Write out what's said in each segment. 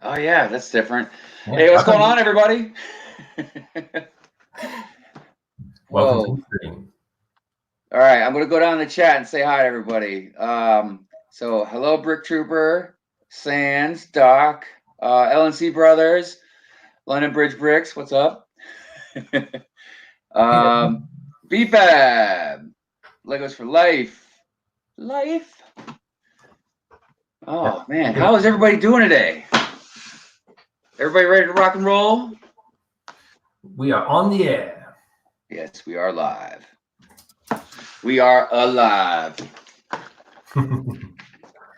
Oh yeah, that's different. Yeah, Hey, what's going on, everybody? Welcome Whoa. to the stream. All right, I'm gonna go down the chat and say hi to everybody. So hello, Brick Trooper, Sands, Doc, LNC Brothers, London Bridge Bricks. What's up? BFAB, Legos for Life. Oh man, how is everybody doing today? Everybody ready to rock and roll? We are on the air. Yes, we are live. We are alive. So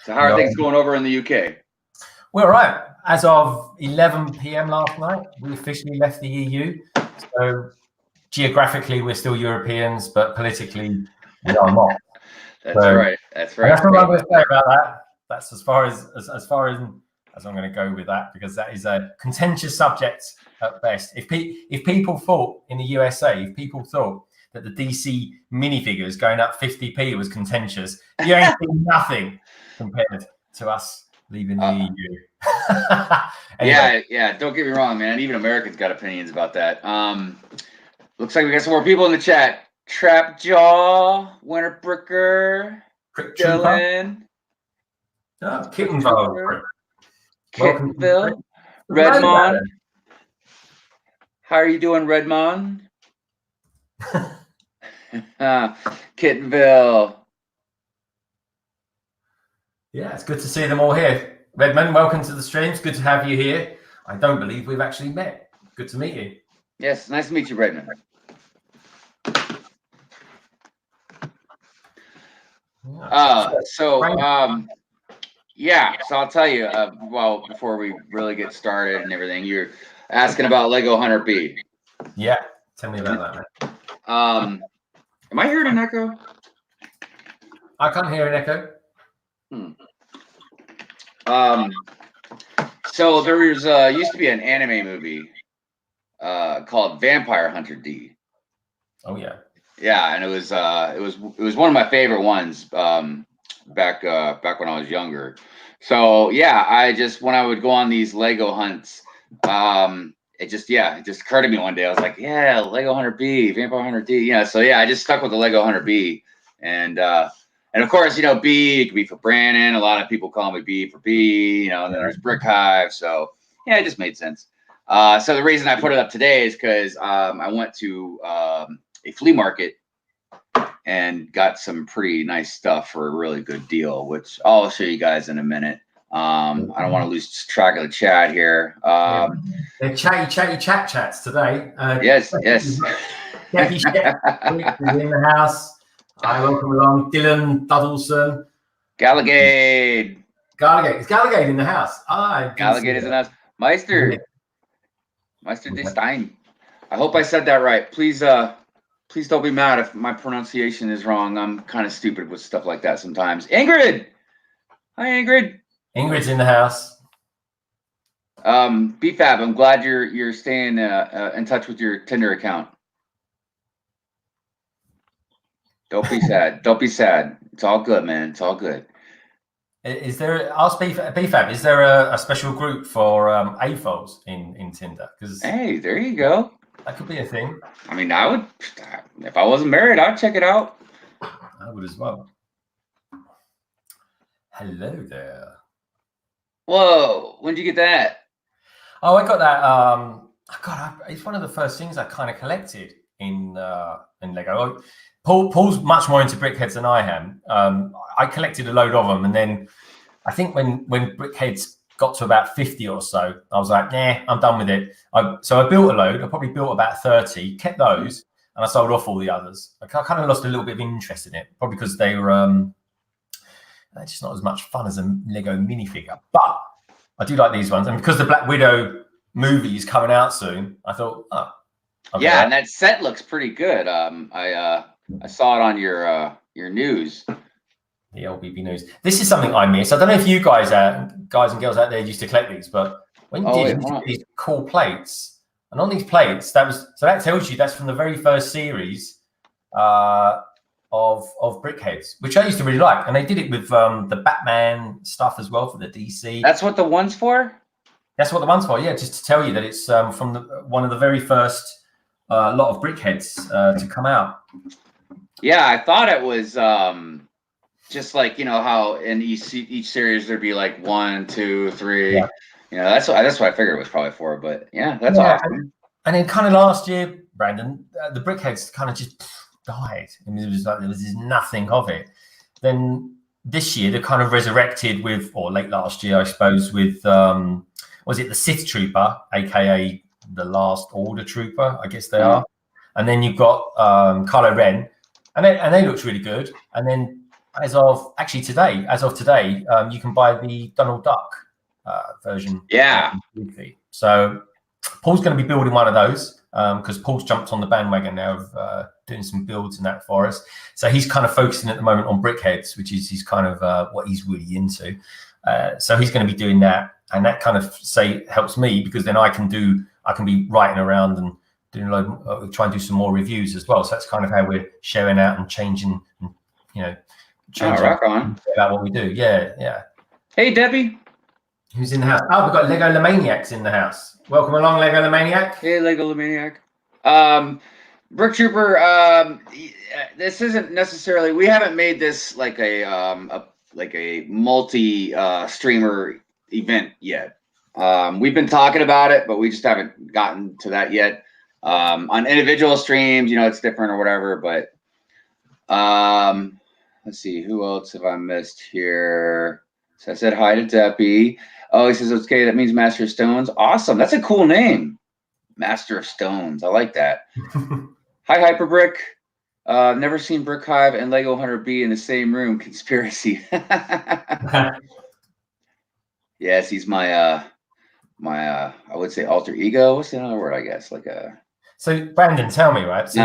how are things going over in the UK? We're all right. As of 11 p.m. last night, we officially left the EU. So geographically, we're still Europeans, but politically, we are not. That's right. That's right. That's what I'm going to say about that. That's as far as I'm going to go with that, because that is a contentious subject at best. If people thought in the USA, if people thought that the DC minifigures going up 50p was contentious, you ain't seen nothing compared to us leaving the EU. Anyway. Yeah. Don't get me wrong, man. Even Americans got opinions about that. Looks like we got some more people in the chat. Trapjaw, Winter Bricker, Dylan, Kittenville, Redmond. How are you doing, Redmond? Kittenville. Yeah, it's good to see them all here. Redmond, welcome to the stream. It's good to have you here. I don't believe we've actually met. Good to meet you. Yes, nice to meet you, Redmond. So I'll tell you, well, before we really get started and everything, you're asking about Lego Hunter B. Yeah, tell me about that, man. Am I hearing an echo? I can't hear an echo. So there was used to be an anime movie called Vampire Hunter D. Oh yeah. Yeah, and it was one of my favorite ones back when I was younger. So yeah, when I would go on these Lego hunts, it just occurred to me one day. I was like, yeah, Lego Hunter B, Vampire Hunter D. Yeah, so yeah, I just stuck with the Lego Hunter B, and of course, B, it could be for Brandon. A lot of people call me B for B. And then there's Brick Hive. So yeah, it just made sense. So the reason I put it up today is because I went to a flea market and got some pretty nice stuff for a really good deal, which I'll show you guys in a minute. I don't want to lose track of the chat here. They're chatty chats today. Yes. Jackie Shep is in the house. Hi, welcome along. Dylan Duddleson. Gallagade. Is Gallagade in the house? Gallagade is in the house. Meister de Stein. I hope I said that right. Please don't be mad if my pronunciation is wrong. I'm kind of stupid with stuff like that sometimes. Ingrid! Hi, Ingrid. Ingrid's in the house. BFAB, I'm glad you're staying in touch with your Tinder account. Don't be sad. Don't be sad. It's all good, man. It's all good. Is there, ask BFAB, is there a special group for AFOs in Tinder? Hey, there you go. That could be a thing. I mean, I would, if I wasn't married, I'd check it out. I would as well. Hello there. Whoa, when did you get that? Oh, I got that. It's one of the first things I kind of collected in Lego. Paul's much more into brickheads than I am. I collected a load of them, and then I think when brickheads got to about 50 or so, I was like, nah, I'm done with it. So I built a load. I probably built about 30, kept those, and I sold off all the others. I kind of lost a little bit of interest in it, probably because they were they're just not as much fun as a Lego minifigure. But I do like these ones, and because the Black Widow movie is coming out soon, I thought, yeah, and that set looks pretty good. I saw it on your news. The LBB news. This is something I miss. I don't know if you guys and girls out there used to collect these, but when you did, you these cool plates, and on these plates, that tells you that's from the very first series of brickheads, which I used to really like, and they did it with the Batman stuff as well for the DC. That's what the one's for. That's what the one's for. Yeah, just to tell you that it's from one of the very first lot of brickheads to come out. Yeah, I thought it was just like, you know, how in each series there'd be like 1, 2, 3. Yeah. You know, that's what I figured it was probably for. But yeah, that's awesome. And then kind of last year, Brandon, the brickheads kind of just died. I mean, it was like there was nothing of it. Then this year, they kind of resurrected with, or late last year, I suppose, with was it the Sith Trooper, aka the Last Order Trooper? I guess they are. And then you've got Kylo Ren, and they looked really good. And then as of today, you can buy the Donald Duck version. Yeah. So Paul's going to be building one of those because Paul's jumped on the bandwagon now of doing some builds and that for us. So he's kind of focusing at the moment on brickheads, which is kind of what he's really into. So he's going to be doing that, and that kind of helps me because then I can be writing around and doing try and do some more reviews as well. So that's kind of how we're sharing out and changing, changing about what we do. Yeah. Hey, Debbie. Who's in the house? Oh, we've got Lego Lemaniacs in the house. Welcome along, Lego Lemaniac. Hey, Lego Lemaniac. Brick Trooper, this isn't necessarily, we haven't made this like a multi streamer event yet. We've been talking about it, but we just haven't gotten to that yet. On individual streams, you know, it's different or whatever, but let's see, who else have I missed here? So I said hi to Deppy. Oh, he says, okay, that means Master of Stones. Awesome. That's a cool name. Master of Stones. I like that. Hi, Hyperbrick. Never seen Brick Hive and Lego Hunter B in the same room. Conspiracy. Yes, he's my I would say alter ego. What's the other word? I guess like a. So Brandon, tell me, right? So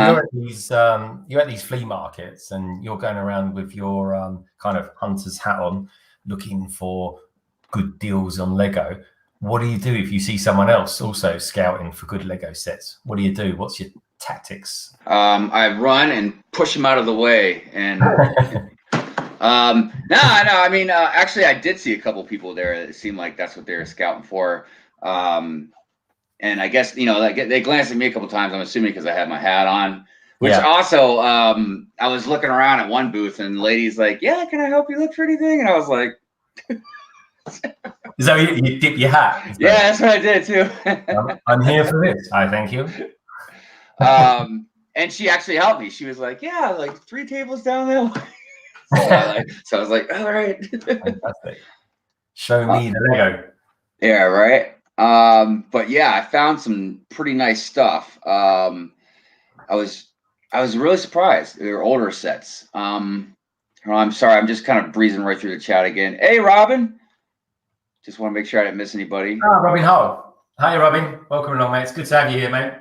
you're at these flea markets and you're going around with your kind of hunter's hat on, looking for good deals on Lego. What do you do if you see someone else also scouting for good Lego sets? What do you do? What's your tactics? I run and push them out of the way. And no. I mean, actually, I did see a couple people there. It seemed like that's what they were scouting for. And I guess, you know, they glanced at me a couple times. I'm assuming because I had my hat on. Which also, I was looking around at one booth and the lady's like, "Yeah, can I help you look for anything?" And I was like. So you dip your hat? Yeah, that's what I did too. I'm here for this. I thank you. And she actually helped me. She was like, "Yeah, like 3 tables down there." So I was like, "All right." Fantastic. Show me the Lego. Yeah, right. But yeah, I found some pretty nice stuff. I was really surprised. They were older sets. I'm sorry, I'm just kind of breezing right through the chat again. Hey, Robin. Just want to make sure I didn't miss anybody. Oh, Robin Hull. Hi, Robin. Welcome along, mate. It's good to have you here, mate.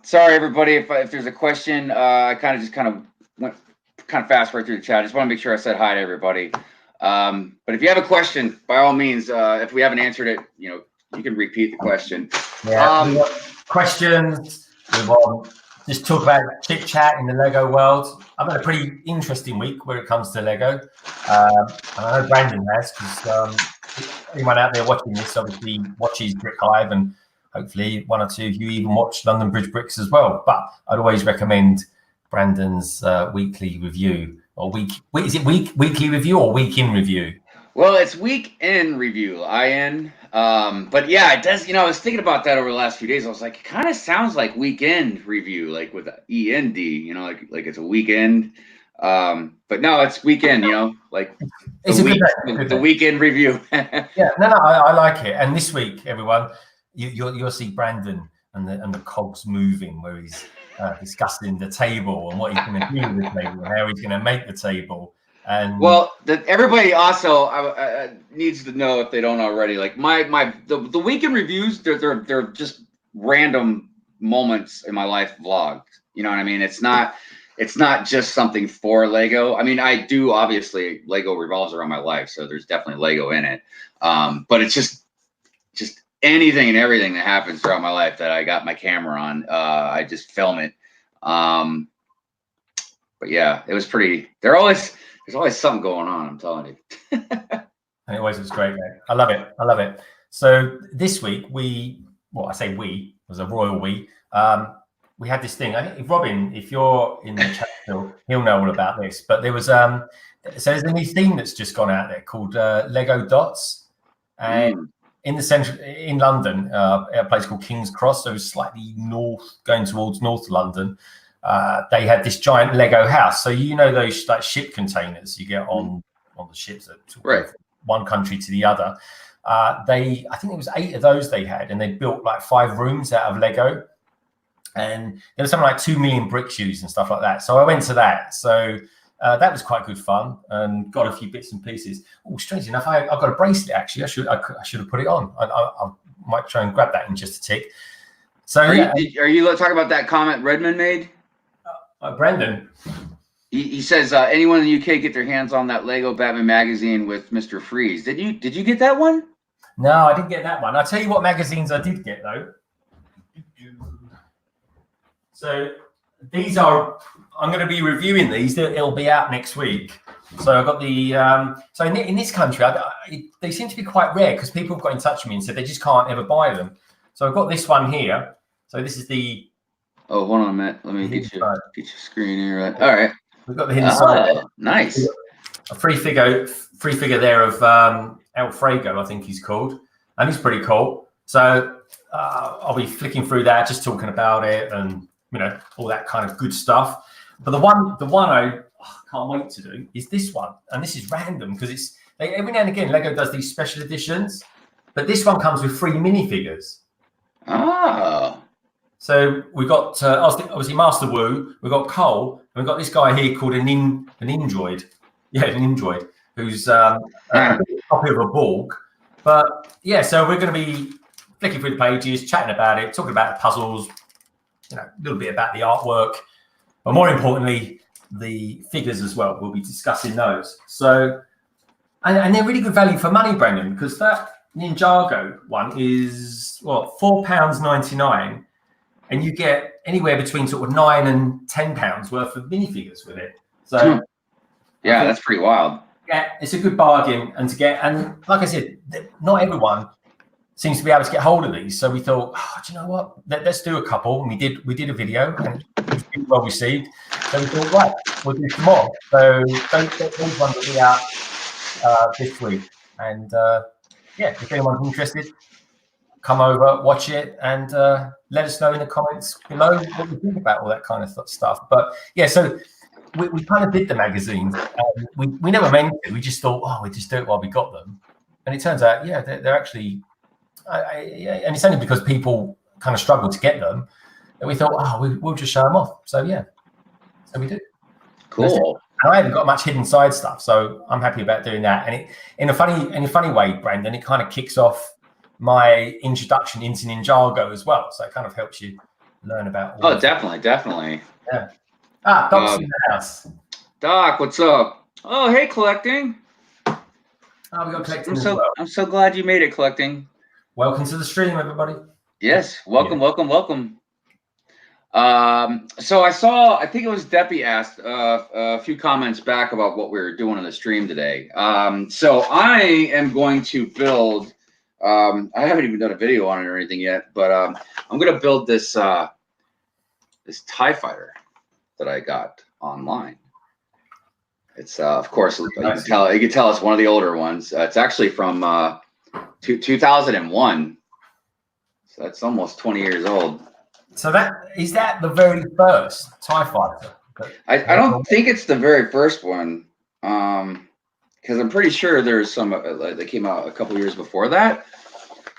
Sorry, everybody. If there's a question, I kind of went fast right through the chat. I just want to make sure I said hi to everybody. But if you have a question, by all means, if we haven't answered it, you know, you can repeat the question. Yeah. Questions. We want just talk about chit chat in the Lego world. I've had a pretty interesting week where it comes to Lego. And I know Brandon has, because anyone out there watching this obviously watches Brick Hive, and hopefully one or two of you even watch London Bridge Bricks as well. But I'd always recommend Brandon's weekly review, or weekly review or week in review? Well, it's week in review, IN. But yeah, it does. You know, I was thinking about that over the last few days. I was like, it kind of sounds like weekend review, like with END. You know, like it's a weekend. But no, it's weekend. You know, like it's the weekend review. Yeah, no, I like it. And this week, everyone, you'll see Brandon and the cogs moving, where he's discussing the table and what he's going to do with the table and how he's going to make the table. And well, everybody also needs to know, if they don't already, like the weekend reviews, they're just random moments in my life vlogged. You know what I mean? It's not just something for Lego. I mean, I do, obviously Lego revolves around my life, so there's definitely Lego in it. But it's just anything and everything that happens throughout my life that I got my camera on. I just film it. But yeah, it was pretty. There's always something going on, I'm telling you. And it always looks great, mate. I love it. I love it. So this week I say we, it was a royal we. We had this thing. I think Robin, if you're in the chat, he'll know all about this. But there was so there's a new theme that's just gone out there called Lego Dots, and in the centre in London, a place called King's Cross, so slightly north, going towards North London. They had this giant Lego house. So you know those like ship containers you get on the ships that right. from one country to the other. I think it was 8 of those they had, and they built like 5 rooms out of Lego. And there was something like 2 million bricks used and stuff like that. So I went to that. So that was quite good fun and got a few bits and pieces. Oh, strange enough, I've got a bracelet actually. I should have put it on. I might try and grab that in just a tick. So are you talking about that comment Redmond made? Brendan. He says anyone in the UK get their hands on that Lego Batman magazine with Mr. Freeze. Did you get that one? No, I didn't get that one. I'll tell you what magazines I did get though. So these are, I'm going to be reviewing these. It'll be out next week. So I've got the, so in this country, they seem to be quite rare because people have got in touch with me and said they just can't ever buy them. So I've got this one here. So this is the. Oh, hold on a minute. Let me get your screen here. Right. All right. We've got the hidden side. Nice. A free figure there of Alfredo, I think he's called. And he's pretty cool. So I'll be flicking through that, just talking about it and, all that kind of good stuff. But the one I can't wait to do is this one. And this is random because every now and again, Lego does these special editions. But this one comes with 3 minifigures. Oh. So we've got, obviously, Master Wu. We've got Cole. And we've got this guy here called an Indroid. Yeah, an Indroid, who's a copy of a Borg. But, yeah, so we're going to be flicking through the pages, chatting about it, talking about the puzzles, a little bit about the artwork. But more importantly, the figures as well. We'll be discussing those. So, and they're really good value for money, Brendan, because that Ninjago one is, £4.99. And you get anywhere between sort of £9 and £10 worth of minifigures with it. So, yeah, that's pretty wild. Yeah, it's a good bargain, and like I said, not everyone seems to be able to get hold of these. So we thought, do you know what? Let's do a couple. And we did a video, and it was really well received. So we thought, right, we'll do some more. So those ones will be out this week. And if anyone's interested, come over, watch it, and let us know in the comments below what you think about all that kind of stuff. But yeah, so we kind of did the magazines. We never meant it. We just thought, we just do it while we got them. And it turns out, they're actually, and it's only because people kind of struggle to get them that we thought, we'll just show them off. So yeah, so we do. Cool. And I haven't got much hidden side stuff, so I'm happy about doing that. And it, in a funny way, Brandon, it kind of kicks off my introduction into Ninjago as well. So it kind of helps you learn about. Definitely. Yeah. Doc's in the house. Doc, what's up? Oh, hey, collecting. We got collecting as well. I'm so glad you made it, collecting. Welcome to the stream, everybody. Yes, welcome. So I think it was Deppy asked a few comments back about what we were doing on the stream today. So I am going to build. I haven't even done a video on it or anything yet, but I'm going to build this this TIE fighter that I got online. It's of course you can tell it's one of the older ones. It's actually from 2001, so that's almost 20 years old. So is that the very first TIE fighter? I don't think it's the very first one, because I'm pretty sure there's some that came out a couple years before that.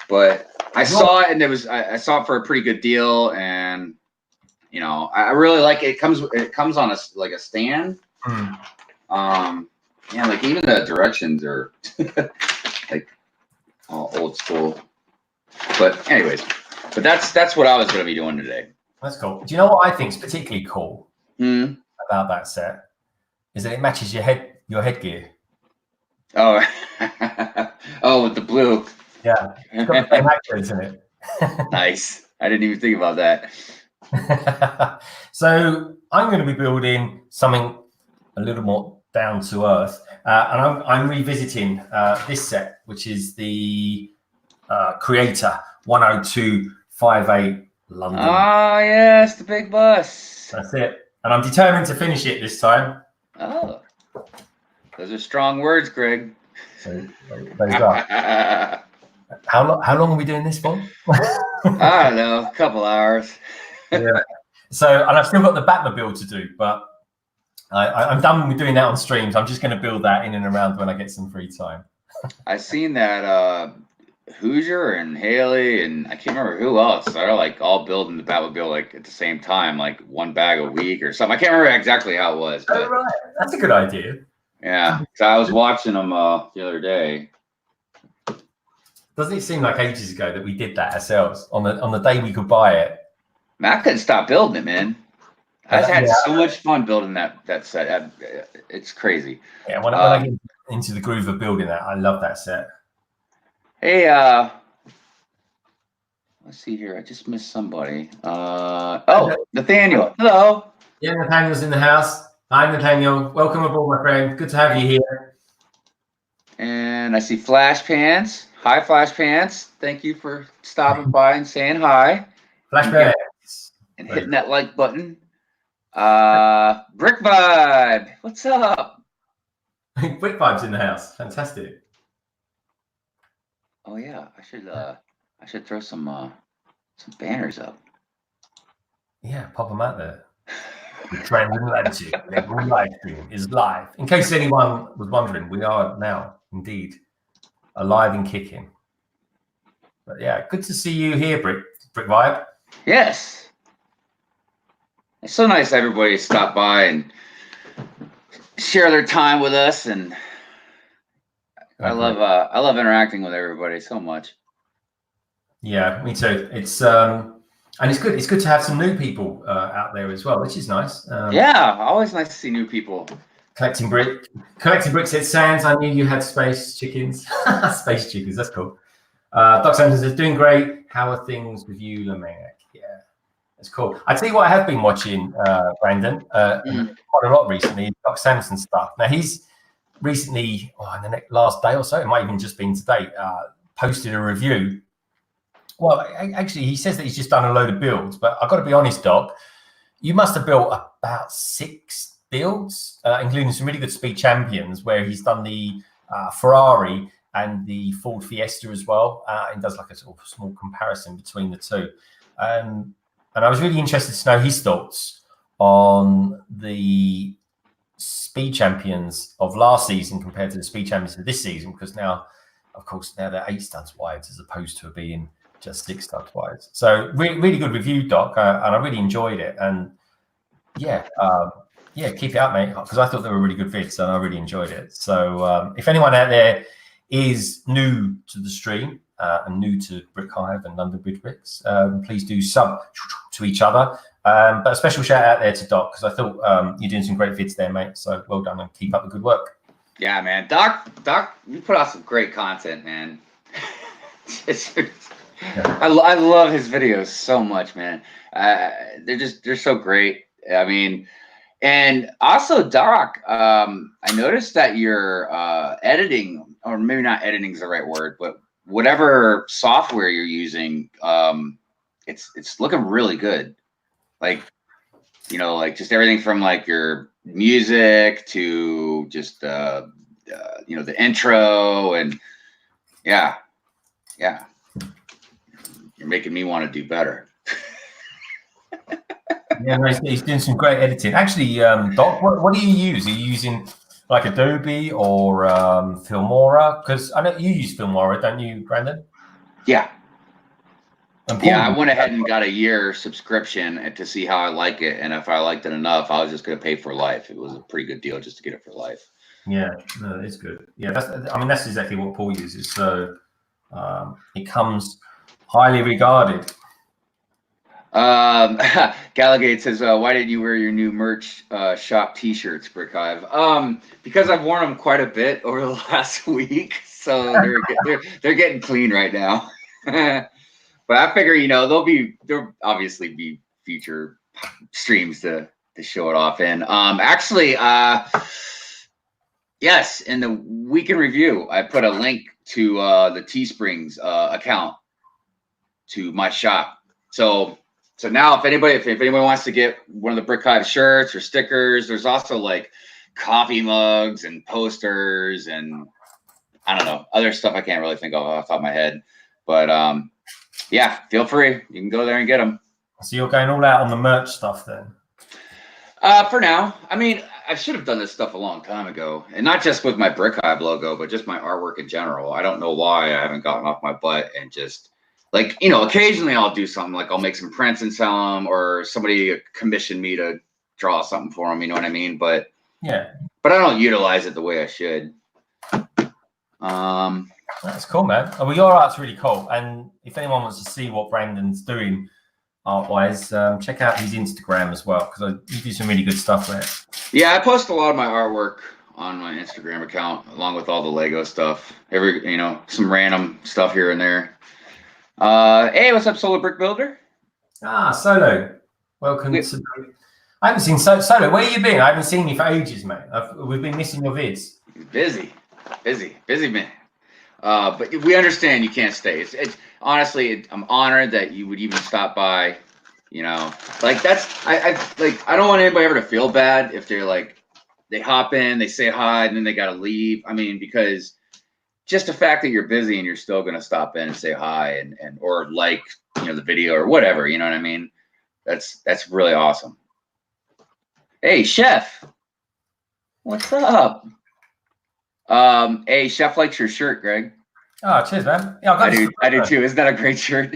But I saw it, and I saw it for a pretty good deal, and I really like it. It comes on a stand. Like even the directions are like all old school. But anyways, that's what I was going to be doing today. That's cool. Do you know what I think is particularly cool about that set? Is that it matches your headgear. Oh, with the blue. Yeah, it's got the same actor, isn't it? Nice. I didn't even think about that. So I'm going to be building something a little more down to earth. And I'm revisiting this set, which is the Creator 10258 London. Ah, yes, the big bus. That's it. And I'm determined to finish it this time. Oh, those are strong words, Greg. So those are. How long are we doing this for? I don't know, a couple hours. Yeah. So, and I've still got the Batmobile to do, but I'm done with doing that on streams. I'm just going to build that in and around when I get some free time. I seen that Hoosier and Haley and I can't remember who else. They're like all building the Batmobile like at the same time, like one bag a week or something. I can't remember exactly how it was. But, right, that's a good idea. Yeah, so I was watching them the other day. Doesn't it seem like ages ago that we did that ourselves on the day we could buy it? Man, I couldn't stop building it, man. I just had so much fun building that set. It's crazy. Yeah, when I get into the groove of building that, I love that set. Hey, let's see here. I just missed somebody. Nathaniel. Hello. Yeah, Nathaniel's in the house. Hi, Nathaniel. Welcome aboard, my friend. Good to have you here. And I see Flash Pants. Hi, Flash Pants. Thank you for stopping by and saying hi. Flash Pants. And hitting that like button. Brick Vibe. What's up? Brick Vibe's in the house. Fantastic. Oh yeah, I should throw some banners up. Yeah, pop them out there. The Transatlantic Livestream is live. In case anyone was wondering, we are now indeed alive and kicking. But yeah, good to see you here, Brick Vibe. Yes. It's so nice everybody stop by and share their time with us, and I love interacting with everybody so much. Yeah, me too. It's and it's good to have some new people out there as well, which is nice. Yeah, always nice to see new people. Collecting bricks at Sands. I knew you had space chickens. Space chickens, that's cool. Doc Sampson says, doing great. How are things with you, Lamaniac? Yeah, that's cool. I tell you what I have been watching, Brandon, quite a lot recently, Doc Sampson stuff. Now he's recently, in the last day or so, it might even just been today, posted a review. Well, actually, he says that he's just done a load of builds, but I've got to be honest, Doc, you must have built about 6 builds, including some really good speed champions, where he's done the Ferrari and the Ford Fiesta as well, and does like a sort of small comparison between the two. And I was really interested to know his thoughts on the speed champions of last season compared to the speed champions of this season, because now, of course, now they're 8 studs wide as opposed to being just 6 studs wide. So really good review, Doc, and I really enjoyed it. And yeah, keep it up, mate, because I thought they were really good vids and I really enjoyed it. So if anyone out there is new to the stream and new to Brick Hive and London Bridge Bricks, please do sub to each other. But a special shout out there to Doc, because I thought you're doing some great vids there, mate. So well done and keep up the good work. Yeah, man. Doc, you put out some great content, man. I love his videos so much, man. They're so great. I mean, and also, Doc, I noticed that your editing, or maybe not editing is the right word, but whatever software you're using, it's looking really good. Like, like just everything from like your music to just the intro, and yeah, you're making me want to do better. Yeah, he's doing some great editing. Actually, Doc, what do you use? Are you using like Adobe or Filmora? Because I know you use Filmora, don't you, Brandon? Yeah. Yeah, I went ahead and got a year subscription to see how I like it, and if I liked it enough, I was just going to pay for life. It was a pretty good deal just to get it for life. Yeah, no, it's good. Yeah, that's exactly what Paul uses. So it comes highly regarded. Gallagate says, why didn't you wear your new merch shop t-shirts, Brick Hive? Because I've worn them quite a bit over the last week, so they're getting clean right now. But I figure, there'll obviously be future streams to show it off in. Actually, Yes, in the week in review, I put a link to the Teesprings account to my shop. So now if anybody wants to get one of the Brick Hive shirts or stickers, there's also like coffee mugs and posters and I don't know, other stuff I can't really think of off the top of my head. But yeah, feel free. You can go there and get them. So you're going all out on the merch stuff then? For now. I mean, I should have done this stuff a long time ago. And not just with my Brick Hive logo, but just my artwork in general. I don't know why I haven't gotten off my butt and just like, you know, occasionally I'll do something like I'll make some prints and sell them, or somebody commissioned me to draw something for them. You know what I mean? But yeah, but I don't utilize it the way I should. That's cool, man. Oh, well, your art's really cool. And if anyone wants to see what Brandon's doing art-wise, check out his Instagram as well, because you do some really good stuff there. Yeah, I post a lot of my artwork on my Instagram account, along with all the Lego stuff. Some random stuff here and there. Hey, what's up, Solar Brick Builder? Solo. Welcome to... I haven't seen Solo. Where you been? I haven't seen you for ages, mate. We've been missing your vids. Busy man. But we understand you can't stay. It's honestly, I'm honored that you would even stop by. You know, like I don't want anybody ever to feel bad if they're like, they hop in, they say hi, and then they got to leave. I mean, because just the fact that you're busy and you're still going to stop in and say hi and or like, the video or whatever, you know what I mean? That's really awesome. Hey, Chef. What's up? Hey, Chef likes your shirt, Greg. Oh, cheers, man. Yeah, I do too. Isn't that a great shirt?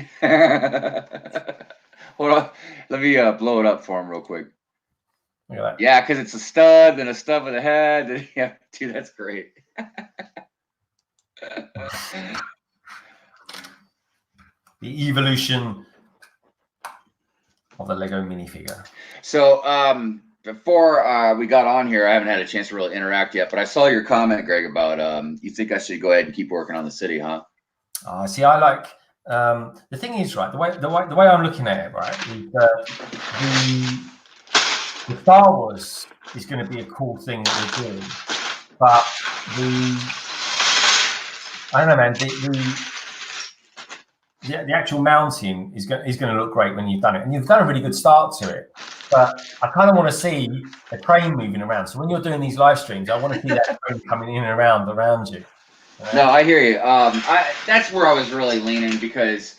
Hold on. Let me blow it up for him real quick. Look at that. Yeah, because it's a stud and a stud with a head. Yeah, dude, that's great. The evolution of the Lego minifigure. So before we got on here, I haven't had a chance to really interact yet, but I saw your comment, Greg, about you think I should go ahead and keep working on the city, huh? See, I like the thing is, right, the way I'm looking at it, right, is the Star Wars is going to be a cool thing that we're doing, but I don't know, man, the actual mountain is going to look great when you've done it, and you've done a really good start to it. But I kind of want to see a train moving around. So when you're doing these live streams, I want to see that train coming in and around you. No, I hear you. That's where I was really leaning, because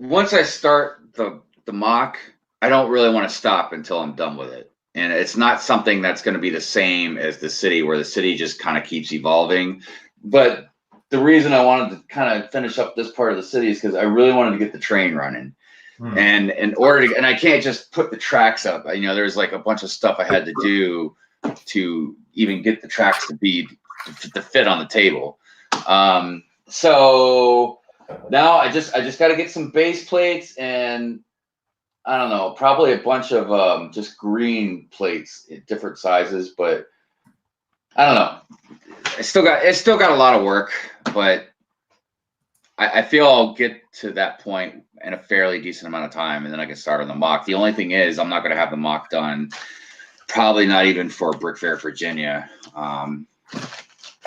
once I start the mock, I don't really want to stop until I'm done with it. And it's not something that's going to be the same as the city, where the city just kind of keeps evolving. But the reason I wanted to kind of finish up this part of the city is because I really wanted to get the train running. And and I can't just put the tracks up. There's like a bunch of stuff I had to do to even get the tracks to fit on the table. So now I just got to get some base plates and I don't know, probably a bunch of just green plates in different sizes, but I don't know. It's still got a lot of work, but I feel I'll get to that point in a fairly decent amount of time, and then I can start on the mock. The only thing is, I'm not going to have the mock done, probably not even for Brick Fair Virginia.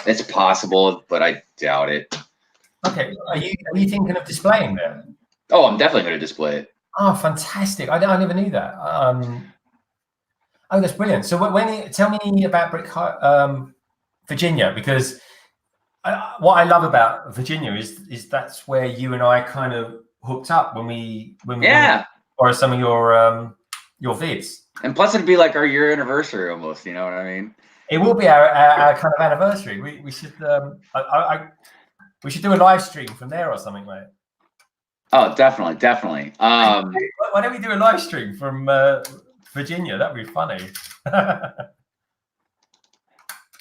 It's possible, but I doubt it. Okay, are you thinking of displaying there? Oh, I'm definitely going to display it. Oh, fantastic! I never knew that. Oh, that's brilliant. So tell me about Virginia, because what I love about Virginia is that's where you and I kind of hooked up when we borrowed some of your vids. And plus, it'd be like our year anniversary almost. You know what I mean? It will be our kind of anniversary. We should we should do a live stream from there or something, mate. Oh, definitely. Why don't we do a live stream from Virginia? That'd be funny.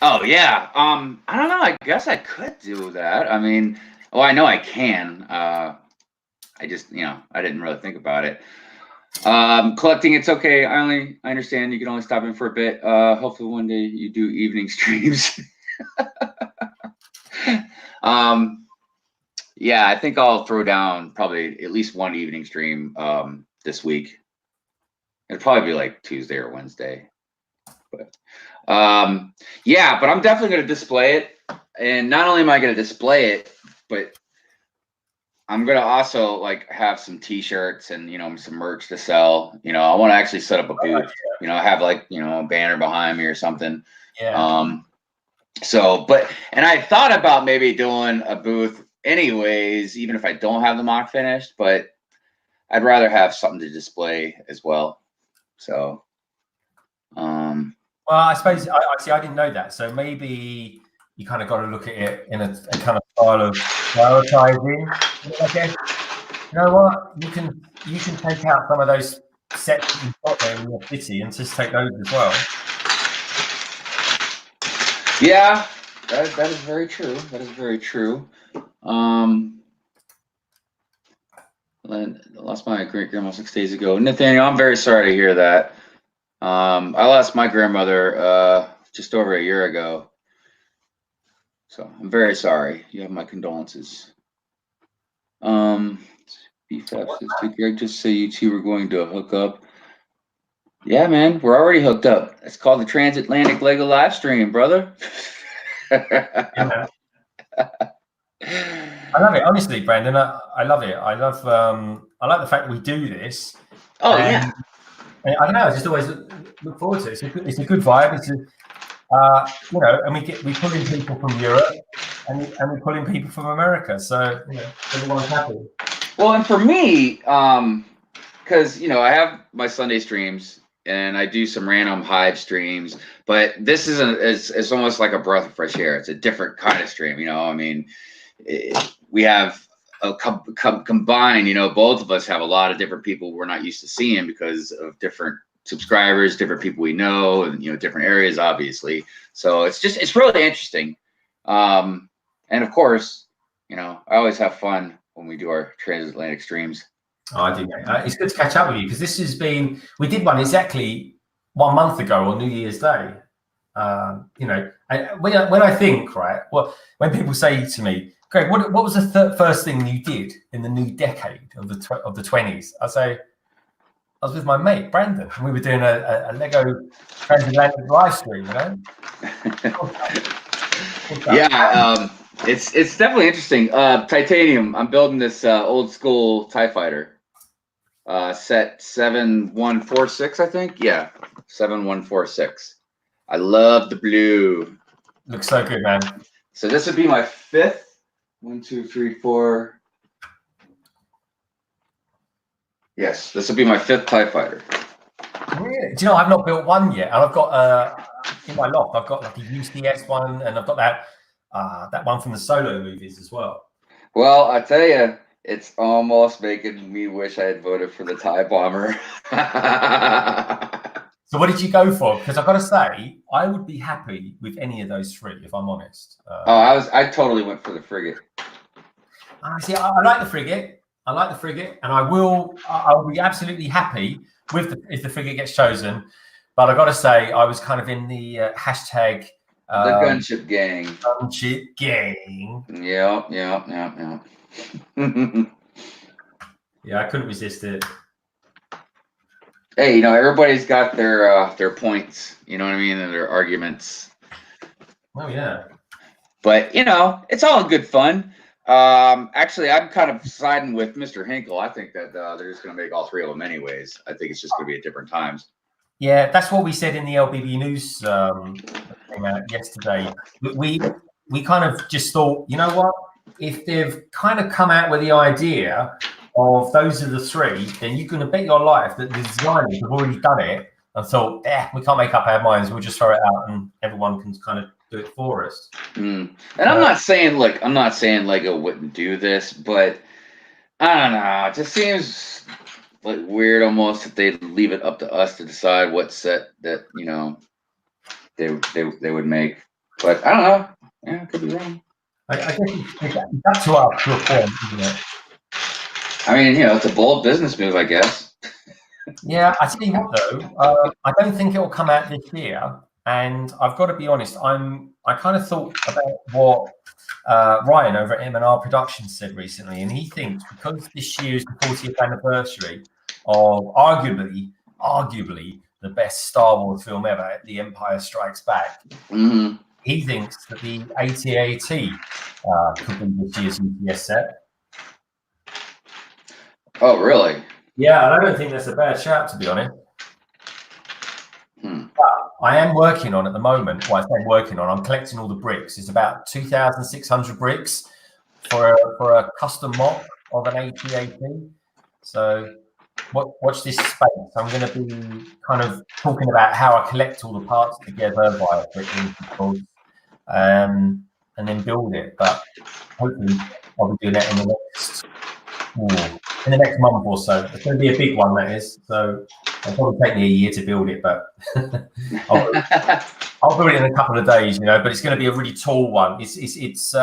Oh yeah. I don't know. I guess I could do that. I mean, I know I can. I just, I didn't really think about it. Collecting, it's okay. I understand you can only stop in for a bit. Hopefully one day you do evening streams. Yeah, I think I'll throw down probably at least one evening stream this week. It'll probably be like Tuesday or Wednesday. But Yeah, but I'm definitely going to display it. And not only am I going to display it, but I'm going to also like have some t-shirts and, some merch to sell. I want to actually set up a booth, have like, a banner behind me or something. Yeah. And I thought about maybe doing a booth anyways, even if I don't have the mock finished, but I'd rather have something to display as well. So, well, I suppose I didn't know that. So maybe you kind of got to look at it in a kind of style of prioritizing. I guess, you know what? You can take out some of those sets that you've got there in your city and just take those as well. Yeah, that is very true. That is very true. I lost my great grandma 6 days ago. Nathaniel, I'm very sorry to hear that. I lost my grandmother just over a year ago. So I'm very sorry. You have my condolences. BFAP says to Greg, just say you two were going to hook up. Yeah, man, we're already hooked up. It's called the Transatlantic Lego Livestream, brother. Yeah. I love it, honestly, Brandon. I love it. I love the fact that we do this. Oh yeah. I don't know. I just always look forward to it. It's a good vibe. It's and we pull in people from Europe and we pull in people from America. So everyone's happy. Well, and for me, because I have my Sunday streams and I do some random Hive streams, but this it's almost like a breath of fresh air. It's a different kind of stream. I mean, we have a combined. Both of us have a lot of different people we're not used to seeing because of different subscribers, different people we know, and different areas, obviously. So it's really interesting. And of course, I always have fun when we do our transatlantic streams. Oh, I do. It's good to catch up with you because we did one exactly 1 month ago on New Year's Day. When I think, right, when people say to me, Greg, what was the first thing you did in the new decade of the 20s? I say, I was with my mate Brandon, and we were doing a Lego Transatlantic live stream. Yeah, it's definitely interesting. Titanium. I'm building this old school TIE fighter. Set 7146, I think. Yeah, 7146. I love the blue. Looks so good, man. So this would be my fifth. 1, 2, 3, 4. Yes, this would be my fifth TIE fighter. Really? Do you know I've not built one yet? And I've got in my loft. I've got like a UCS one, and I've got that one from the Solo movies as well. Well, I tell you, it's almost making me wish I had voted for the TIE bomber. So what did you go for? Because I've got to say, I would be happy with any of those three, if I'm honest. I totally went for the frigate. See, I like the frigate. And I'll be absolutely happy if the frigate gets chosen. But I've got to say, I was kind of in the hashtag the gunship gang. Gunship gang. Yeah. Yeah, I couldn't resist it. Hey, everybody's got their points, you know what I mean, and their arguments. Oh yeah. But it's all in good fun. Actually, I'm kind of siding with Mr. Hinkle. I think that they're just going to make all three of them anyways. I think it's just going to be at different times. Yeah, that's what we said in the LBB news came out yesterday. We kind of just thought, you know what? If they've kind of come out with the idea of those are the three, then you're going to bet your life that the designers have already done it and thought, we can't make up our minds. We'll just throw it out and everyone can kind of do it for us. And I'm not saying Lego wouldn't do this, but I don't know. It just seems like weird almost if they leave it up to us to decide what set that they would make. But I don't know. Yeah, I could be wrong. I guess that's to a point, isn't it? I mean, it's a bold business move, I guess. Yeah, I tell you what though, I don't think it will come out this year. And I've got to be honest, I kind of thought about what Ryan over at M&R Productions said recently, and he thinks because this year is the 40th anniversary of arguably the best Star Wars film ever, The Empire Strikes Back. Mm-hmm. He thinks that the AT-AT could be this year's UPS set. Oh, really? Yeah, and I don't think that's a bad shout, to be honest. But I am working on at the moment. Well, I say working on. I'm collecting all the bricks. It's about 2,600 bricks for a custom mock of an AT-AT. So watch this space. I'm going to be kind of talking about how I collect all the parts together via brickling controls, and then build it. But hopefully, I'll be doing that in the next month or so. It's going to be a big one, that is. So it'll probably take me a year to build it, but I'll build it in a couple of days, But it's going to be a really tall one. It's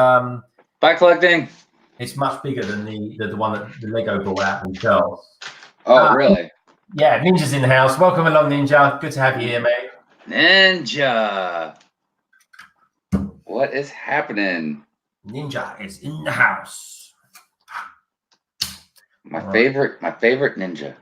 Bike collecting. It's much bigger than the one that the Lego brought out themselves. Oh, really? Yeah, Ninja's in the house. Welcome along, Ninja. Good to have you here, mate. Ninja. What is happening? Ninja is in the house. My favorite ninja.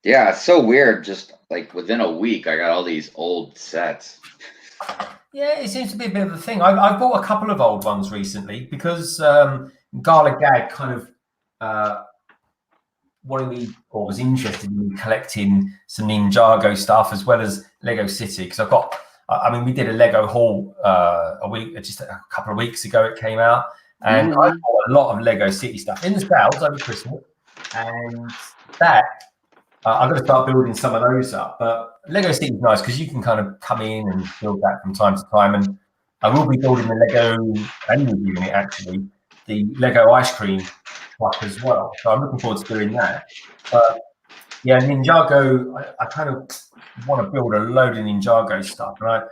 Yeah, it's so weird. Just like within a week, I got all these old sets. Yeah, it seems to be a bit of a thing. I've bought a couple of old ones recently because Gala Gag kind of wanted me, or was interested in collecting some Ninjago stuff as well as Lego City, because I've got. I mean, we did a Lego haul just a couple of weeks ago. It came out, and I bought a lot of Lego City stuff in the sales over Christmas, and that. I'm going to start building some of those up, but Lego City is nice because you can kind of come in and build that from time to time. And I will be building the Lego, and reviewing it actually, the Lego ice cream truck as well. So I'm looking forward to doing that. But yeah, Ninjago, I kind of want to build a load of Ninjago stuff, and I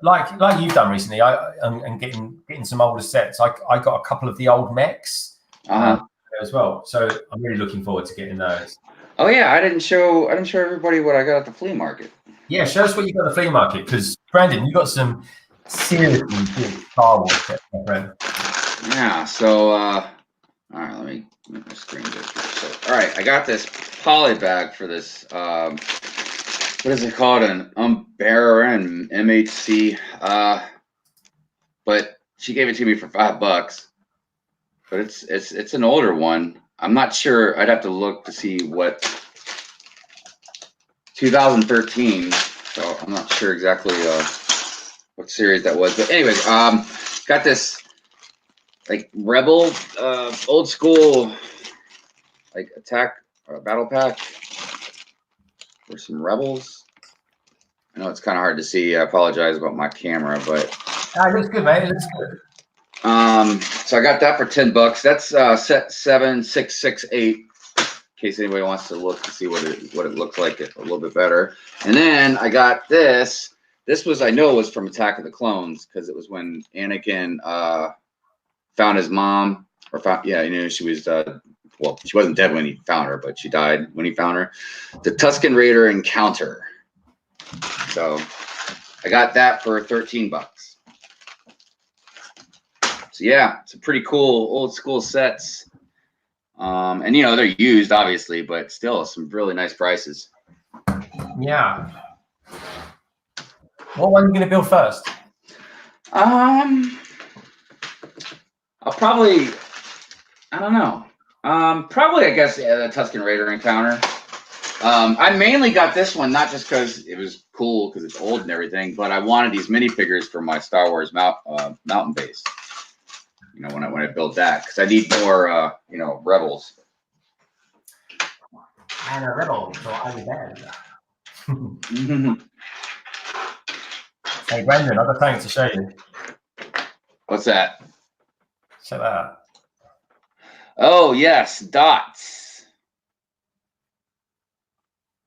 like you've done recently. And getting some older sets. I got a couple of the old mechs as well, so I'm really looking forward to getting those. Oh yeah, I didn't show everybody what I got at the flea market. Yeah, show us what you got at the flea market, because Brandon, you got some seriously big Star Wars sets, my friend. Yeah, so all right, let me make my screen bigger. So, all right, I got this poly bag for this. What is it called? An Umbrella MHC. But she gave it to me for $5. But it's an older one. I'm not sure. I'd have to look to see what 2013. So I'm not sure exactly what series that was. But anyways, got this like Rebel old school like attack battle pack for some Rebels. I know it's kind of hard to see. I apologize about my camera, but it looks good, mate. It looks good. So I got that for $10. That's set 7668. In case anybody wants to look to see what it looks like a little bit better. And then I got this. This was, I know, was from Attack of the Clones, because it was when Anakin found his mom, or found, yeah, she was well, she wasn't dead when he found her, but she died when he found her. The Tusken Raider encounter. So I got that for $13. So yeah, it's a pretty cool old school sets. And they're used obviously, but still some really nice prices. Yeah. What one are you going to build first? I'll probably, I don't know. Probably, I guess, the Tusken Raider encounter. I mainly got this one not just because it was cool because it's old and everything, but I wanted these minifigures for my Star Wars mountain base. When I build that, because I need more, Rebels. And a Rebel, so I was there. Hey, Brandon, I've got something to show you. What's that? Check that out. Oh, yes, dots.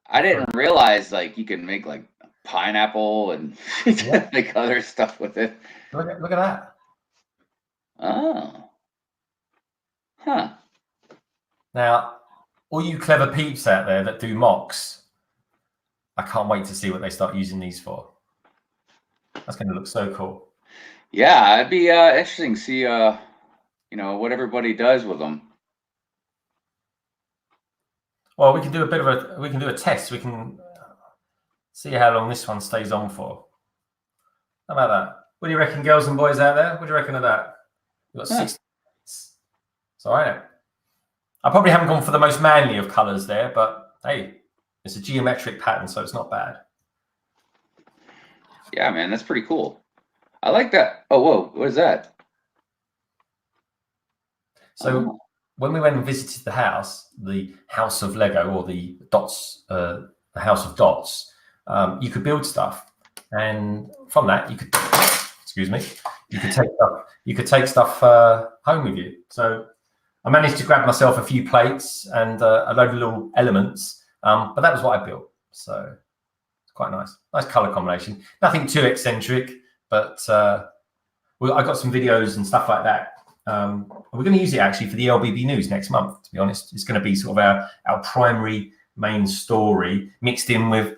I didn't realize, you can make, pineapple and make other stuff with it. Look at that. Oh. Huh. Now, all you clever peeps out there that do mocks, I can't wait to see what they start using these for. That's going to look so cool. Yeah, it'd be interesting to see you know, what everybody does with them. Well, we can do a test. We can see how long this one stays on for. How about that? What do you reckon, girls and boys out there? What do you reckon of that? We've got 60 minutes. It's all right. I probably haven't gone for the most manly of colours there, but hey, it's a geometric pattern, so it's not bad. Yeah, man, that's pretty cool. I like that. Oh, whoa, what is that? So when we went and visited the House of Lego, or the Dots, the House of Dots, you could build stuff, and from that you could, excuse me, you could take stuff home with you. So I managed to grab myself a few plates and a load of little elements, but that was what I built. So it's quite nice color combination. Nothing too eccentric, but I got some videos and stuff like that. We're going to use it actually for the LBB News next month, to be honest. It's going to be sort of our primary main story mixed in with,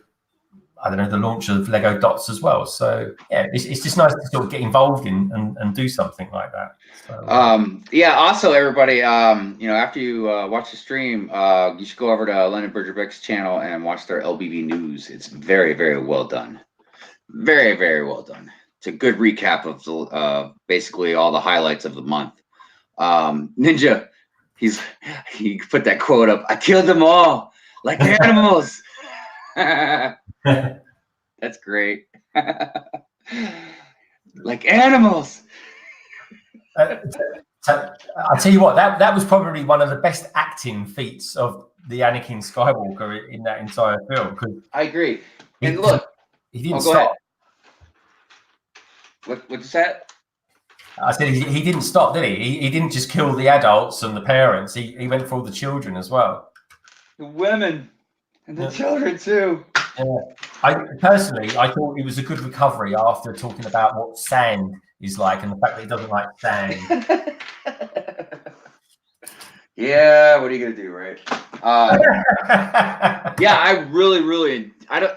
I don't know, the launch of Lego Dots as well. So yeah, it's just nice to sort of get involved in and do something like that. So, yeah, also everybody, you know, after you watch the stream, you should go over to Lennon Bergerbeck's channel and watch their LBB News. It's very, very well done. Very, very well done. It's a good recap of the basically all the highlights of the month. Ninja, he put that quote up. I killed them all like animals. That's great. Like animals. I tell you what, that was probably one of the best acting feats of the Anakin Skywalker in that entire film. I agree. And look, he didn't stop. What's that? I said he didn't stop, did he? He didn't just kill the adults and the parents. He went for all the children as well. The women and the children too. Yeah. I thought it was a good recovery after talking about what sand is like and the fact that he doesn't like sand. Yeah, what are you gonna do, right? Yeah, I really I don't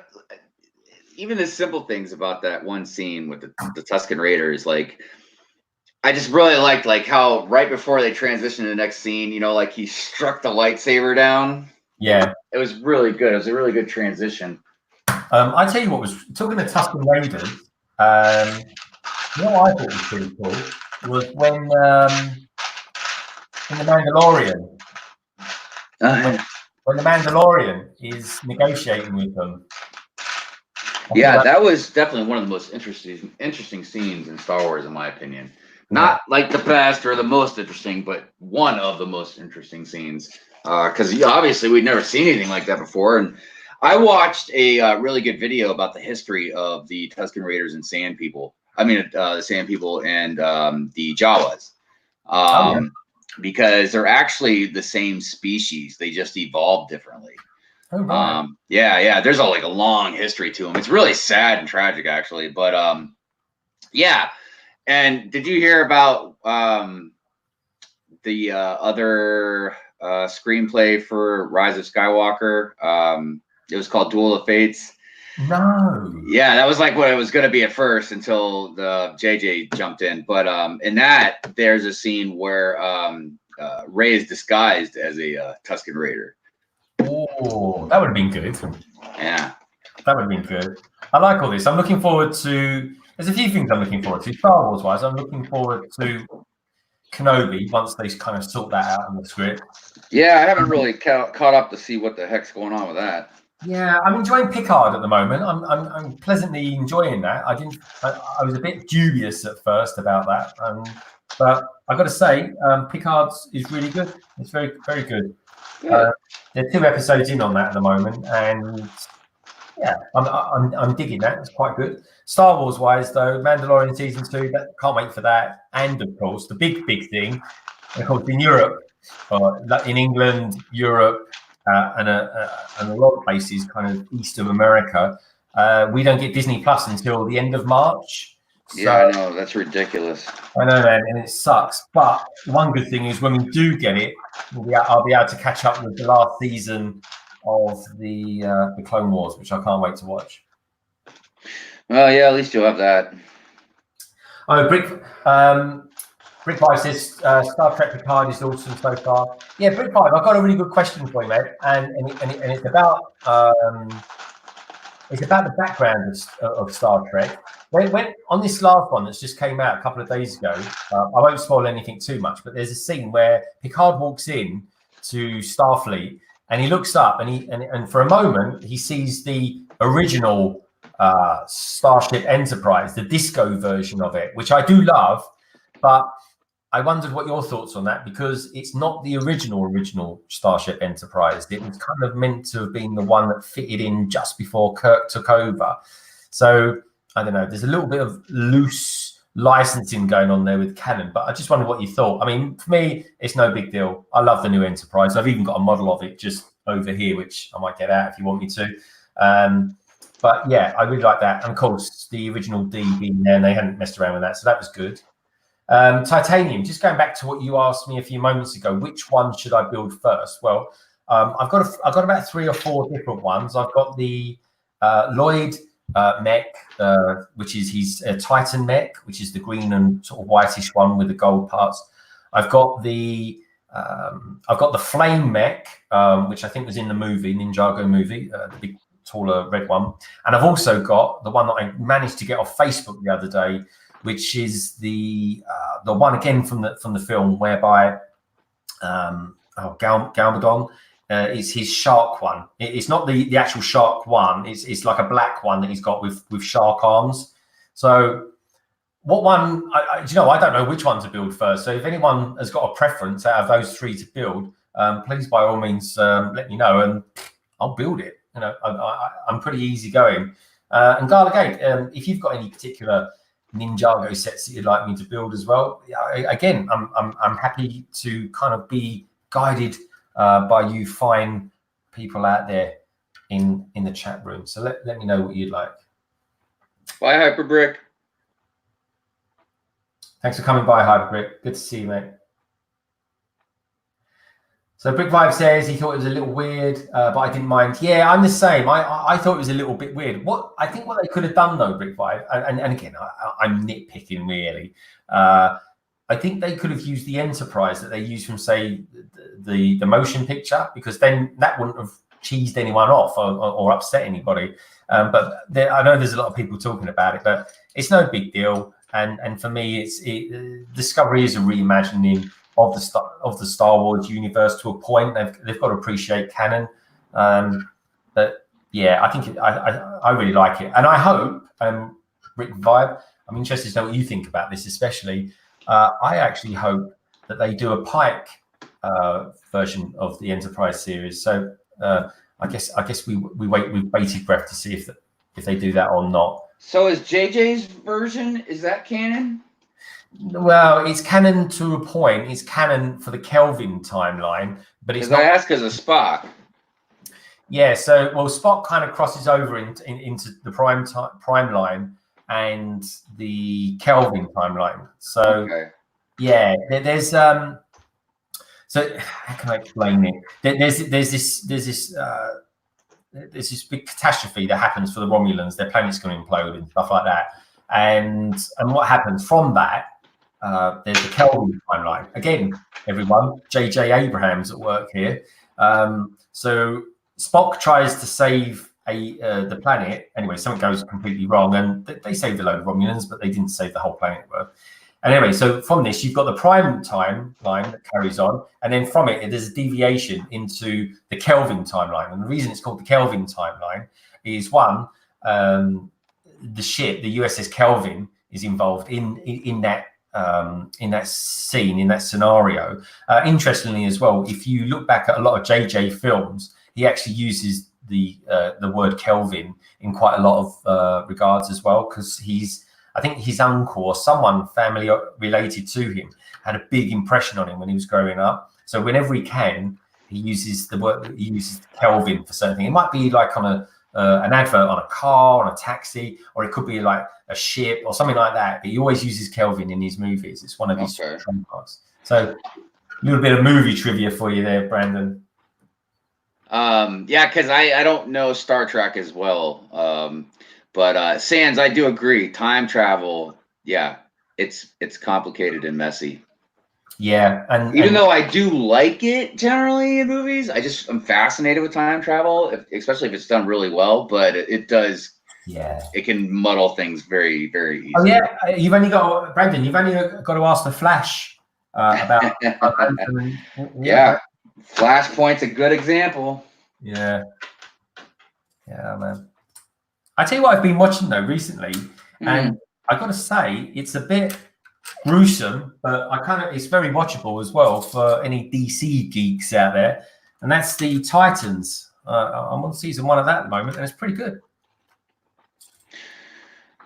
even the simple things about that one scene with the Tusken Raiders, like I just really liked like how right before they transitioned to the next scene, you know, like he struck the lightsaber down. Yeah. It was really good. It was a really good transition. I tell you what was talking to Tusken Raiders, what I thought was pretty cool was when in the Mandalorian, when the Mandalorian is negotiating with them. Yeah, that was definitely one of the most interesting scenes in Star Wars, in my opinion. Not like the best or the most interesting, but one of the most interesting scenes. Because obviously we'd never seen anything like that before. And I watched a really good video about the history of the Tusken Raiders and Sand People. I mean, the Sand People and the Jawas. Because they're actually the same species. They just evolved differently. Oh, right. Yeah. There's a long history to them. It's really sad and tragic, actually. But yeah. And did you hear about the other screenplay for Rise of Skywalker? It was called Duel of Fates. No. Yeah, that was like what it was going to be at first until the JJ jumped in. But in that, there's a scene where Rey is disguised as a Tusken Raider. Oh, that would have been good. Yeah. That would have been good. I like all this. I'm looking forward to... There's a few things I'm looking forward to. Star Wars-wise, I'm looking forward to Kenobi once they kind of sort that out in the script. Yeah, I haven't really caught up to see what the heck's going on with that. Yeah, I'm enjoying Picard at the moment. I'm pleasantly enjoying that. I was a bit dubious at first about that, but I've got to say, Picard is really good. It's very, very good. There are 2 episodes in on that at the moment, and yeah, I'm digging that. It's quite good. Star Wars wise, though, Mandalorian season 2, can't wait for that. And of course, the big thing, of course, in Europe, in England, Europe, and a lot of places, kind of east of America, we don't get Disney Plus until the end of March. So, yeah, I know, that's ridiculous. I know, man, and it sucks. But one good thing is when we do get it, I'll be able to catch up with the last season of the Clone Wars, which I can't wait to watch. Well, yeah, at least you'll have that. Oh, Brick, Brick Five says Star Trek Picard is awesome so far. Yeah, Brick Five, I've got a really good question for you, mate, and it's about the background of Star Trek. When on this last one that's just came out a couple of days ago, I won't spoil anything too much, but there's a scene where Picard walks in to Starfleet and he looks up and for a moment he sees the original Starship Enterprise, the disco version of it, which I do love, but I wondered what your thoughts on that, because it's not the original Starship Enterprise. It was kind of meant to have been the one that fitted in just before Kirk took over. So I don't know. There's a little bit of loose licensing going on there with canon, but I just wondered what you thought. I mean, for me, it's no big deal. I love the new Enterprise. I've even got a model of it just over here, which I might get out if you want me to. But yeah, I really like that. And of course, the original D being there, and they hadn't messed around with that, so that was good. Titanium, just going back to what you asked me a few moments ago, which one should I build first? Well, I've got about 3 or 4 different ones. I've got the Lloyd mech, which is his Titan mech, which is the green and sort of whitish one with the gold parts. I've got the Flame mech, which I think was in the movie, Ninjago movie, the big taller red one. And I've also got the one that I managed to get off Facebook the other day, which is the one again from the film, whereby Galmadon is his shark one. It's not the actual shark one. It's like a black one that he's got with shark arms. So what one? I don't know which one to build first. So if anyone has got a preference out of those 3 to build, please by all means let me know and I'll build it. I'm pretty easygoing. And Garlegate, if you've got any particular Ninjago sets that you'd like me to build as well, again, I'm happy to kind of be guided by you fine people out there in the chat room. So let me know what you'd like. Bye, Hyperbrick. Thanks for coming by, Hyperbrick. Good to see you, mate. So Brick Vibe says he thought it was a little weird, but I didn't mind. Yeah, I'm the same. I thought it was a little bit weird. I think what they could have done though, Brick Vibe, and again, I'm nitpicking really. I think they could have used the Enterprise that they used from, say, the motion picture, because then that wouldn't have cheesed anyone off or upset anybody. But I know there's a lot of people talking about it, but it's no big deal. And for me, Discovery is a reimagining of the Star Wars universe to a point. They've got to appreciate canon. But yeah, I think I really like it, and I hope Rick Vibe. I'm interested to know what you think about this, especially. I actually hope that they do a Pike version of the Enterprise series. So I guess we wait with bated breath to see if they do that or not. So is JJ's version, is that canon? Well, it's canon to a point. It's canon for the Kelvin timeline, but it's not. I ask as a Spock. Yeah, so Spock kind of crosses over into the prime line and the Kelvin timeline. So okay. Yeah, there's So how can I explain it? There's this big catastrophe that happens for the Romulans. Their planet's going to implode and stuff like that. And what happens from that? There's the Kelvin timeline. Again, everyone, J.J. Abrams at work here. So Spock tries to save the planet. Anyway, something goes completely wrong, and they saved a load of Romulans, but they didn't save the whole planet. And anyway, so from this, you've got the prime timeline that carries on, and then from it, there's a deviation into the Kelvin timeline. And the reason it's called the Kelvin timeline is one, the ship, the USS Kelvin, is involved in that scene, in that scenario. Interestingly, as well, if you look back at a lot of JJ films, he actually uses the word Kelvin in quite a lot of regards as well, because I think his uncle or someone family related to him had a big impression on him when he was growing up. So whenever he can, he uses Kelvin for something. It might be like on an advert on a car, on a taxi, or it could be like a ship or something like that. But he always uses Kelvin in his movies. It's one of his trademarks. So a little bit of movie trivia for you there, Brandon. Yeah, because I don't know Star Trek as well. But Sans, I do agree. Time travel, yeah, it's complicated and messy. Yeah, Even though I do like it generally in movies, I'm fascinated with time travel, especially if it's done really well. But it does. Yeah. It can muddle things very, very easily. Oh yeah, you've only got Brandon. You've only got to ask the Flash about. Yeah, Flashpoint's a good example. Yeah, man. I tell you what, I've been watching though recently, and I got to say it's a bit gruesome, but it's very watchable as well for any DC geeks out there, and that's the Titans. I'm on season 1 of that at the moment, and it's pretty good.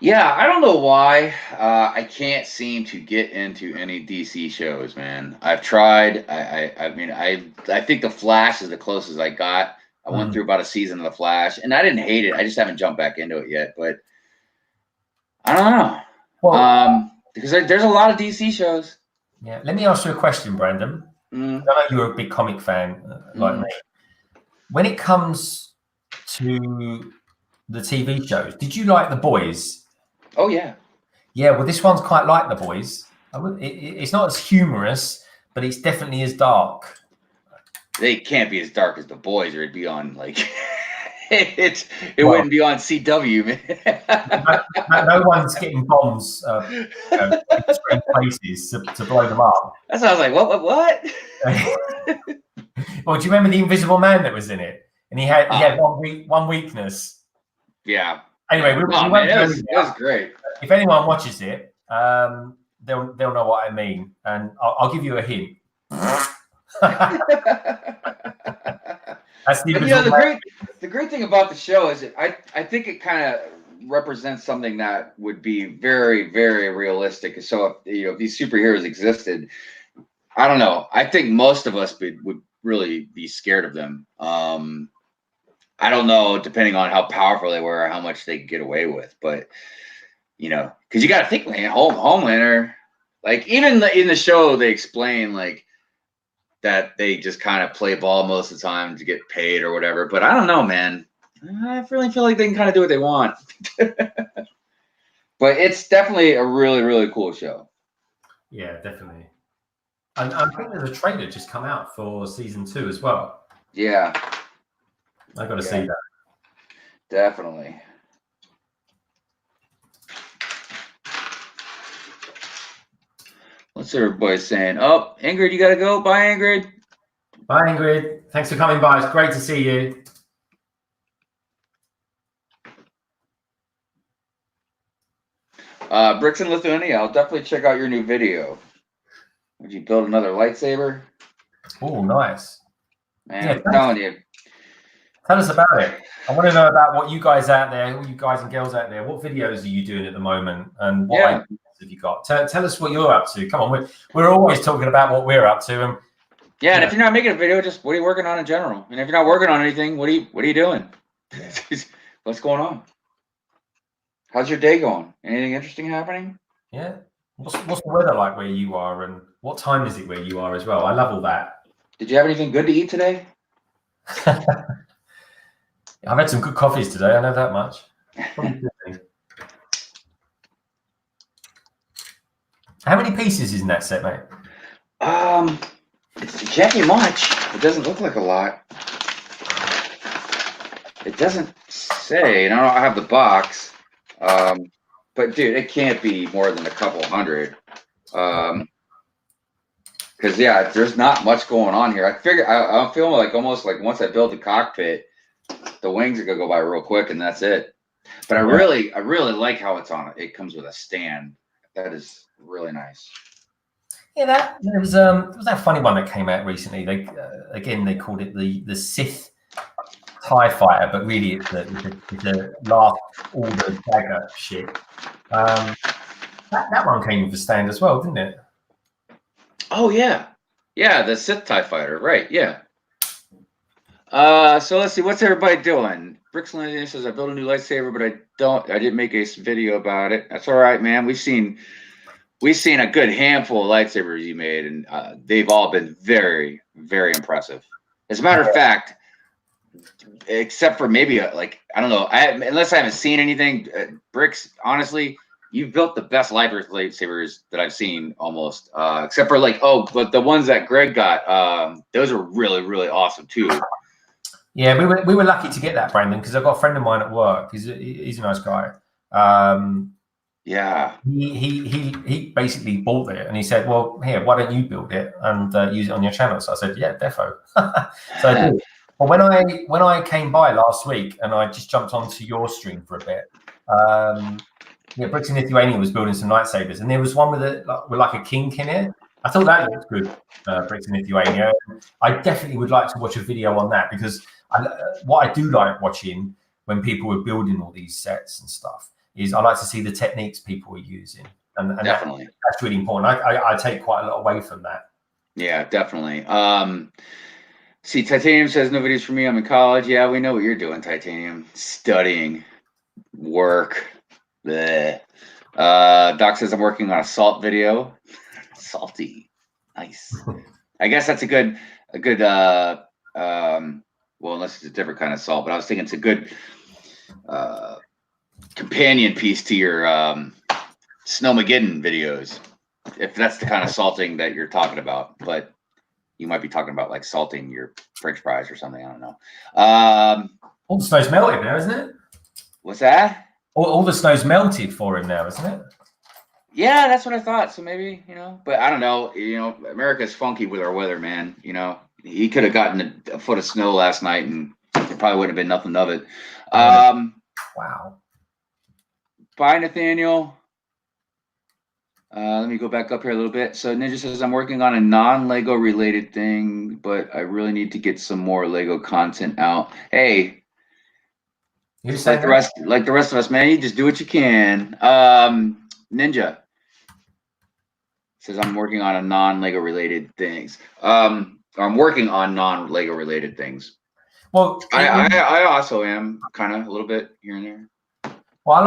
Yeah, I don't know why I can't seem to get into any DC shows, man. I've tried. I mean, I think The Flash is the closest I got. I went through about a season of The Flash, and I didn't hate it. I just haven't jumped back into it yet. But I don't know. Well, because there's a lot of DC shows. Yeah, let me ask you a question, Brandon. I know you're a big comic fan like me. When it comes to the TV shows, did you like The Boys? Oh yeah. Yeah, well, this one's quite like The Boys. It's not as humorous, but it's definitely as dark. They can't be as dark as The Boys, or it'd be on like it wouldn't be on CW, man. No one's getting bombs in places to blow them up. That sounds like what? Well, do you remember the Invisible Man that was in it? And he had one weakness. Yeah. Anyway, it was great. If anyone watches it, they'll know what I mean, and I'll give you a hint. That's the great thing about the show is I think it kind of represents something that would be very, very realistic. So if these superheroes existed, I don't know. I think most of us would really be scared of them. I don't know, depending on how powerful they were or how much they could get away with, but because you got to think, man, Homelander, like even in the show, they explain like that they just kind of play ball most of the time to get paid or whatever. But I don't know, man. I really feel like they can kind of do what they want. But it's definitely a really, really cool show. Yeah, definitely. And I think there's a trailer just come out for season 2 as well. Yeah. I got to see that. Definitely. What's everybody saying? Oh, Ingrid, you got to go. Bye, Ingrid. Bye, Ingrid. Thanks for coming by. It's great to see you. Bricks in Lithuania, I'll definitely check out your new video. Would you build another lightsaber? Oh, nice. Man, I'm telling you. Tell us about it. I want to know about what you guys out there, all you guys and girls out there, what videos are you doing at the moment, and what ideas have you got? Tell us what you're up to. Come on, we're always talking about what we're up to. And if you're not making a video, just what are you working on in general? And if you're not working on anything, what are you doing? Yeah. What's going on? How's your day going? Anything interesting happening? Yeah. What's the weather like where you are, and what time is it where you are as well? I love all that. Did you have anything good to eat today? I've had some good coffees today. I know that much. How many pieces is in that set, mate? It can't be much. It doesn't look like a lot. It doesn't say. And I don't have the box. But dude, it can't be more than a couple hundred. Because there's not much going on here. I'm feeling like almost like once I build the cockpit, the wings are gonna go by real quick, and that's it. But I really like how it's on it. It comes with a stand. That is really nice. Yeah, there was that funny one that came out recently. They called it the Sith TIE Fighter, but really it's the last order dagger shit. That one came with a stand as well, didn't it? Oh yeah, the Sith TIE Fighter, right? Yeah. So let's see, what's everybody doing? Brixland says I built a new lightsaber, but I didn't make a video about it. That's all right, man. We've seen a good handful of lightsabers you made, and they've all been very, very impressive. As a matter of fact, except for maybe I don't know, unless I haven't seen anything, Bricks, honestly, you've built the best lightsabers that I've seen almost, except for like, but the ones that Greg got, those are really, really awesome too. Yeah, we were lucky to get that, Brandon, because I've got a friend of mine at work. He's a nice guy. Yeah. He basically bought it and he said, well, here, why don't you build it and use it on your channel? So I said, yeah, defo. So I did. But when I came by last week and I just jumped onto your stream for a bit, yeah, Bricks in Lithuania was building some lightsabers, and there was one with a kink in it. I thought that looked good, Bricks in Lithuania. I definitely would like to watch a video on that, because what I do like watching when people are building all these sets and stuff is I like to see the techniques people are using, and definitely that's really important. I take quite a lot away from that. Yeah, definitely. See, Titanium says no videos for me. I'm in college. Yeah, we know what you're doing, Titanium. Studying, work. Bleh. Doc says I'm working on a salt video. Salty, nice. I guess that's a good. Well, unless it's a different kind of salt, but I was thinking it's a good companion piece to your Snowmageddon videos, if that's the kind of salting that you're talking about. But you might be talking about like salting your French fries or something. I don't know. All the snow's melted now, isn't it? What's that? All the snow's melted for him now, isn't it? Yeah, that's what I thought. So maybe, but I don't know. America's funky with our weather, man. He could have gotten a foot of snow last night and it probably wouldn't have been nothing of it. Wow. Bye, Nathaniel. Let me go back up here a little bit. So Ninja says, I'm working on a non-Lego related thing, but I really need to get some more Lego content out. Hey, like the rest of us, man, you just do what you can. Ninja says, I'm working on a non-Lego related things. I'm working on non-Lego related things. Well, I also am kind of a little bit here and there. Well,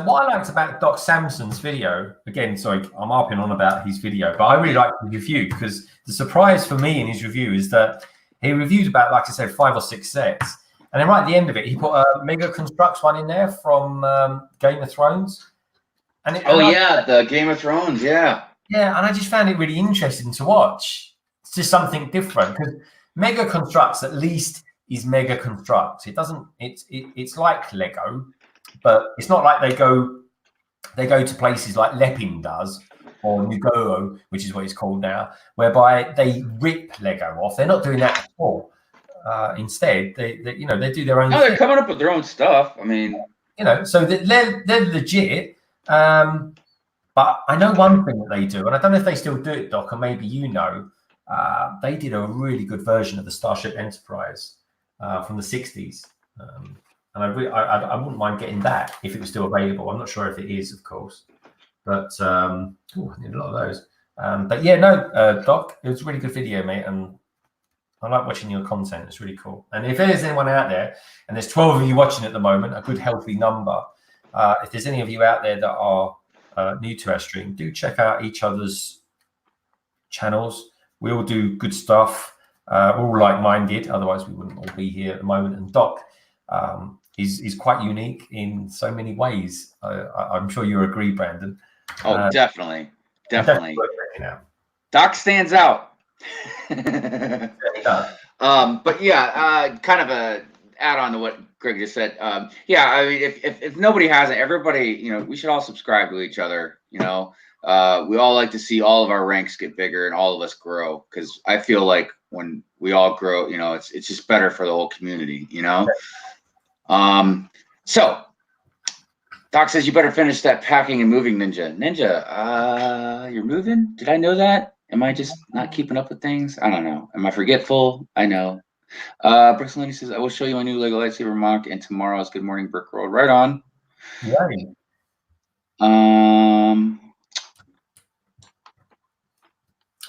what I liked about Doc Samson's video, again, sorry, I'm harping on about his video, but I really liked the review, because the surprise for me in his review is that he reviewed about, like I said, 5 or 6 sets. And then right at the end of it, he put a Mega Constructs one in there from Game of Thrones. The Game of Thrones, yeah. Yeah, and I just found it really interesting to watch. It's just something different, because Mega Constructs at least is Mega Constructs. It doesn't, it's like Lego, but it's not like they go to places like Lepin does, or Nugoro, which is what it's called now, whereby they rip Lego off. They're not doing that at all. Instead, they do their own. No, they're coming up with their own stuff. I mean, so they're legit. But I know one thing that they do, and I don't know if they still do it, Doc, or maybe they did a really good version of the Starship Enterprise from the 60s. And I wouldn't mind getting that if it was still available. I'm not sure if it is, of course. But I need a lot of those. But yeah, no, Doc, it was a really good video, mate. And I like watching your content. It's really cool. And if there's anyone out there, and there's 12 of you watching at the moment, a good healthy number. If there's any of you out there that are new to our stream, do check out each other's channels. We all do good stuff. We're all like-minded. Otherwise, we wouldn't all be here at the moment. And Doc is quite unique in so many ways. I'm sure you agree, Brandon. Oh, definitely. Doc stands out. But yeah, kind of a add on to what Greg just said. Yeah, I mean, if nobody hasn't, everybody, we should all subscribe to each other. We all like to see all of our ranks get bigger and all of us grow, because I feel like when we all grow, it's just better for the whole community. So Doc says you better finish that packing and moving, Ninja. You're moving? Did I know that? Am I just not keeping up with things? I don't know. Am I forgetful? I know. Brooks Lenny says, I will show you my new Lego lightsaber mock and tomorrow's Good Morning Brick World. Right on. Right.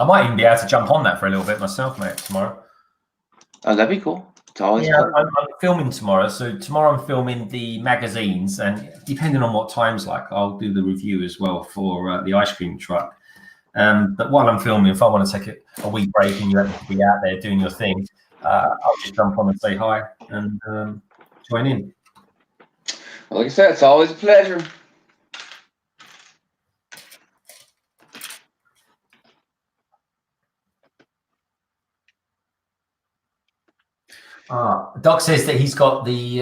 I might even be able to jump on that for a little bit myself, mate, tomorrow. Oh, that'd be cool. It's always cool. I'm filming tomorrow. So tomorrow I'm filming the magazines, and depending on what time's like, I'll do the review as well for the ice cream truck. But while I'm filming, if I want to take a wee break and you happen to be out there doing your thing, I'll just jump on and say hi and join in. Well, like I said, it's always a pleasure. Doc says that he's got the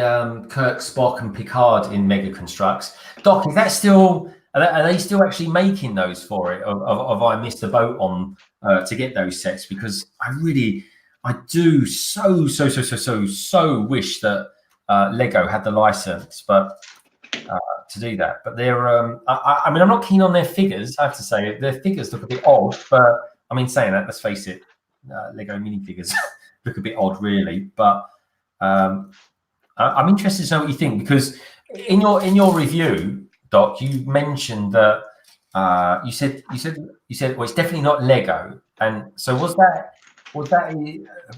Kirk, Spock, and Picard in Mega Constructs. Doc, is that still? Are they still actually making those for it? Have I missed the boat on to get those sets? Because I do so wish that Lego had the license, but to do that. But they're, I mean, I'm not keen on their figures. I have to say, their figures look a bit odd. But I mean, saying that, let's face it, Lego minifigures look a bit odd, really. But I'm interested to know what you think, because in your review, Doc, you mentioned that you said well, it's definitely not Lego. And so was that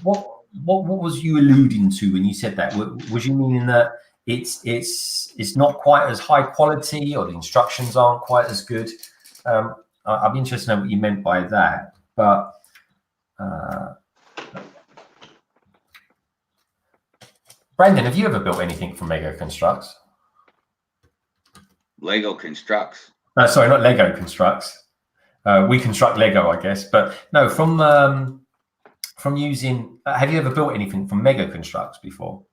what was you alluding to when you said that? Was you meaning that it's not quite as high quality, or the instructions aren't quite as good? I'd be interested to know what you meant by that. But Brandon, have you ever built anything from Lego Constructs? Lego Constructs. Sorry, not Lego Constructs. We construct Lego, I guess. But no, from using. Have you ever built anything from Mega Constructs before?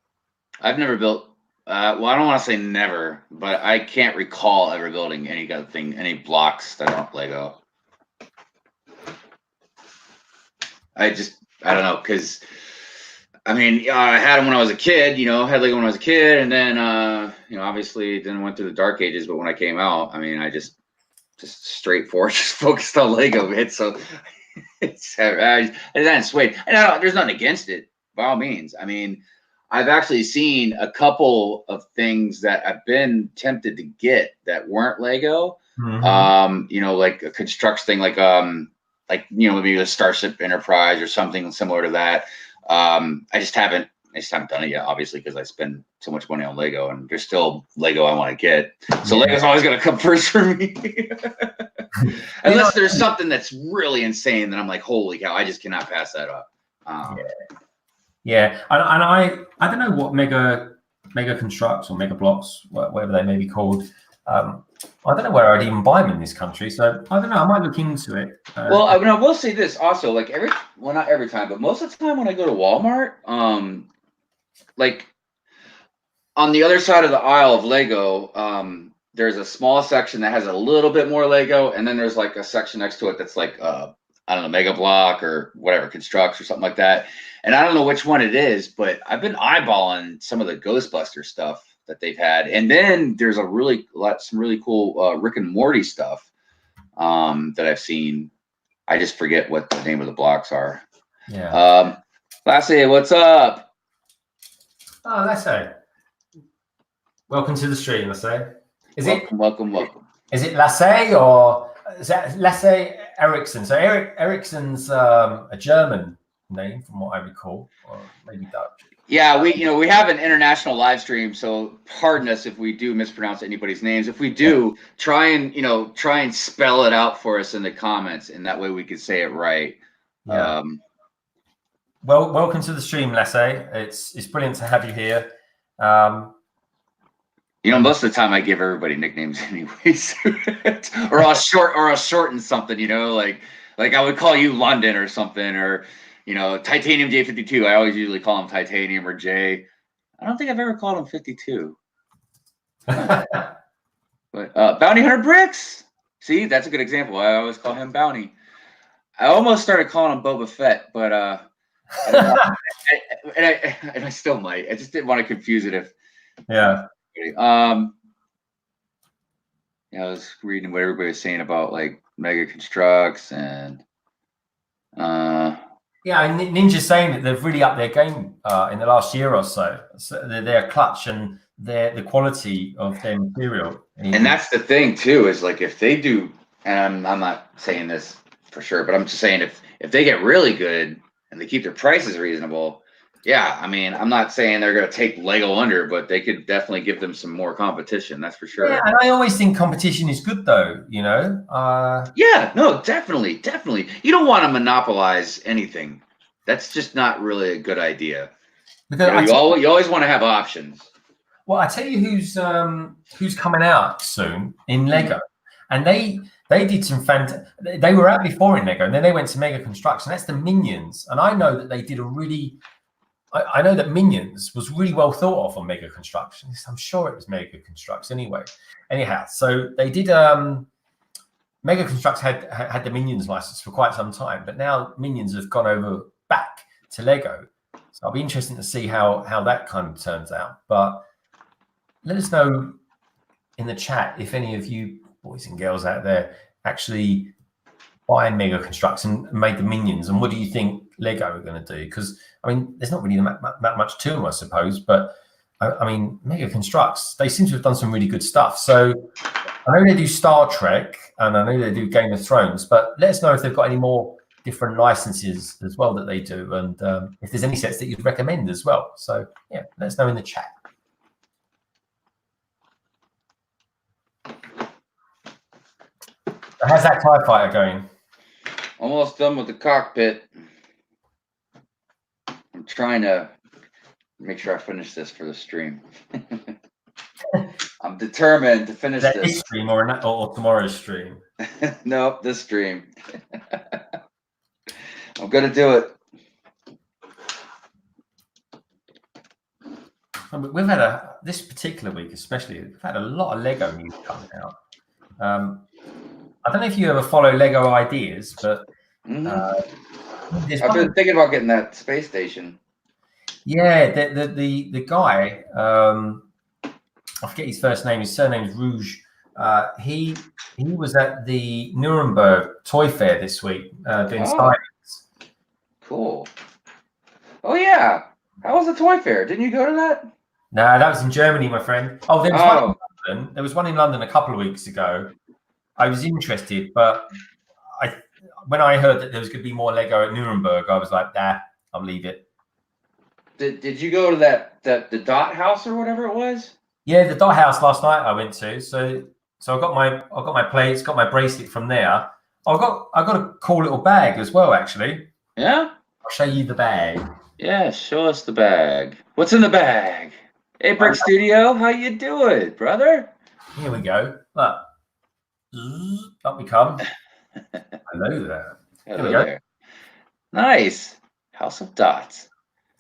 I've never built. Well, I don't want to say never, but I can't recall ever building any blocks that aren't Lego. I don't know, because I mean, I had them when I was a kid. Had Lego when I was a kid, and then obviously then went through the dark ages. But when I came out, I mean, I just straightforward, just focused on Lego, man. So it's I didn't sway. And there's nothing against it, by all means. I mean, I've actually seen a couple of things that I've been tempted to get that weren't Lego. Mm-hmm. Like a construction thing, like maybe the Starship Enterprise or something similar to that. I just haven't done it yet, obviously, because I spend so much money on Lego, and there's still Lego I want to get. So yeah. Lego's always going to come first for me. Unless there's something that's really insane that I'm like, holy cow, I just cannot pass that up. Yeah. And I don't know what Mega Constructs or Mega Blocks, whatever they may be called. I don't know where I'd even buy them in this country, so I don't know. I might look into it. Well, I mean, I will say this also, like not every time, but most of the time when I go to Walmart, like on the other side of the aisle of Lego, there's a small section that has a little bit more Lego, and then there's like a section next to it that's like I don't know, Mega Block or whatever, Constructs or something like that. And I don't know which one it is, but I've been eyeballing some of the Ghostbuster stuff that they've had, and then there's some really cool Rick and Morty stuff that I've seen. I just forget what the name of the blocks are. Yeah. Lassie, what's up? Oh, Lassie. Welcome to the stream, Lassie. Welcome. Is it Lassie, or is that Lassie Ericsson? So Ericsson's a German name, from what I recall, or maybe Dutch. Yeah, we have an international live stream, so pardon us if we do mispronounce anybody's names. If we do, try and spell it out for us in the comments, and that way we can say it right. Yeah. Well, welcome to the stream, Lassie. It's brilliant to have you here. Most of the time I give everybody nicknames anyways, or I'll shorten something. Like I would call you London or something, or Titanium J52. I always usually call him Titanium or J. I don't think I've ever called him 52. But Bounty Hunter Bricks. See, that's a good example. I always call him Bounty. I almost started calling him Boba Fett, but and I still might. I just didn't want to confuse it if. Yeah. I was reading what everybody was saying about like Mega Constructs and. Yeah, Ninja's saying that they've really upped their game in the last year or so. So their clutch and the quality of their material. And that's the thing too, is like if they do, and I'm not saying this for sure, but I'm just saying if they get really good and they keep their prices reasonable, yeah, I mean, I'm not saying they're going to take Lego under, but they could definitely give them some more competition. That's for sure. Yeah, and I always think competition is good, though. Yeah, no, definitely. You don't want to monopolize anything. That's just not really a good idea. Because you always want to have options. Well, I tell you who's coming out soon in Lego, and they did some they were out before in Lego, and then they went to Mega Construction. That's the Minions, and I know that they did a really I know that Minions was really well thought of on Mega Constructions. I'm sure it was Mega Constructs anyway. Anyhow, so they did. Mega Constructs had the Minions license for quite some time, but now Minions have gone over back to Lego. So I'll be interested to see how that kind of turns out. But let us know in the chat if any of you boys and girls out there actually buy Mega Constructs and made the Minions, and what do you think Lego are going to do? Because I mean, there's not really that much to them, I suppose. But I mean, Mega Constructs, they seem to have done some really good stuff. So I know they do Star Trek and I know they do Game of Thrones, but let us know if they've got any more different licenses as well that they do, and if there's any sets that you'd recommend as well. So yeah, let us know in the chat. How's that TIE fighter going? Almost done with the cockpit. I'm trying to make sure I finish this for the stream. I'm determined to finish this stream or tomorrow's stream. Nope, this stream. I'm gonna do it. We've had this particular week, especially, we've had a lot of Lego news coming out. I don't know if you ever follow Lego Ideas, but I've been thinking about getting that space station. Yeah, the guy, I forget his first name. His surname is Rouge. He was at the Nuremberg Toy Fair this week doing signings. Cool. Oh yeah, how was the toy fair? Didn't you go to that? No, that was in Germany, my friend. Oh, there was one in London. There was one in London a couple of weeks ago. I was interested, but when I heard that there was going to be more Lego at Nuremberg, I was like, nah, I'll leave it. Did you go to the Dot House or whatever it was? Yeah, the Dot House last night I went to. So I got my plates, got my bracelet from there. I got a cool little bag as well, actually. Yeah? I'll show you the bag. Yeah, show us the bag. What's in the bag? Hey, Brick Studio, how you doing, brother? Here we go. Look. Up we come. Hello there. Hello there. Nice. House of Dots.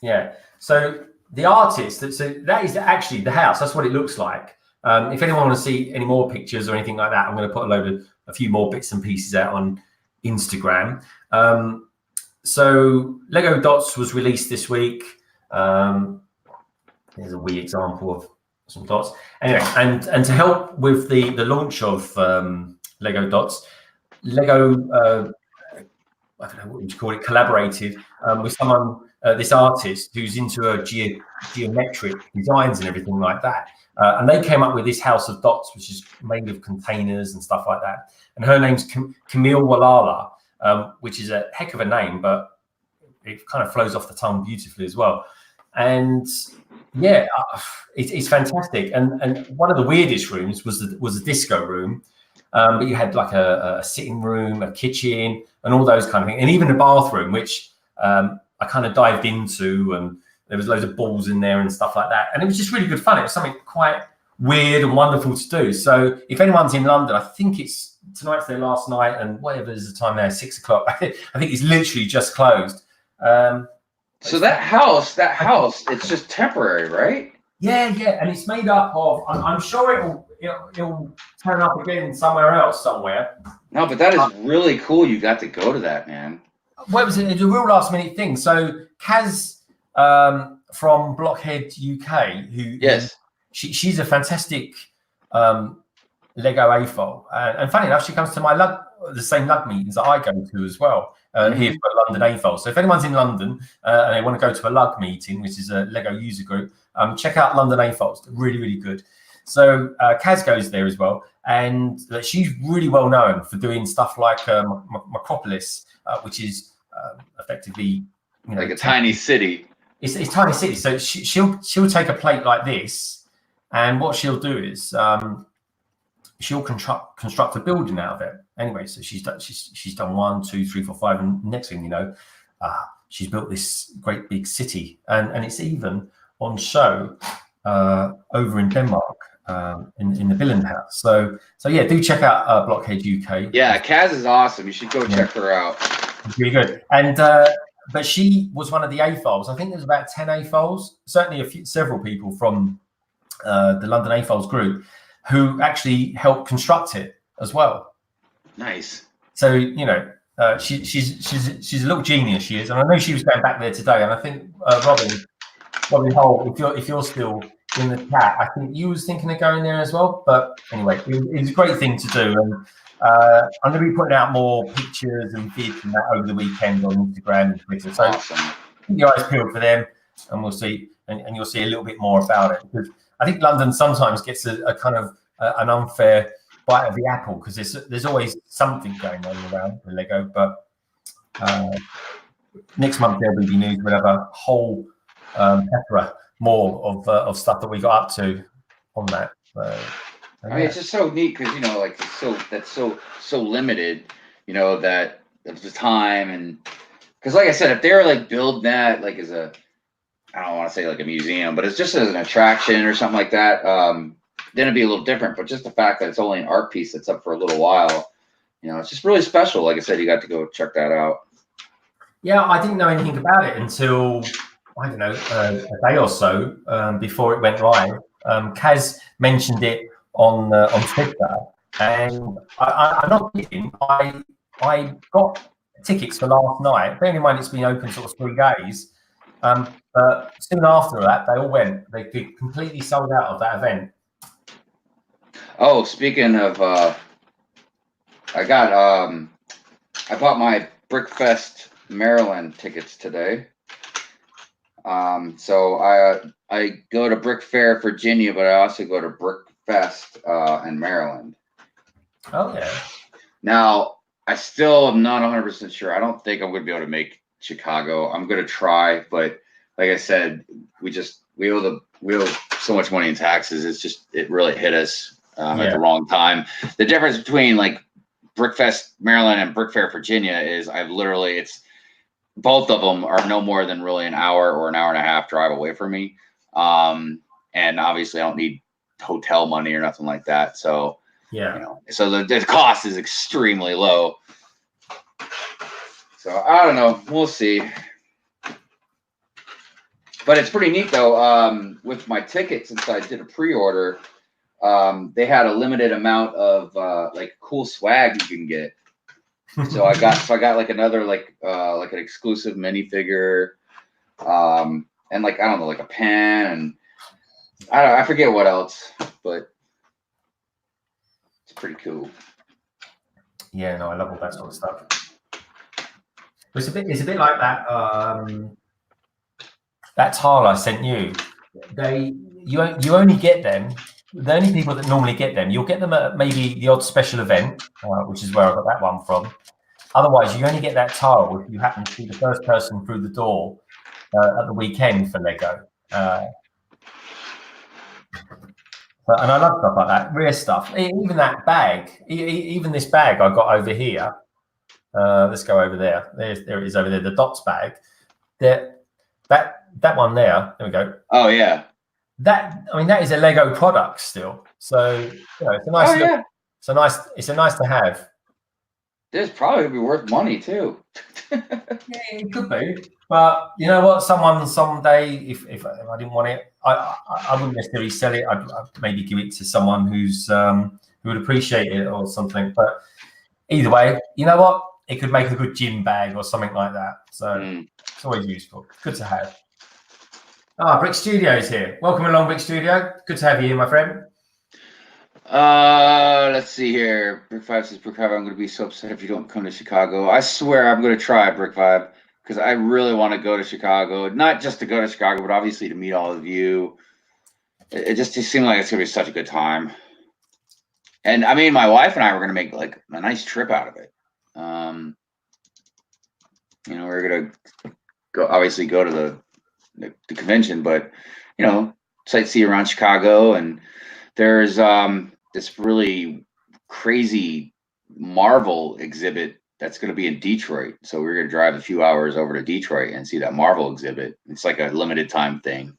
Yeah. So the artist, so that is actually the house. That's what it looks like. If anyone wants to see any more pictures or anything like that, I'm going to put a few more bits and pieces out on Instagram. So Lego Dots was released this week. There's a wee example of some dots. Anyway, and to help with the launch of Lego Dots, Lego, I don't know what you call it, collaborated with someone, this artist who's into geometric designs and everything like that. And they came up with this House of Dots, which is made of containers and stuff like that. And her name's Camille Walala, which is a heck of a name, but it kind of flows off the tongue beautifully as well. And yeah, it's fantastic. And one of the weirdest rooms was the disco room, but you had like a sitting room, a kitchen, and all those kind of things, and even a bathroom, which I kind of dived into, and there was loads of balls in there and stuff like that. And it was just really good fun. It was something quite weird and wonderful to do. So if anyone's in London, I think tonight's their last night, and whatever is the time there, 6 o'clock. I think it's literally just closed. So that house, it's just temporary, right? Yeah, and it's made up of. I'm sure it'll turn up again somewhere. No, but that is really cool. You got to go to that, man. Well, it was a real last minute thing. So Kaz from Blockhead UK, she's a fantastic Lego AFOL, and funny enough, she comes to the same lug meetings that I go to as well. Here for London AFOL. So if anyone's in London and they want to go to a lug meeting, which is a Lego user group, check out London AFOL. It's really, really good. So Kaz goes there as well, and she's really well known for doing stuff like Macropolis, which is effectively like a tiny city. It's a tiny city. So she'll take a plate like this, and what she'll do is she'll construct a building out of it. Anyway, so she's done 1, 2, 3, 4, 5, and next thing you know, she's built this great big city, and it's even on show over in Denmark in the Billund House. So yeah, do check out Blockhead UK. Yeah, Kaz is awesome. You should go check her out. It's really good. And but she was one of the AFOLs. I think there's about 10 AFOLs, certainly several people from the London AFOLs group who actually helped construct it as well. Nice. So, you know, she's a little genius, she is. And I know she was going back there today. And I think Robin Hull, if you're still in the chat, I think you was thinking of going there as well. But anyway, it was a great thing to do. And I'm going to be putting out more pictures and vids and that over the weekend on Instagram and Twitter. So awesome. keep your eyes peeled for them, and we'll see, and you'll see a little bit more about it. Because I think London sometimes gets a kind of an unfair bite of the apple, because there's always something going on around the Lego. But next month there'll be news. We'll have a whole plethora more of stuff that we got up to on that. I mean, it's just so neat because, you know, like that's so limited, you know, that of the time. And because, like I said, if they're like building that like as a, I don't want to say like a museum, but it's just as an attraction or something like that, then it'd be a little different. But just the fact that it's only an art piece that's up for a little while, you know, it's just really special. Like I said, you got to go check that out. Yeah, I didn't know anything about it until, I don't know, a day or so before it went live. Kaz mentioned it on Twitter, and I'm not kidding. I got tickets for last night. Bearing in mind it's been open sort of 3 days, but soon after that they all went. They completely sold out of that event. Oh, speaking of, I bought my Brickfest Maryland tickets today. So I go to Brick Fair, Virginia, but I also go to Brickfest in Maryland. Oh yeah. Now I still am not 100% sure. I don't think I'm going to be able to make Chicago. I'm going to try, but like I said, we owe so much money in taxes. It really hit us at the wrong time. The difference between like Brickfest Maryland and Brick Fair Virginia is both of them are no more than really an hour or an hour and a half drive away from me. And obviously I don't need hotel money or nothing like that. So, yeah, you know, so the cost is extremely low. So I don't know. We'll see. But it's pretty neat though. With my ticket, since I did a pre-order, they had a limited amount of like cool swag you can get. So I got like another like an exclusive minifigure, and like I don't know, like a pen, and I forget what else, but it's pretty cool. Yeah, no, I love all that sort of stuff. It's a bit like that that tile I sent you. You only get them. The only people that normally get them, you'll get them at maybe the odd special event, which is where I got that one from. Otherwise, you only get that tile if you happen to be the first person through the door at the weekend for Lego. And I love stuff like that, rare stuff. Even that bag, even this bag I got over here. Let's go over there. There it is over there. The dots bag. That one there. There we go. Oh yeah. That is a Lego product still. So you know, it's a nice. Yeah. It's a nice to have. This probably would be worth money too. Yeah, it could be. But you know what? Someday, if I didn't want it, I wouldn't necessarily sell it. I'd maybe give it to someone who would appreciate it or something. But either way, you know what? It could make a good gym bag or something like that. So it's always useful. Good to have. Brick Studio's here. Welcome along, Brick Studio. Good to have you here, my friend. Let's see here. Brick Vibe says, Brick Vibe, I'm going to be so upset if you don't come to Chicago. I swear I'm going to try, Brick Vibe, because I really want to go to Chicago. Not just to go to Chicago, but obviously to meet all of you. It just seemed like it's going to be such a good time. And I mean, my wife and I were going to make like a nice trip out of it. You know, we're going to go to the convention, but, you know, sightsee around Chicago. And there's this really crazy Marvel exhibit that's going to be in Detroit. So we're going to drive a few hours over to Detroit and see that Marvel exhibit. It's like a limited time thing.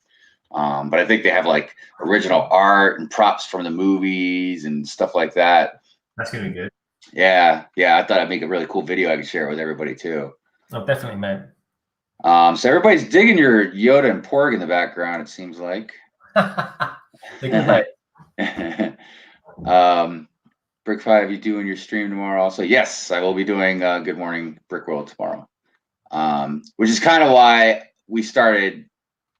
But I think they have like original art and props from the movies and stuff like that. That's going to be good. Yeah. I thought I'd make a really cool video I could share with everybody too. Oh, definitely, man. So everybody's digging your Yoda and Porg in the background, it seems like. They're good, mate. Brick 5, you doing your stream tomorrow also? Yes, I will be doing Good Morning Brick World tomorrow. Which is kind of why we started,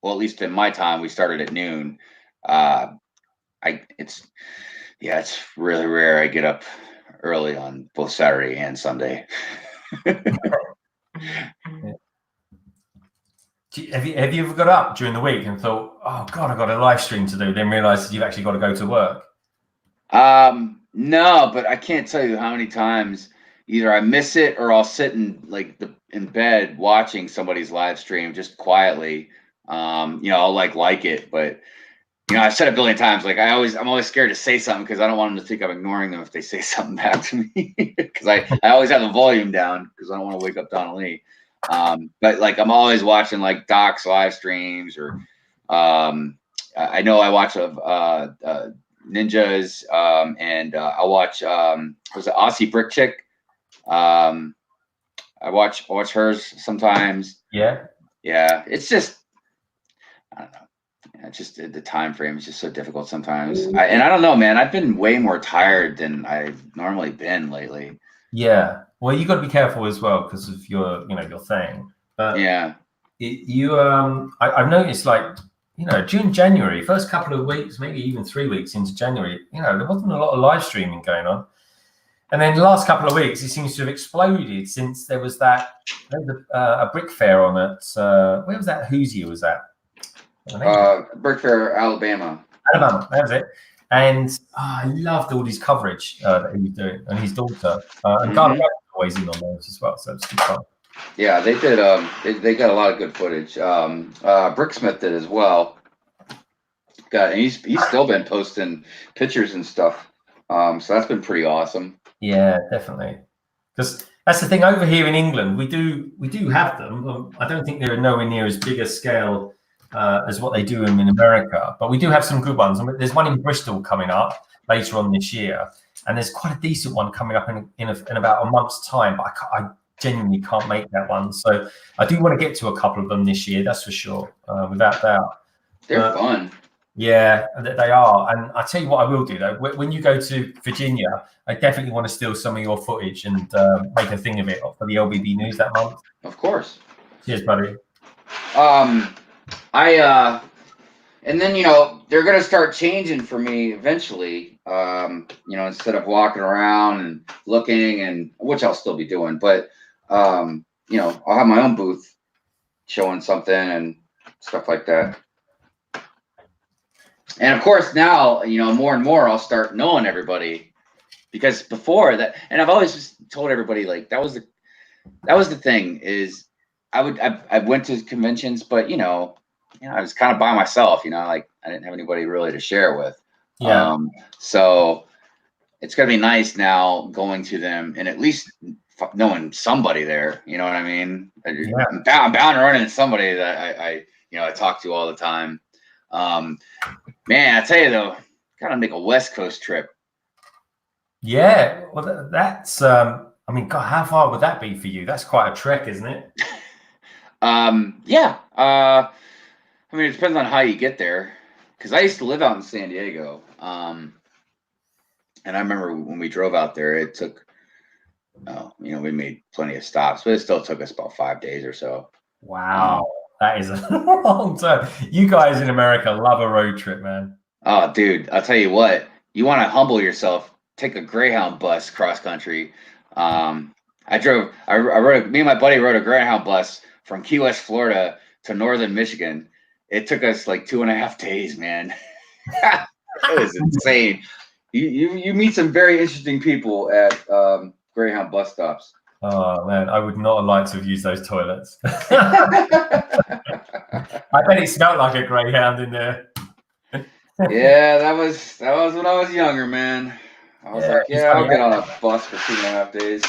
well, at least in my time, we started at noon. It's really rare I get up early on both Saturday and Sunday. Have you ever got up during the week and thought, oh God, I've got a live stream to do, then realized you've actually got to go to work? No, but I can't tell you how many times either I miss it or I'll sit in bed watching somebody's live stream just quietly. I'll like it, but I've said it a billion times. Like I'm always scared to say something because I don't want them to think I'm ignoring them if they say something back to me. Because I always have the volume down because I don't want to wake up Donna Lee. But like I'm always watching like Doc's live streams or I know I watch Ninjas and I'll watch was it Aussie Brick Chick. I watch hers sometimes. Yeah. It's just I don't know. It's just the time frame is just so difficult sometimes. I don't know, man. I've been way more tired than I've normally been lately. Yeah. Well, you got to be careful as well because of your thing. But yeah, I've noticed like June, January, first couple of weeks, maybe even 3 weeks into January, there wasn't a lot of live streaming going on. And then the last couple of weeks, it seems to have exploded since there was a brick fair on it. Where was that? Whose year was that? Brick Fair, Alabama. That was it. And I loved all his coverage that he was doing, and his daughter. And Garlic was always in on those as well, so it's good fun. Yeah, they did. They got a lot of good footage. Bricksmith did as well. And he's still been posting pictures and stuff. So that's been pretty awesome. Yeah, definitely. Because that's the thing over here in England, we do have them. I don't think they're nowhere near as big a scale as what they do in America, but we do have some good ones. I mean, there's one in Bristol coming up later on this year, and there's quite a decent one coming up in about a month's time. But I genuinely can't make that one, so I do want to get to a couple of them this year. That's for sure, without doubt. They're fun. Yeah, they are. And I tell you what, I will do though. When you go to Virginia, I definitely want to steal some of your footage and make a thing of it for the LBB News that month. Of course. Cheers, buddy. And then they're gonna start changing for me eventually. Instead of walking around and looking, and which I'll still be doing, but I'll have my own booth showing something and stuff like that. And of course now, more and more I'll start knowing everybody, because before that, and I've always just told everybody like that was the thing is I went to conventions, but I was kind of by myself, like I didn't have anybody really to share with. Yeah. So it's gonna be nice now going to them and at least knowing somebody there. You know what I mean? Yeah. I'm bound to run into somebody that I talk to all the time. Man, I tell you though, gotta make a West Coast trip. Yeah, well, that's. I mean, God, how far would that be for you? That's quite a trek, isn't it? Yeah. I mean, it depends on how you get there. Because I used to live out in San Diego, and I remember when we drove out there, it took, we made plenty of stops, but it still took us about 5 days or so. Wow. That is a long time. You guys in America love a road trip, man. Oh, dude, I'll tell you what. You want to humble yourself, take a Greyhound bus cross country. Me and my buddy rode a Greyhound bus from Key West, Florida to northern Michigan. It took us like 2.5 days, man. It was insane. You meet some very interesting people at Greyhound bus stops. Oh man, I would not have liked to have used those toilets. I bet it smelled like a Greyhound in there. Yeah, that was when I was younger, man. I was I'll get on a bus for 2.5 days.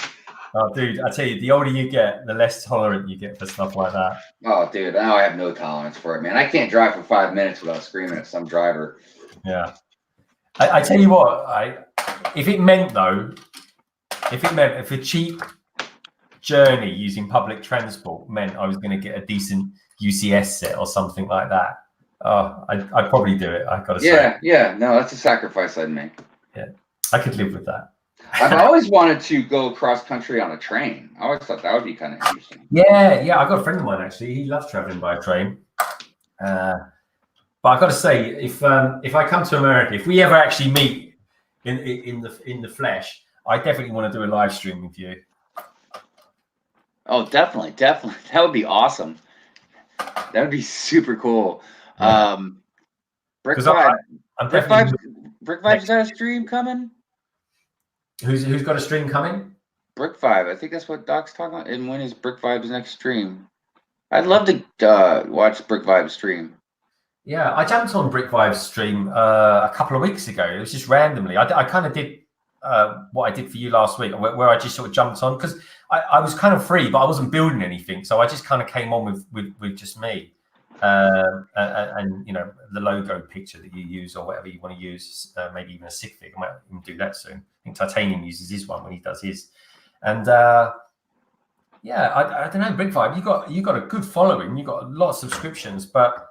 Oh, dude, I tell you, the older you get, the less tolerant you get for stuff like that. Oh, dude, now I have no tolerance for it, man. I can't drive for 5 minutes without screaming at some driver. Yeah. I tell you what, if a cheap journey using public transport meant I was going to get a decent UCS set or something like that, I'd probably do it. I got to say. Yeah. No, that's a sacrifice I'd make. Yeah, I could live with that. I've always wanted to go cross country on a train. I always thought that would be kind of interesting. Yeah. I got a friend of mine actually. He loves traveling by train. But I got to say, if I come to America, if we ever actually meet in the flesh, I definitely want to do a live stream with you. Oh, definitely. That would be awesome. That would be super cool. Yeah. Brick Vibe. Brick Vibe's got a stream coming. Who's got a stream coming? Brick Vibe. I think that's what Doc's talking about. And when is Brick Vibe's next stream? I'd love to watch Brick Vibe's stream. Yeah, I jumped on Brick Vibe's stream a couple of weeks ago. It was just randomly. I kind of did what I did for you last week, where I just sort of jumped on because I was kind of free, but I wasn't building anything, so I just kind of came on with just me, and you know, the logo picture that you use or whatever you want to use, maybe even a sig fig. I might even do that soon. I think Titanium uses his one when he does his, and yeah, I don't know, Brick Vibe, you got a good following, you got a lot of subscriptions, but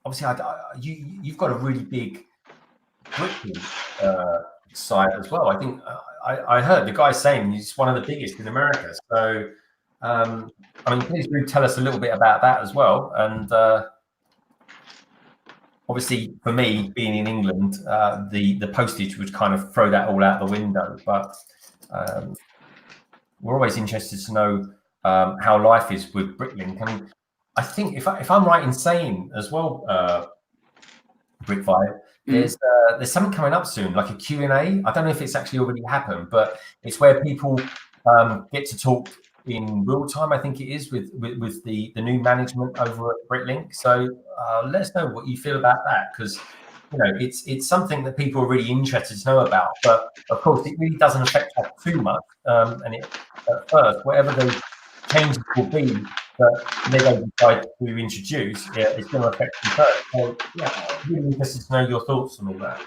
obviously you've got a really big site as well. I think I heard the guy saying he's one of the biggest in America. So, I mean, please do tell us a little bit about that as well. And obviously, for me, being in England, the postage would kind of throw that all out the window. But we're always interested to know how life is with Bricklink. I mean, I think if I'm right in saying as well, Brick Vibe, there's something coming up soon, like a Q&A. I don't know if it's actually already happened, but it's where people get to talk in real time. I think it is with the new management over at Bricklink. So let us know what you feel about that, because you know it's something that people are really interested to know about. But of course, it really doesn't affect us too much. And at first, whatever those changes will be that they don't decide to introduce, it's going to affect them first. So, yeah, really interested to know your thoughts on all that.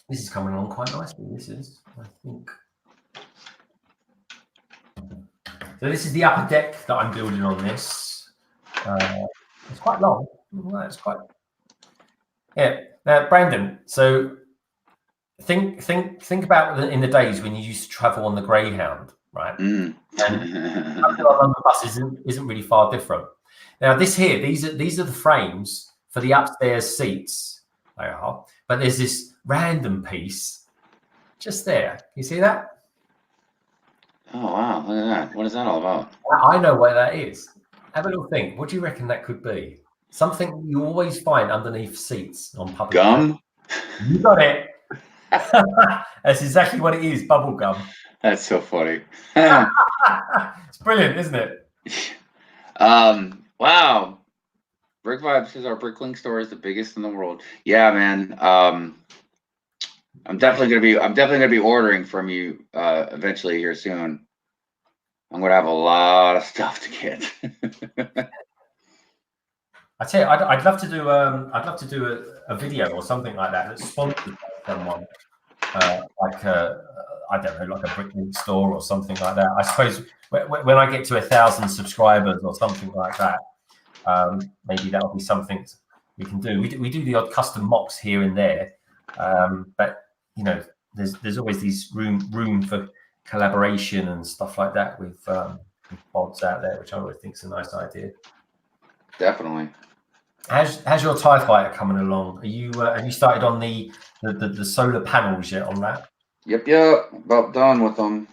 This is coming along quite nicely. This is, I think. So this is the upper deck that I'm building on this. It's quite long. It's quite. Yeah. Now, Brandon. So think about in the days when you used to travel on the Greyhound. Right, and on the bus isn't really far different. Now, these are the frames for the upstairs seats. They are, but there's this random piece just there. You see that? Oh wow! Look at that. What is that all about? I know what that is. Have a little think. What do you reckon that could be? Something you always find underneath seats on public. Gum. You got it. That's exactly what it is. Bubble gum. That's so funny. It's brilliant, isn't it? Wow. Brick Vibe says our Bricklink store is the biggest in the world. Yeah, man. I'm definitely gonna be ordering from you eventually here soon. I'm gonna have a lot of stuff to get. I tell you, I'd love to do a video or something like that that's sponsored by someone, like I don't know, like a Bricklink store or something like that. I suppose when I get to 1,000 subscribers or something like that, maybe that'll be something we can do. We do the odd custom mocks here and there, but you know, there's always these room for collaboration and stuff like that with pods out there, which I always think is a nice idea. Definitely. How's your TIE Fighter coming along? Are you have you started on the solar panels yet on that? Yep. About done with them.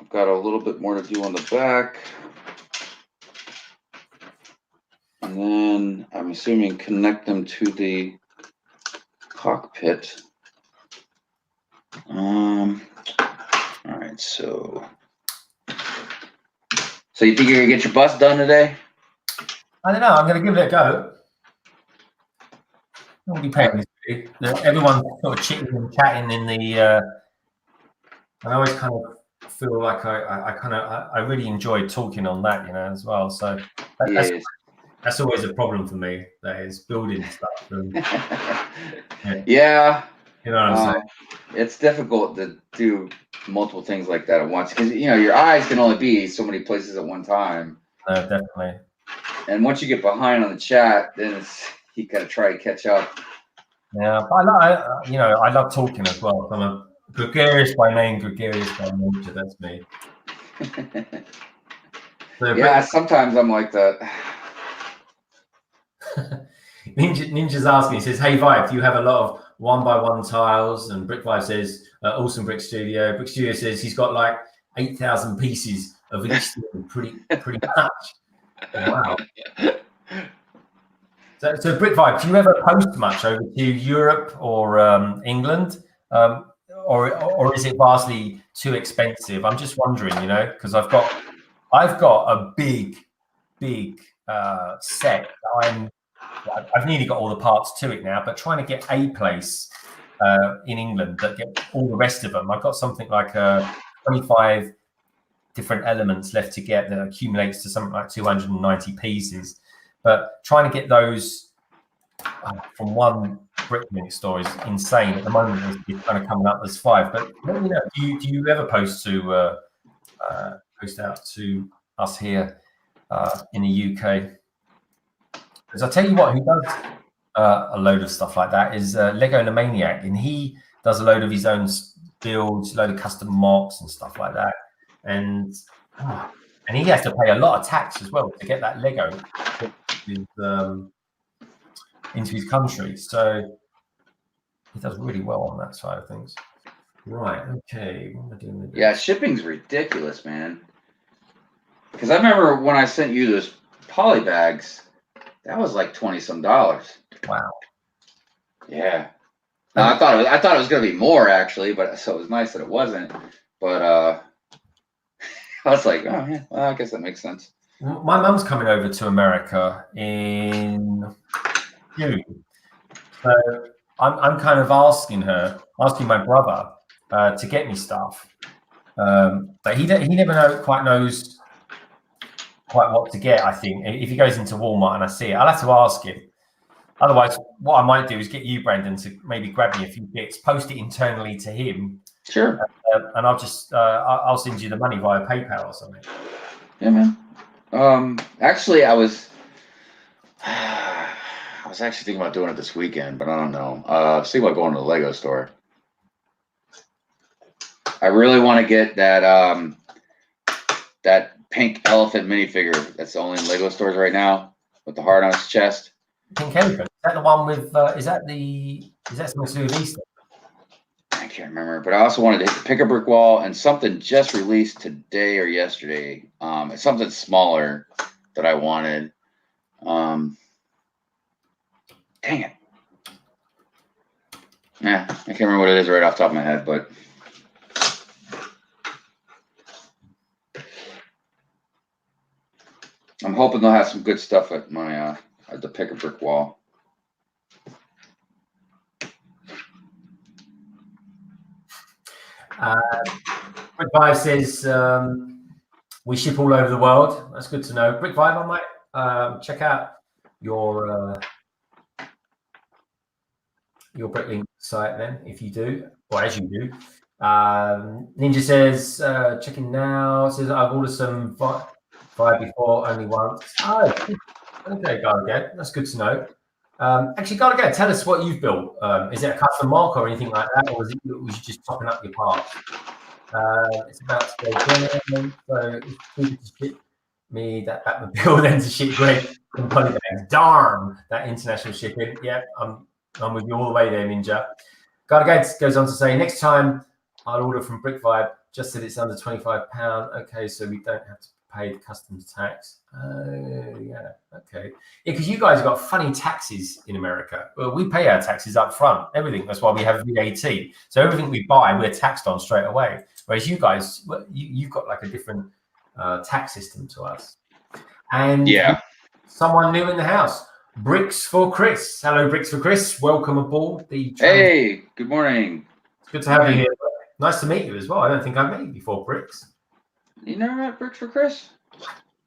I've got a little bit more to do on the back. And then I'm assuming connect them to the cockpit. All right, so you think you're gonna get your bus done today? I don't know. I'm gonna give it a go. I'll be paying. Everyone's sort of chitting and chatting in the. I always kind of feel like I really enjoy talking on that, you know, as well. So that's always a problem for me. That is building stuff. And, yeah. You know what I'm saying? It's difficult to do multiple things like that at once because your eyes can only be so many places at one time. No, definitely. And once you get behind on the chat, then you got to try to catch up. Yeah, but I love talking as well. I'm a gregarious by name, gregarious by nature. That's me. So, yeah, sometimes I'm like that. Ninja's asking. He says, "Hey Vibe, do you have a lot of 1x1 tiles?" And Brick Vibe says, "Awesome Brick Studio." Brick Studio says he's got like 8,000 pieces of each thing, pretty much. Wow. So Brick Vibe, do you ever post much over to Europe or England, or is it vastly too expensive? I'm just wondering, because I've got a big set. I've nearly got all the parts to it now, but trying to get a place in England that get all the rest of them. I've got something like 25 different elements left to get that accumulates to something like 290 pieces. But trying to get those from one brickling store is insane. At the moment, it's kind of coming up as 5. But let me know, do you ever post out to us here in the UK? Because I tell you what, who does a load of stuff like that is Lego the Maniac, and he does a load of his own builds, a load of custom mocks and stuff like that, and he has to pay a lot of tax as well to get that Lego into his country. So he does really well on that side of things. Right. Okay. What am I doing with this? Yeah, shipping's ridiculous, man. Because I remember when I sent you those poly bags, that was like $20-some. Wow. Yeah. No, I thought it was gonna be more actually, but so it was nice that it wasn't. But I was like, oh yeah, well, I guess that makes sense. My mum's coming over to America in June, so I'm kind of asking my brother to get me stuff, but he never quite knows what to get. I think if he goes into Walmart and I see it, I'll have to ask him. Otherwise, what I might do is get you, Brandon, to maybe grab me a few bits, post it internally to him. Sure. And I'll just I'll send you the money via PayPal or something. Yeah, man. Actually, I was actually thinking about doing it this weekend, but I don't know. See about going to the Lego store. I really want to get that pink elephant minifigure that's only in Lego stores right now with the heart on its chest. Pink elephant. Is that the one with? Is that something to do with Easter? I can't remember, but I also wanted to hit the pick a brick wall and something just released today or yesterday. It's something smaller that I wanted. Dang it. Yeah, I can't remember what it is right off the top of my head, but I'm hoping they'll have some good stuff at my at the pick a brick wall. Brick Vibe says we ship all over the world. That's good to know. Brick Vibe, I might check out your Bricklink site then, if you do, or as you do. Ninja says checking now. Says I've ordered some Vibe before, only once. Oh, okay, Garlic. That's good to know. Actually, Garlic, tell us what you've built. Is it a custom mark or anything like that, or was you just topping up your parts? It's about to go down, so it's cheaper to ship me that Batmobile than to ship Greg from Polybags. Darn that international shipping. Yeah, I'm with you all the way there, Ninja. Garlic goes on to say, next time I'll order from Brick Vibe, just that it's under £25. Okay, so we don't have to pay the customs tax. Yeah, okay. Yeah, because you guys have got funny taxes in America. Well, we pay our taxes up front, everything. That's why we have VAT. So everything we buy, we're taxed on straight away. Whereas you guys, you've got like a different tax system to us. And yeah, someone new in the house. Bricks for Chris. Hello, Bricks for Chris. Welcome aboard the Hey, good morning. It's good to have you here. Nice to meet you as well. I don't think I've met you before, Bricks. You never met Bricks for Chris?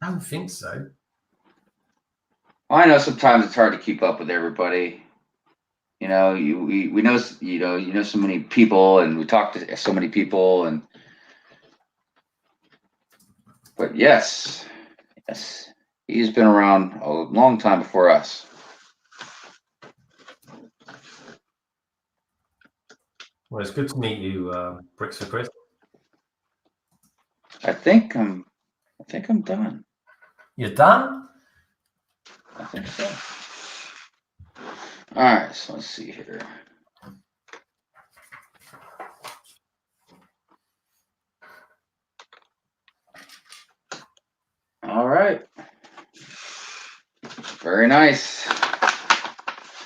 I don't think so. Well, I know sometimes it's hard to keep up with everybody. we know, so many people, and we talk to so many people, but yes, he's been around a long time before us. Well, it's good to meet you, Bricks for Chris. I think I'm done. You're done? I think so. All right, so let's see here. All right. Very nice.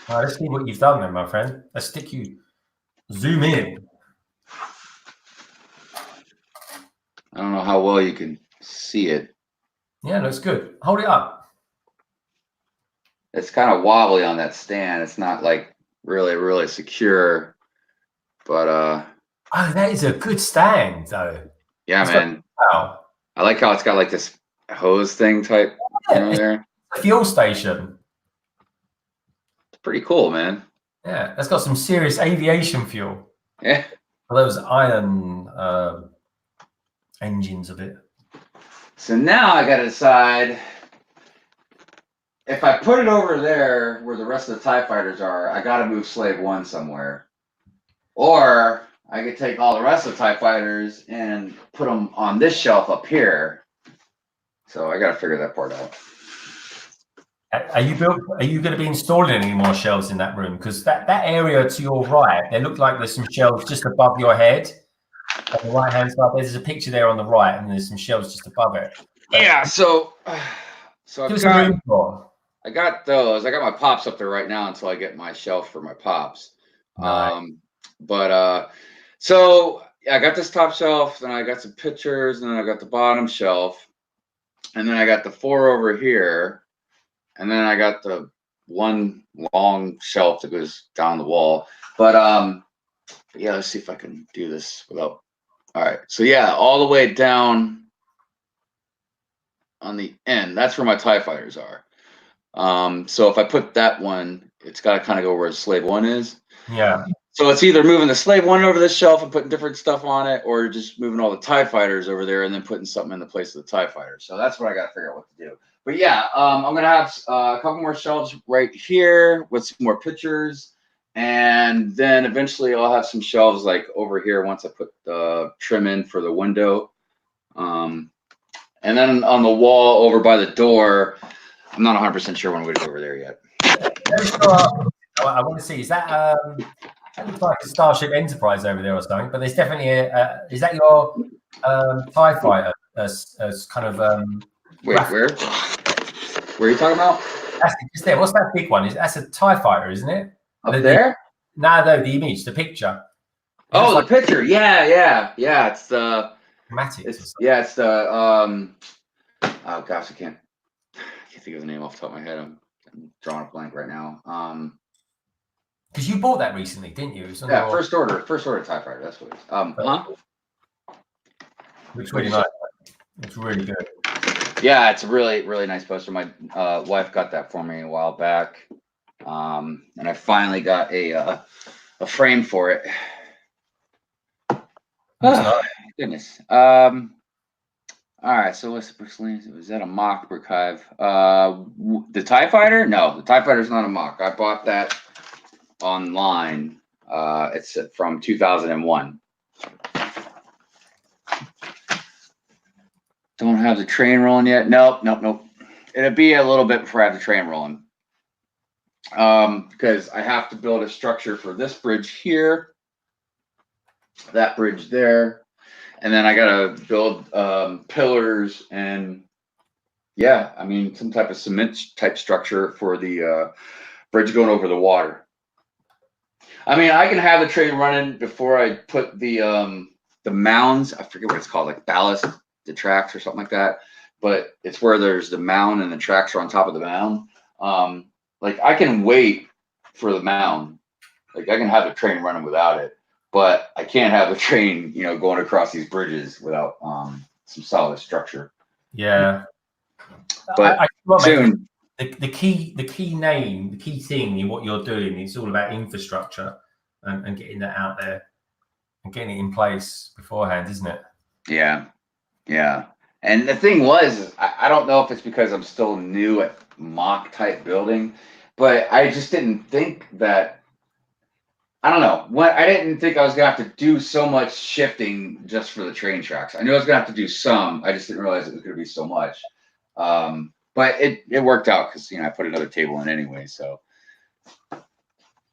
All right, let's see what you've done then, my friend. Let's zoom in. I don't know how well you can see it. Yeah, looks good. Hold it up. It's kind of wobbly on that stand. It's not like really secure, but oh, that is a good stand though. Yeah, it's man. Wow. I like how it's got like this hose thing type, there. A fuel station. It's pretty cool, man. Yeah, that's got some serious aviation fuel. Yeah. For those iron engines of it. So now I got to decide if I put it over there where the rest of the TIE fighters are, I got to move Slave 1 somewhere. Or I could take all the rest of the TIE fighters and put them on this shelf up here. So I got to figure that part out. Are you going to be installing any more shelves in that room? Because that area to your right, they look like there's some shelves just above your head. On the right hand side, there's a picture there on the right, and there's some shelves just above it. Yeah, so I got those. I got my pops up there right now until I get my shelf for my pops. Nice. So I got this top shelf, then I got some pictures, and then I got the bottom shelf, and then I got the 4 over here, and then I got the one long shelf that goes down the wall. But yeah, let's see if I can do this without. All right, so yeah, all the way down on the end, that's where my TIE fighters are. So if I put that one, it's got to kind of go where Slave 1 is. Yeah. So it's either moving the Slave 1 over this shelf and putting different stuff on it, or just moving all the TIE fighters over there and then putting something in the place of the TIE fighters. So that's what I got to figure out what to do. But yeah, I'm going to have a couple more shelves right here with some more pictures. And then eventually I'll have some shelves like over here once I put the trim in for the window. And then on the wall over by the door, I'm not 100% sure when we're going to go over there yet. I want to see, is that looks like a Starship Enterprise over there or something, but there's definitely is that your TIE fighter as kind of wait, where are you talking about? That's just there. What's that big one? That's a TIE fighter, isn't it? Up there? No, the image, the picture. Oh, the picture. Yeah. It's the Matics. It's the oh gosh, I can't think of the name off the top of my head. I'm drawing a blank right now. Because you bought that recently, didn't you? Yeah, first order TIE fighter. That's what it is. Looks really nice. It's really good. Yeah, it's a really nice poster. My wife got that for me a while back, and I finally got a frame for it. Oh, goodness. All right, so what's was that a mock brick hive? The TIE fighter? No, the TIE fighter's not a mock. I bought that online. It's from 2001. Don't have the train rolling yet. Nope. It'll be a little bit before I have the train rolling. Because I have to build a structure for this bridge here, that bridge there, and then I gotta build pillars and some type of cement type structure for the bridge going over the water. I mean, I can have the train running before I put the mounds. I forget what it's called, like ballast, the tracks or something like that. But it's where there's the mound and the tracks are on top of the mound. Like I can wait for the mound. Like I can have the train running without it, but I can't have the train, going across these bridges without some solid structure. Yeah. But soon. the key name, the key thing in what you're doing is all about infrastructure and getting that out there and getting it in place beforehand, isn't it? Yeah. Yeah. And the thing was, I don't know if it's because I'm still new at mock type building, but I just didn't think that, I don't know, I didn't think I was gonna have to do so much shifting just for the train tracks. I knew I was gonna have to do some. I just didn't realize it was gonna be so much. But it worked out because I put another table in anyway. So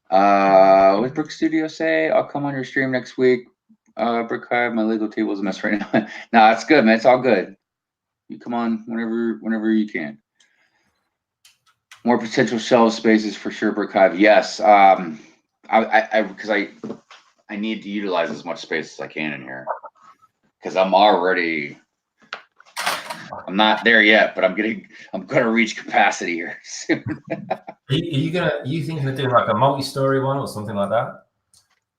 what did Brook Studio say? I'll come on your stream next week. Brook Hive, my Lego table is a mess right now. No, it's good, man. It's all good. You come on whenever you can. More potential shelf spaces for sure, Brook Hive. Yes. Because I need to utilize as much space as I can in here. Because I'm not there yet, but I'm gonna reach capacity here soon. Are you thinking of doing like a multi-story one or something like that?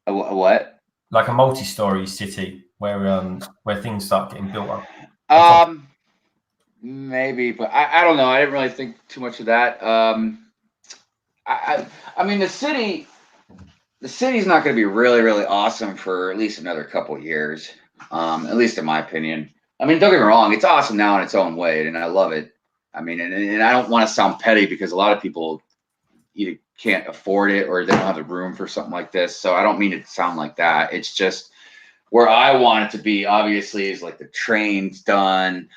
A what? Like a multi-story city where things start getting built up. Maybe, but I don't know. I didn't really think too much of that. I mean, the city's not going to be really, really awesome for at least another couple of years. At least in my opinion. I mean, don't get me wrong, it's awesome now in its own way, and I love it. I mean, and I don't want to sound petty because a lot of people either can't afford it or they don't have the room for something like this. So I don't mean it to sound like that. It's just where I want it to be, obviously, is like the train's done.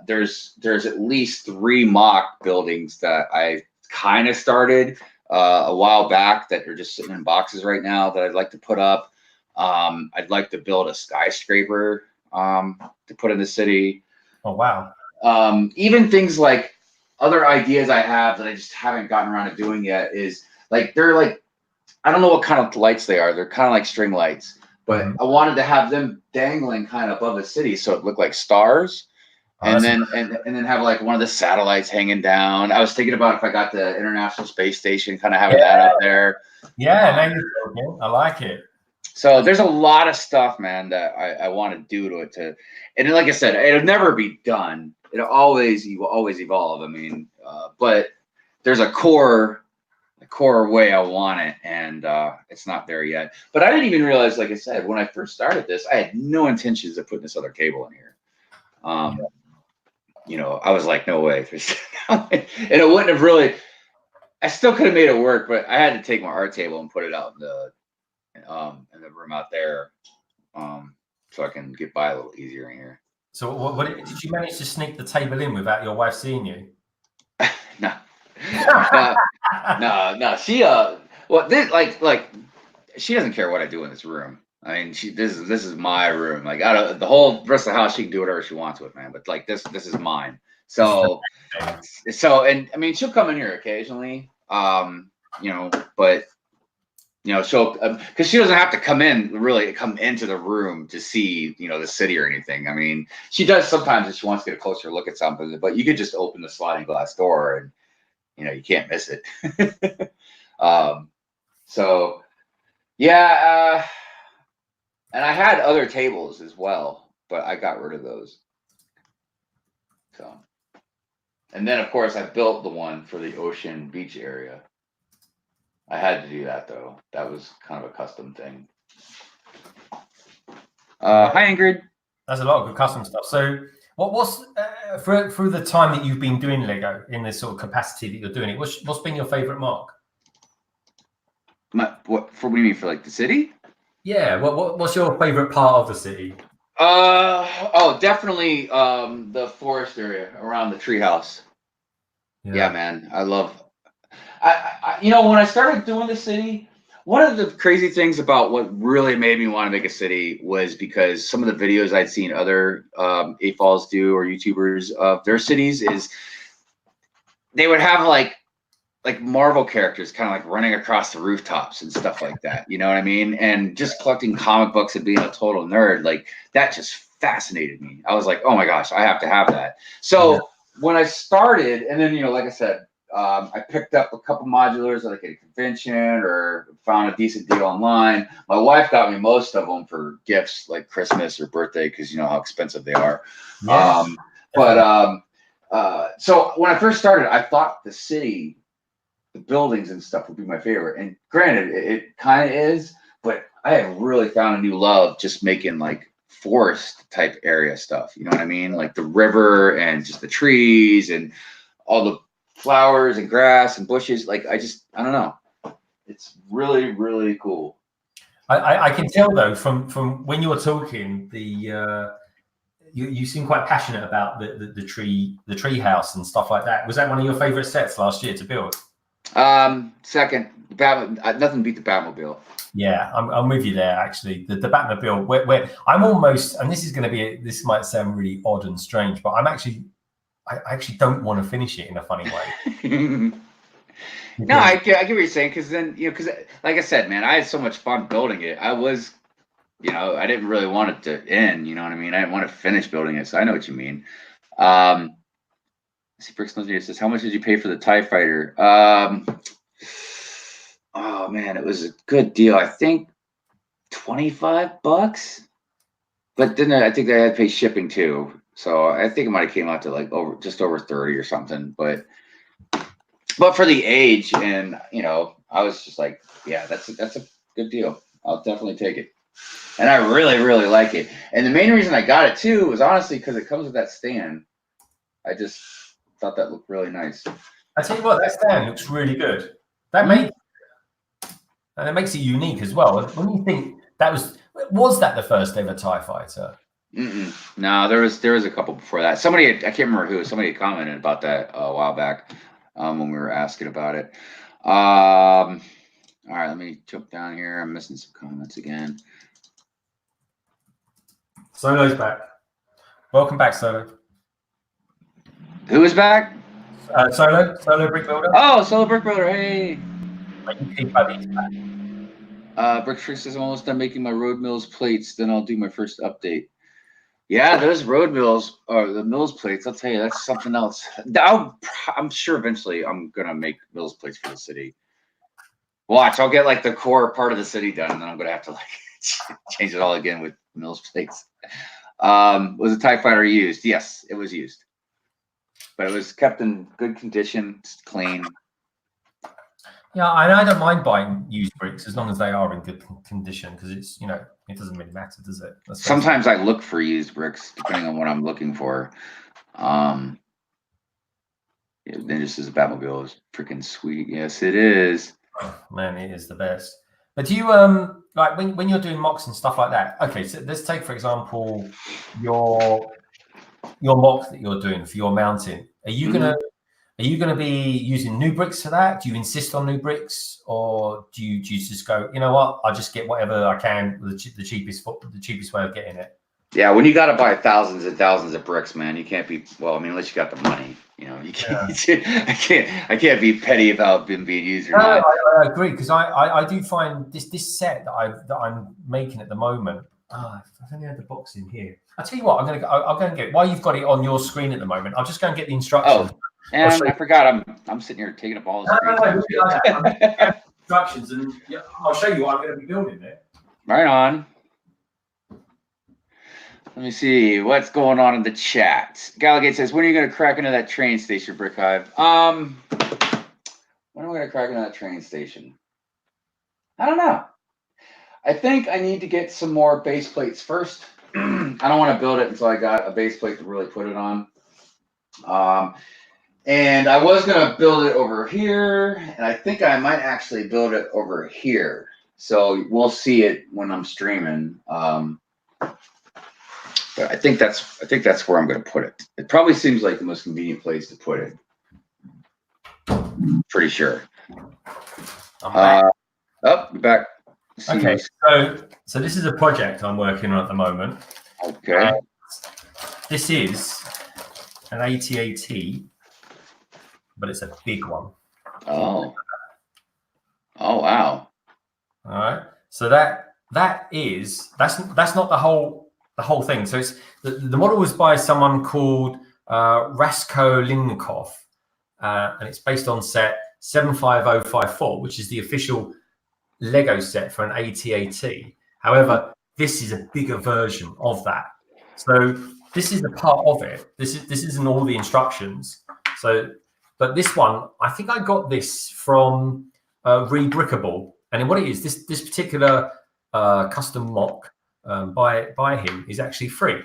There's at least 3 mock buildings that I kind of started a while back that are just sitting in boxes right now that I'd like to put up. I'd like to build a skyscraper to put in the city. Oh, wow. Even things like other ideas I have that I just haven't gotten around to doing yet is they're like, I don't know what kind of lights they are. They're kind of like string lights, but I wanted to have them dangling kind of above the city so it looked like stars. And then have like one of the satellites hanging down. I was thinking about if I got the International Space Station, kind of having that up there. Yeah, I like it. So there's a lot of stuff, man, that I want to do to it. And like I said, it'll never be done. You will always evolve. I mean, but there's a core way I want it, and it's not there yet. But I didn't even realize, like I said, when I first started this, I had no intentions of putting this other cable in here. I was like, no way. And it wouldn't have really, I still could have made it work, but I had to take my art table and put it out in the room out there, so I can get by a little easier in here. So what did you manage to sneak the table in without your wife seeing you? No. No. She she doesn't care what I do in this room. I mean, this is my room. Like, out of the whole rest of the house, she can do whatever she wants with, man. But like this is mine. So and I mean, she'll come in here occasionally. But she'll because she doesn't have to come into the room to see the city or anything. I mean, she does sometimes if she wants to get a closer look at something. But you could just open the sliding glass door and you can't miss it. So yeah. And I had other tables as well, but I got rid of those. So, and then of course I built the one for the ocean beach area. I had to do that though. That was kind of a custom thing. Hi Ingrid. That's a lot of good custom stuff. So, what's through the time that you've been doing Lego in this sort of capacity that you're doing it? What's been your favorite mark? What do you mean for like the city? Yeah, what's your favorite part of the city? Definitely the forest area around the treehouse. Yeah, man, I love. When I started doing the city, one of the crazy things about what really made me want to make a city was because some of the videos I'd seen other AFOLs do or YouTubers of their cities is they would have like Marvel characters kind of like running across the rooftops and stuff like that. You know what I mean? And just collecting comic books and being a total nerd, like that just fascinated me. I was like, oh my gosh, I have to have that. So when I started, and then, like I said, I picked up a couple modulars like at a convention or found a decent deal online. My wife got me most of them for gifts like Christmas or birthday because you know how expensive they are. So when I first started, I thought the city, the buildings and stuff would be my favorite. And granted, it kind of is, but I have really found a new love just making like forest type area stuff. You know what I mean? Like the river and just the trees and all the flowers and grass and bushes. Like I don't know. It's really, really cool. I can tell though from when you're talking, you seem quite passionate about the tree house and stuff like that. Was that one of your favorite sets last year to build? Second, nothing beat the Batmobile. Yeah, I'm with you there. Actually, the Batmobile, where I'm almost, and this is going to be, this might sound really odd and strange, but I actually don't want to finish it in a funny way. No, I get what you're saying, because then, because like I said, man, I had so much fun building it. I was, I didn't really want it to end. You know what I mean? I didn't want to finish building it, so I know what you mean. See, Bricks Knows says, how much did you pay for the TIE Fighter? Oh man, it was a good deal. I think $25, but then I think they had to pay shipping too. So I think it might have came out to like just over 30 or something. But for the age, and I was just like, yeah, that's a good deal. I'll definitely take it. And I really, really like it. And the main reason I got it too was honestly because it comes with that stand. I just thought that looked really nice. I tell you what, that stand looks really good. That and it makes it unique as well. When you think that was that the first ever TIE Fighter? No, there was a couple before that. Somebody, I can't remember who, somebody commented about that a while back when we were asking about it. All right, let me jump down here. I'm missing some comments again. Solo's back. Welcome back, Solo. Who is back? Solo Brick Builder. Oh, Solo Brick Builder. Hey. Brick Freak says, I'm almost done making my road mills plates. Then I'll do my first update. Yeah, those road mills or the mills plates. I'll tell you, that's something else. I'm sure eventually I'm gonna make mills plates for the city. Watch, I'll get like the core part of the city done, and then I'm gonna have to like change it all again with mills plates. Was the TIE Fighter used? Yes, it was used, but it was kept in good condition, clean. Yeah, I don't mind buying used bricks as long as they are in good condition, because it's it doesn't really matter, does it? Sometimes I look for used bricks depending on what I'm looking for. Then just as a Batmobile is freaking sweet. Yes, it is. Oh, man, it is the best. But do you like when you're doing mocks and stuff like that? Okay, so let's take for example your mock that you're doing for your mountain. Are you gonna be using new bricks for that? Do you insist on new bricks, or do you just go, you know what, I'll just get whatever I can, the cheapest way of getting it? Yeah, when you got to buy thousands and thousands of bricks, man, you can't be, well, I mean, unless you got the money, you can't. Yeah. I can't be petty about them being used or not. I agree, because I do find this set that I'm making at the moment. I've only had the box in here. I'll tell you what, I'll go and get it. While you've got it on your screen at the moment, I'll just go and get the instructions. Oh. And I forgot, I'm sitting here taking up all the screen. Instructions, and I'll show you what I'm going to be building there. Right on. Let me see what's going on in the chat. Gallagate says, when are you going to crack into that train station, Brick Hive? When am I going to crack into that train station? I don't know. I think I need to get some more base plates first. I don't want to build it until I got a base plate to really put it on. And I was going to build it over here, and I think I might actually build it over here. So we'll see it when I'm streaming. But I think that's where I'm going to put it. It probably seems like the most convenient place to put it. Pretty sure. You're back. Okay, so this is a project I'm working on at the moment. Okay. This is an AT-AT, but it's a big one. Oh wow. All right. So that's not the whole thing. So it's the model was by someone called Raskolnikov, and it's based on set 75054, which is the official Lego set for an AT-AT. However, this is a bigger version of that. So this is the part of it. This isn't all the instructions. So, but this one, I think I got this from Rebrickable, and then what it is, this particular custom mock by him is actually free.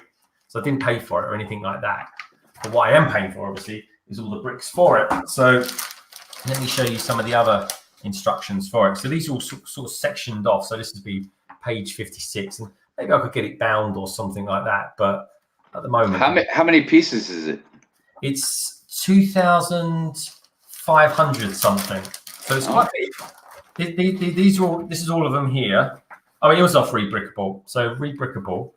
So I didn't pay for it or anything like that. But what I am paying for, obviously, is all the bricks for it. So let me show you some of the other instructions for it. So these are all sort of sectioned off. So this would be page 56, and maybe I could get it bound or something like that. But at the moment, how many pieces is it? It's 2,500 something. So it's quite big. These are all. This is all of them here. Oh, it was off Rebrickable. So Rebrickable,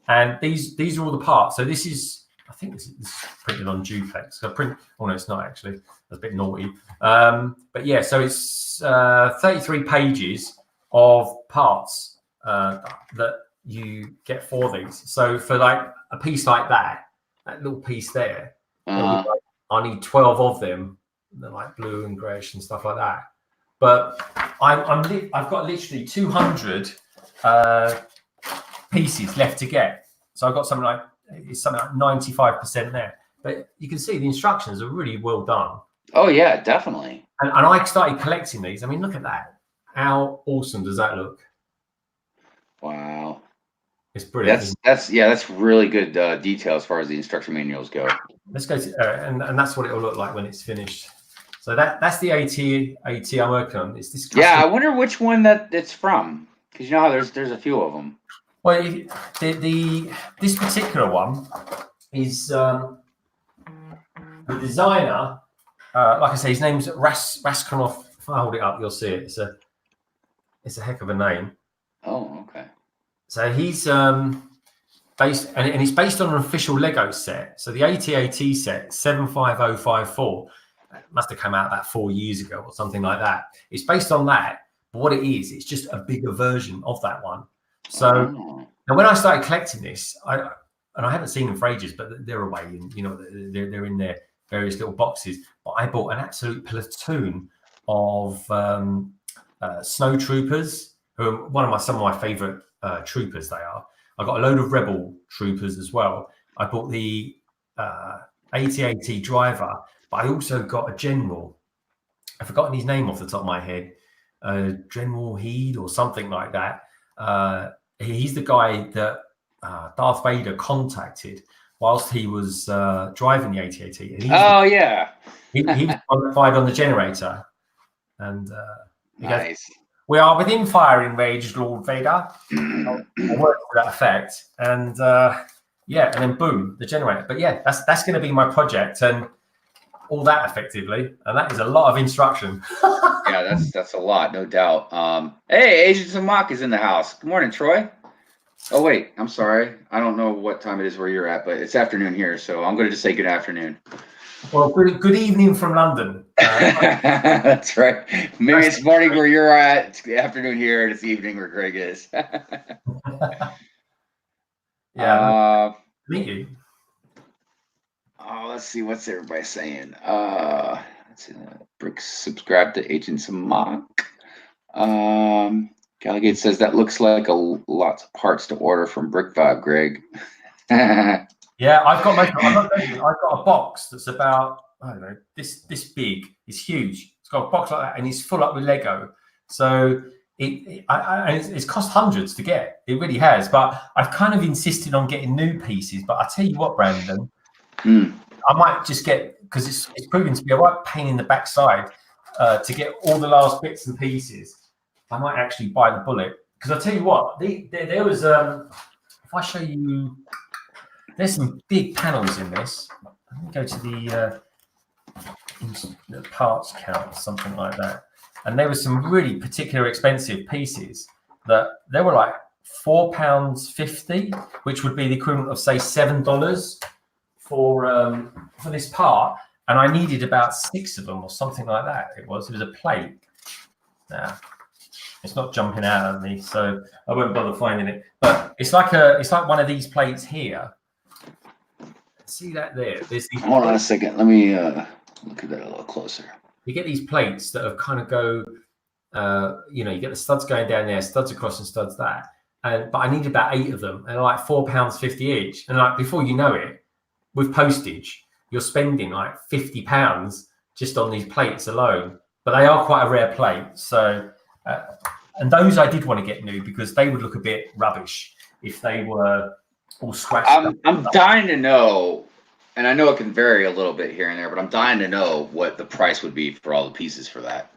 and these are all the parts. So this is. I think this is printed on duplex. So oh no, it's not actually. That's a bit naughty. But yeah, so it's 33 pages of parts that you get for these. So for like a piece like that little piece there, like, I need 12 of them. They're like blue and greyish and stuff like that. But I've got literally 200 pieces left to get. So I've got something like 95% there. But you can see the instructions are really well done. Oh yeah, definitely. And I started collecting these. I mean, look at that. How awesome does that look? Wow. It's brilliant. That's really good detail as far as the instruction manuals go. Let's go to, and that's what it will look like when it's finished. So that's the AT I'm working on. It's this. Yeah, I wonder which one it's from, because you know how there's a few of them. Well, this particular one is the designer. Like I say, his name's Raskonov. If I hold it up, you'll see it. It's a heck of a name. Oh, okay. So he's based, and he's based on an official Lego set. So the AT-AT set 75054 must have come out about 4 years ago or something like that. It's based on that, but what it is, it's just a bigger version of that one. So now when I started collecting this, I haven't seen them for ages, but they're away, and you know they're in their various little boxes. But I bought an absolute platoon of snow troopers, who are some of my favorite troopers. They are. I got a load of rebel troopers as well. I bought the AT-AT driver, but I also got a general. I've forgotten his name off the top of my head. General Heed or something like that. He's the guy that Darth Vader contacted whilst he was driving the AT-AT. Yeah. He was qualified on the generator. And nice. Goes, we are within firing range, Lord Vader. I worked to that effect. And and then boom, the generator. But yeah, that's going to be my project and all that effectively. And that is a lot of instruction. Yeah, that's a lot, no doubt. Hey, Agent Mock is in the house. Good morning, Troy. Oh wait, I'm sorry. I don't know what time it is where you're at, but it's afternoon here, so I'm going to just say good afternoon. Well, good evening from London. That's right. Maybe it's morning where you're at, it's afternoon here, and it's evening where Greg is. Yeah. Meet you. Oh, let's see. What's everybody saying? Let's see. Bricks subscribe to Agents of Mock. Galligate says that looks like lots of parts to order from Brick Vibe, Greg. Yeah, I've got a box that's about, I don't know, this big. It's huge. It's got a box like that, and it's full up with Lego. So it's cost hundreds to get. It really has. But I've kind of insisted on getting new pieces. But I tell you what, Brandon, I might just get, because it's proven to be a right pain in the backside to get all the last bits and pieces. I might actually buy the bullet, because I tell you what, there was if I show you, there's some big panels in this. Let me go to the parts count, something like that. And there were some really particular expensive pieces that they were like £4.50, which would be the equivalent of say $7 for this part. And I needed about 6 of them or something like that. It was a plate. Now, it's not jumping out at me, so I won't bother finding it. But it's like one of these plates here. See that there? There's these. Hold on a second. Let me look at that a little closer. You get these plates that have kind of go. You get the studs going down there, studs across, and studs that. but I needed about 8 of them, and like £4.50 each. And like before you know it, with postage, you're spending like £50 just on these plates alone. But they are quite a rare plate, so and those I did want to get new because they would look a bit rubbish if they were all scratched up. I'm dying to know, and I know it can vary a little bit here and there, but I'm dying to know what the price would be for all the pieces for that.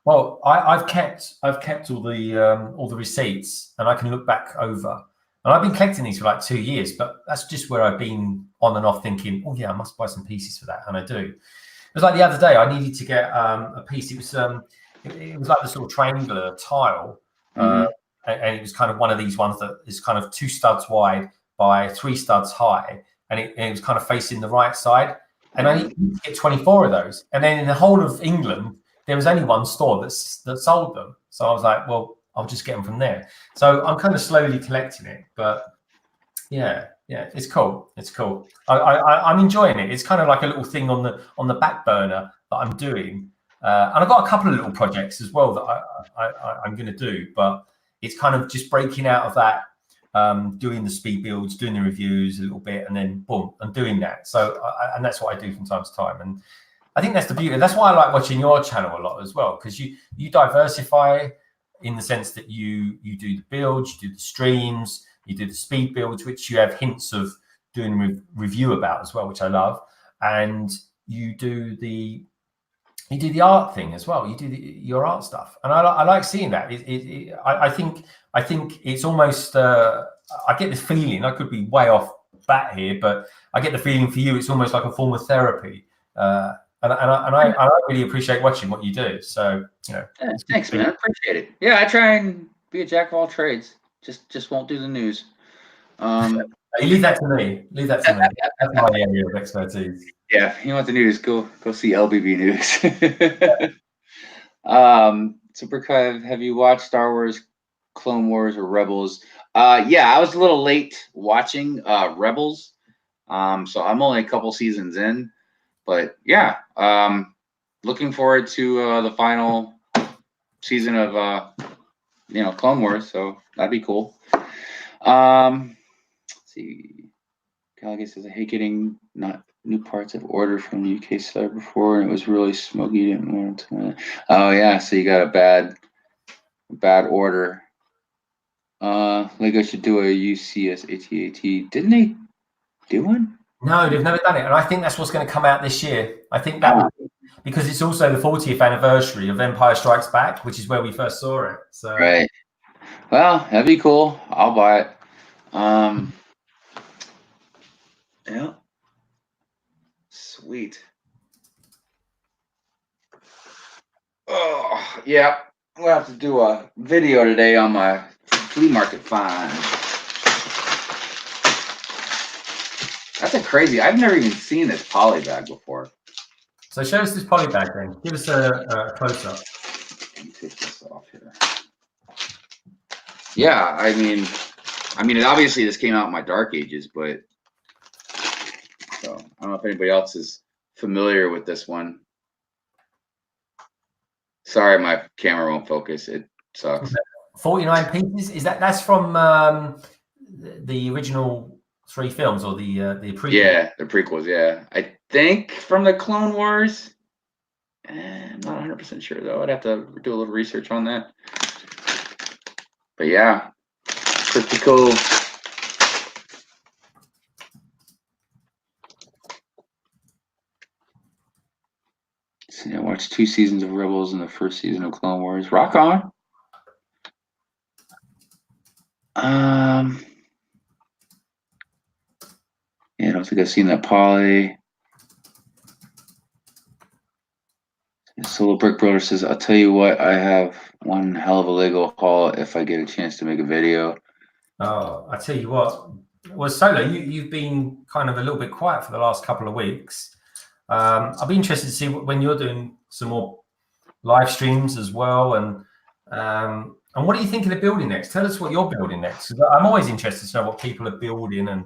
Well, I've kept all the receipts, and I can look back over. And I've been collecting these for like 2 years, but that's just where I've been on and off thinking, oh yeah, I must buy some pieces for that, and I do. It was like the other day, I needed to get a piece. It was like the sort of triangular tile, and it was kind of one of these ones that is kind of 2 studs wide by 3 studs high, and it was kind of facing the right side. And I needed to get 24 of those. And then in the whole of England, there was only one store that sold them. So I was like, well, I'll just get them from there. So I'm kind of slowly collecting it, but yeah, it's cool. It's cool. I'm enjoying it. It's kind of like a little thing on the back burner that I'm doing, and I've got a couple of little projects as well that I'm going to do. But it's kind of just breaking out of that, doing the speed builds, doing the reviews a little bit, and then boom, I'm doing that. So and that's what I do from time to time. And I think that's the beauty. That's why I like watching your channel a lot as well, because you diversify in the sense that you do the builds, you do the streams, you do the speed builds, which you have hints of doing review about as well, which I love, and you do the art thing as well. You do your art stuff, and I like seeing that. I think it's almost. I get this feeling. I could be way off bat here, but I get the feeling for you, it's almost like a form of therapy. And I really appreciate watching what you do. So, thanks, man. I appreciate it. Yeah, I try and be a jack of all trades. Just won't do the news. You leave that to me. That's my area of expertise. Yeah, if you want the news, go see LBB News. So Brick, have you watched Star Wars, Clone Wars, or Rebels? Yeah, I was a little late watching Rebels. So I'm only a couple seasons in. But yeah, looking forward to the final season of Clone Wars. So that'd be cool. Let's see, Gallagher says I hate getting not new parts I've ordered from the UK seller before, and it was really smoky. Didn't want to. Oh yeah, so you got a bad order. Lego should do a UCS AT-AT. Didn't they do one? No, they've never done it, and I think that's what's going to come out this year. I think that would be, because it's also the 40th anniversary of Empire Strikes Back, which is where we first saw it. So right. Well, that'd be cool. I'll buy it. Yeah. Sweet. Oh, yeah. We'll have to do a video today on my flea market find. That's a crazy. I've never even seen this poly bag before. So show us this poly bag then. Give us a close up. Let me take this off here. Yeah, I mean, obviously this came out in my dark ages, but so I don't know if anybody else is familiar with this one. Sorry, my camera won't focus. It sucks. 49 pieces. Is that's from the original 3 films or the prequels? Yeah, the prequels. Yeah, I think from the Clone Wars. I'm not 100% sure though. I'd have to do a little research on that. But yeah, pretty cool. See, I watched 2 seasons of Rebels and the first season of Clone Wars. Rock on. Yeah, I don't think I've seen that poly. Solo Brick Brother says, I'll tell you what, I have one hell of a Lego haul if I get a chance to make a video. Oh, I tell you what. Well, Solo, you've been kind of a little bit quiet for the last couple of weeks. I'll be interested to see when you're doing some more live streams as well. And what are you thinking of building next? Tell us what you're building next. I'm always interested to know what people are building. And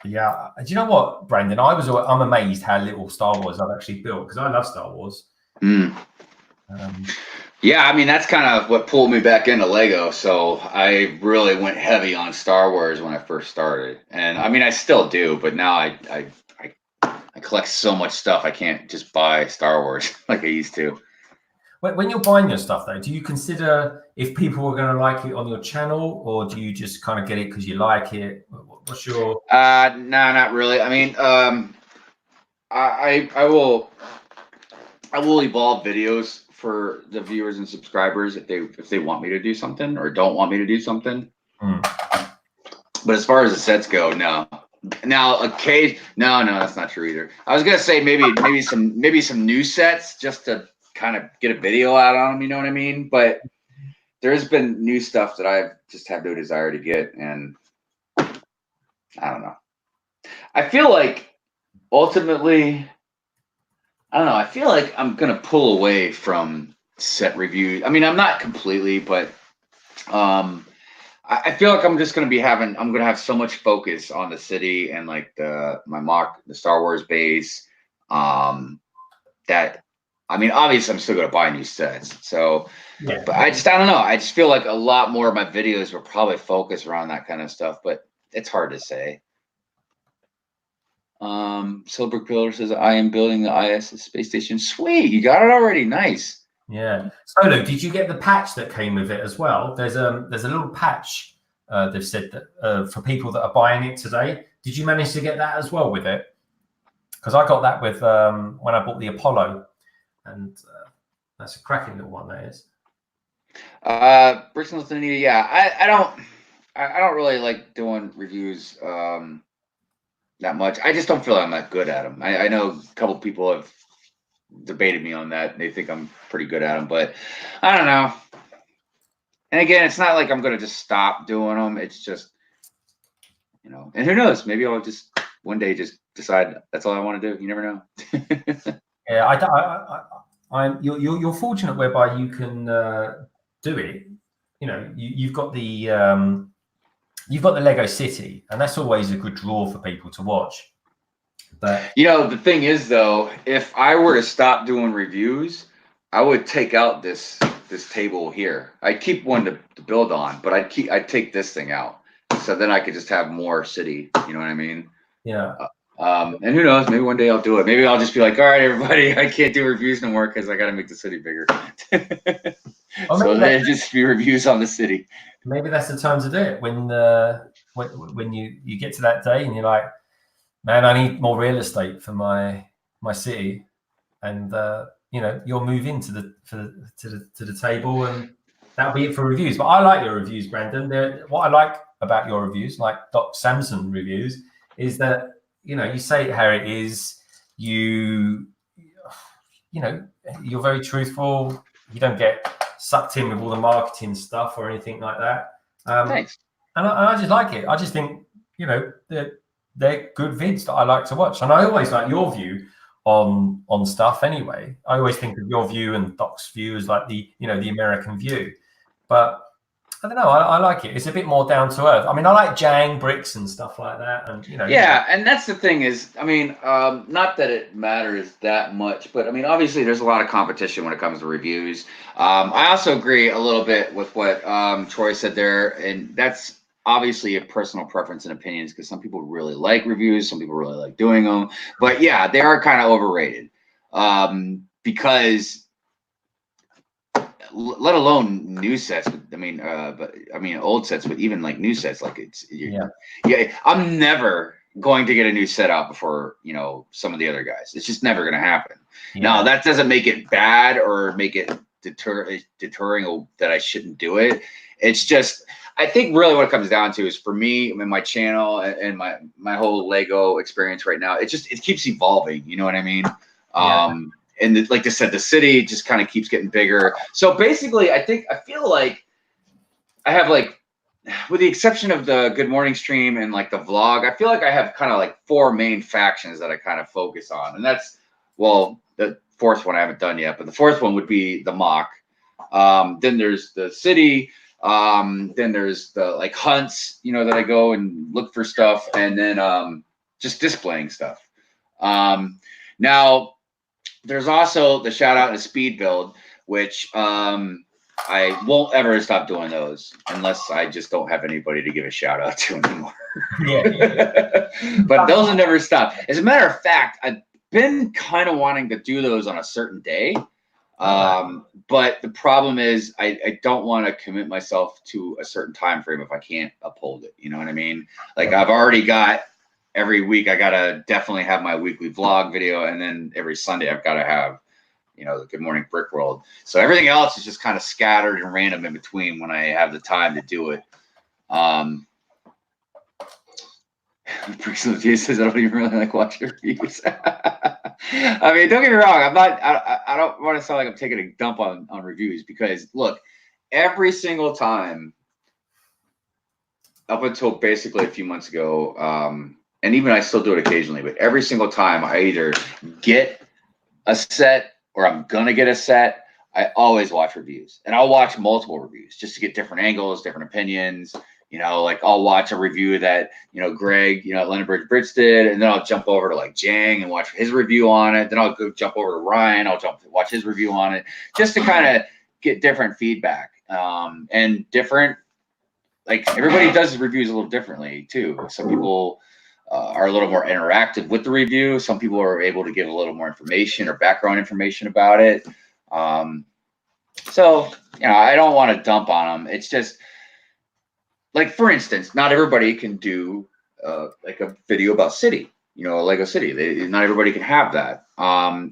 yeah, do you know what, Brandon? I'm amazed how little Star Wars I've actually built because I love Star Wars. Yeah, I mean that's kind of what pulled me back into Lego. So I really went heavy on Star Wars when I first started, and I mean I still do, but now I collect so much stuff I can't just buy Star Wars like I used to. When you're buying your stuff, though, do you consider if people are going to like it on your channel, or do you just kind of get it because you like it? What's your? No, not really. I mean, I will evolve videos for the viewers and subscribers if they want me to do something or don't want me to do something. But as far as the sets go, no. Now, no, that's not true either. I was gonna say maybe some new sets just to kind of get a video out on them. You know what I mean? But there's been new stuff that I've just had no desire to get, and I don't know. I feel like ultimately, I don't know. I feel like I'm gonna pull away from set reviews. I mean, I'm not completely, but I feel like I'm just gonna I'm gonna have so much focus on the city and like the Star Wars base. That I mean, obviously I'm still gonna buy new sets. So, Yeah. but I don't know. I just feel like a lot more of my videos will probably focus around that kind of stuff, but it's hard to say. Silver Pillar says, I am building the ISS space station. Sweet, you got it already. Nice. Yeah. Solo, did you get the patch that came with it as well? There's a little patch. They've said that for people that are buying it today. Did you manage to get that as well with it? Because I got that with when I bought the Apollo, and that's a cracking little one. That is. Bristol, yeah. I don't really like doing reviews that much. I just don't feel like I'm that good at them. I know a couple people have debated me on that. They think I'm pretty good at them, but I don't know. And again, it's not like I'm going to just stop doing them. It's just, you know, and who knows? Maybe I'll just one day just decide that's all I want to do. You never know. Yeah, you're fortunate whereby you can do it. You know, you've got the Lego City, and that's always a good draw for people to watch. But you know, the thing is though, if I were to stop doing reviews, I would take out this table here. I'd keep one to build on, but I'd take this thing out. So then I could just have more city. You know what I mean? yeah. And who knows? Maybe one day I'll do it. Maybe I'll just be like, all right, everybody, I can't do reviews no more because I got to make the city bigger. So then just be reviews on the city. Maybe that's the time to do it when you get to that day and you're like, man, I need more real estate for my city, and you know, you'll move into the table, and that'll be it for reviews. But I like your reviews, Brandon. What I like about your reviews, like Doc Samson reviews, is that you know you say it how it is. You know, you're very truthful. You don't get sucked in with all the marketing stuff or anything like that. Thanks. And I just like it. I just think, you know, they're good vids that I like to watch. And I always like your view on stuff anyway. I always think of your view and Doc's view as like the American view. But I don't know. I like it. It's a bit more down to earth. I mean, I like Jang bricks and stuff like that, and you know. Yeah, and that's the thing is, I mean, not that it matters that much, but I mean, obviously, there's a lot of competition when it comes to reviews. I also agree a little bit with what Troy said there, and that's obviously a personal preference and opinions because some people really like reviews, some people really like doing them, but yeah, they are kind of overrated because. Let alone new sets. I mean, old sets, but even like new sets, like yeah. I'm never going to get a new set out before some of the other guys. It's just never going to happen. Yeah. Now that doesn't make it bad or make it deterring that I shouldn't do it. It's just I think really what it comes down to is for me, I mean, my channel and my whole Lego experience right now. It keeps evolving. You know what I mean? Yeah. And like I said, the city just kind of keeps getting bigger. So basically, I feel like I have like, with the exception of the Good Morning stream and like the vlog, I feel like I have kind of like 4 main factions that I kind of focus on. And that's, well, the 4th one I haven't done yet, but the 4th one would be the mock. Then there's the city. Then there's the like hunts, that I go and look for stuff. And then just displaying stuff. Now, there's also the shout out and speed build, which I won't ever stop doing those unless I just don't have anybody to give a shout out to anymore. Yeah. But those will never stop. As a matter of fact, I've been kind of wanting to do those on a certain day. But the problem is I don't want to commit myself to a certain time frame if I can't uphold it. You know what I mean? Like I've already got every week, I got to definitely have my weekly vlog video. And then every Sunday I've got to have, you know, the Good Morning Brick World. So everything else is just kind of scattered and random in between when I have the time to do it. Brixton says I don't even really like watching reviews. I mean, don't get me wrong. I don't want to sound like I'm taking a dump on reviews, because look, every single time up until basically a few months ago, and even I still do it occasionally, but every single time I either get a set or I'm gonna get a set, I always watch reviews, and I'll watch multiple reviews just to get different angles, different opinions. You know, like I'll watch a review that, you know, Greg, you know, at London Bridge Brits did, and then I'll jump over to like Jang and watch his review on it. Then I'll go jump over to Ryan. I'll watch his review on it, just to kind of get different feedback, and different. Like everybody does reviews a little differently too. Some people are a little more interactive with the review. Some people are able to give a little more information or background information about it. So, you know, I don't want to dump on them. It's just like, for instance, not everybody can do like a video about City, you know, Lego City. Not everybody can have that.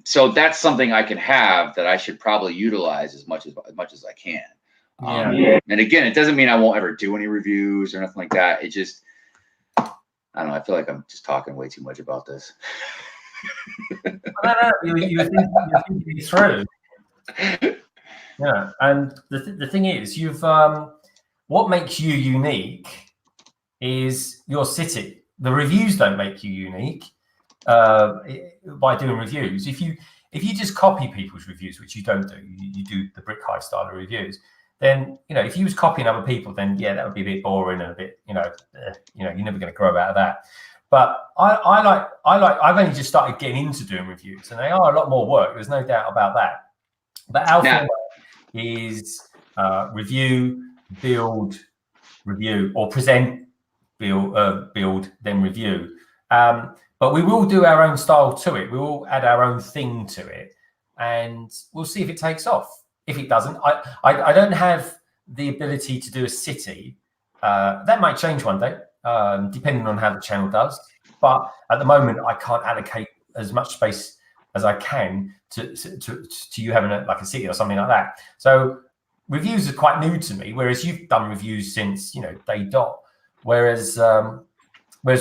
So that's something I can have that I should probably utilize as much as I can. And again, it doesn't mean I won't ever do any reviews or nothing like that. It just, I don't know. I feel like I'm just talking way too much about this. No, you're thinking it through. Yeah, and the thing is, you've what makes you unique is your city. The reviews don't make you unique by doing reviews. If you just copy people's reviews, which you don't do, you do the Brick Hive style of reviews, then, you know, if you was copying other people, then yeah, that would be a bit boring and a bit, you know, you're never going to grow out of that. But I've only just started getting into doing reviews, and they are a lot more work. There's no doubt about that. But our format is review, build, review, or present, build, then review. But we will do our own style to it. We will add our own thing to it, and we'll see if it takes off. If it doesn't, I don't have the ability to do a city. That might change one day, depending on how the channel does. But at the moment, I can't allocate as much space as I can to you having like a city or something like that. So reviews are quite new to me, whereas you've done reviews since, you know, day dot, whereas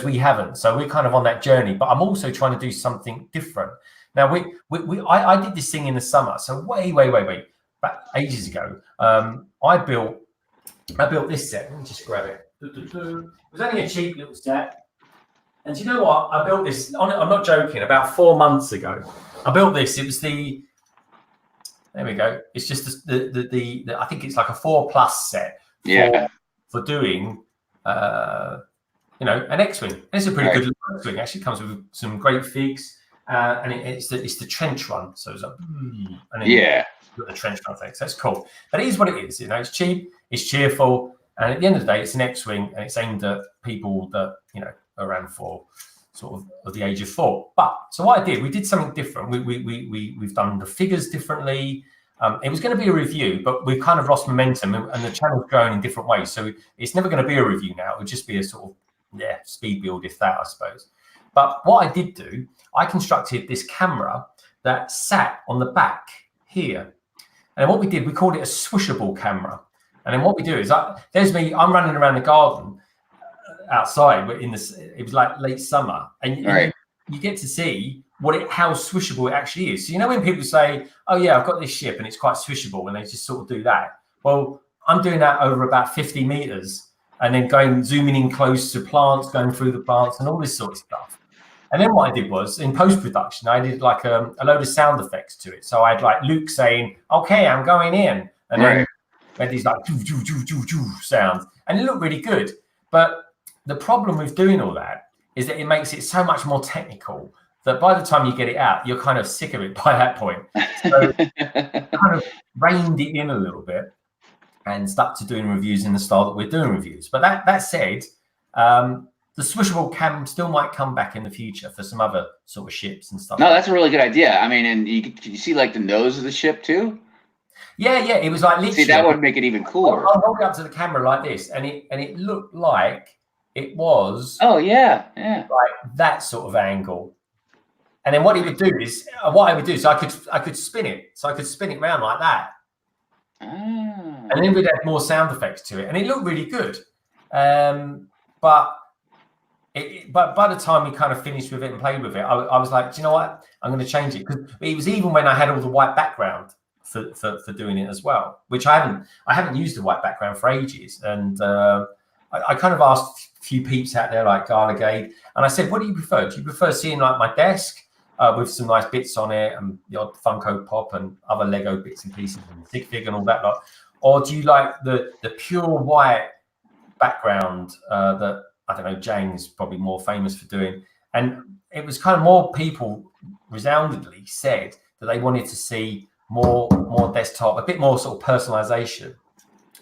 we haven't. So we're kind of on that journey. But I'm also trying to do something different. Now I did this thing in the summer, so way back ages ago. I built this set. Let me just grab it. It was only a cheap little set. And do you know what? I built this, I'm not joking, about 4 months ago. I built this. It was there we go. It's just the I think it's like a 4+ set for doing, you know, an X-Wing. It's a pretty good X-Wing. Actually comes with some great figs. And it's the trench run. So it's like, and then got the trench run thing. So that's cool. But it is what it is. You know, it's cheap, it's cheerful, and at the end of the day, it's an X-Wing, and it's aimed at people that, you know, are around for sort of the age of 4. But so what I did, we did something different. We've done the figures differently. It was going to be a review, but we've kind of lost momentum, and the channel's growing in different ways. So it's never going to be a review now. It would just be a sort of speed build, if that, I suppose. But what I did do, I constructed this camera that sat on the back here. And what we did, we called it a swishable camera. And then what we do is, there's me, I'm running around the garden outside, but it was like late summer. And you get to see how swishable it actually is. So, you know, when people say, oh yeah, I've got this ship and it's quite swishable, and they just sort of do that. Well, I'm doing that over about 50 meters, and then zooming in close to plants, going through the plants and all this sort of stuff. And then what I did was, in post-production, I did like a load of sound effects to it. So I had like Luke saying, okay, I'm going in. And then I had these like sounds. And it looked really good. But the problem with doing all that is that it makes it so much more technical that by the time you get it out, you're kind of sick of it by that point. So kind of reined it in a little bit and stuck to doing reviews in the style that we're doing reviews. But that said, the swishable cam still might come back in the future for some other sort of ships and stuff. No, that's a really good idea. I mean, and you see like the nose of the ship too? Yeah, it was like literally. See, that would make it even cooler. I'll hold it up to the camera like this, and it looked like it was. Oh yeah, like that sort of angle. And then what he would do is, so I could spin it, around like that, and then we'd add more sound effects to it, and it looked really good. But by the time we kind of finished with it and played with it, I was like, do you know what? I'm going to change it, because it was even when I had all the white background for doing it as well, which I haven't used the white background for ages, and I kind of asked a few peeps out there like Garligade, and I said, what do you prefer? Do you prefer seeing like my desk with some nice bits on it and the odd Funko Pop and other Lego bits and pieces and stick figure and all that lot, or do you like the pure white background that, I don't know, Jane's probably more famous for doing? And it was kind of more people resoundingly said that they wanted to see more desktop, a bit more sort of personalization.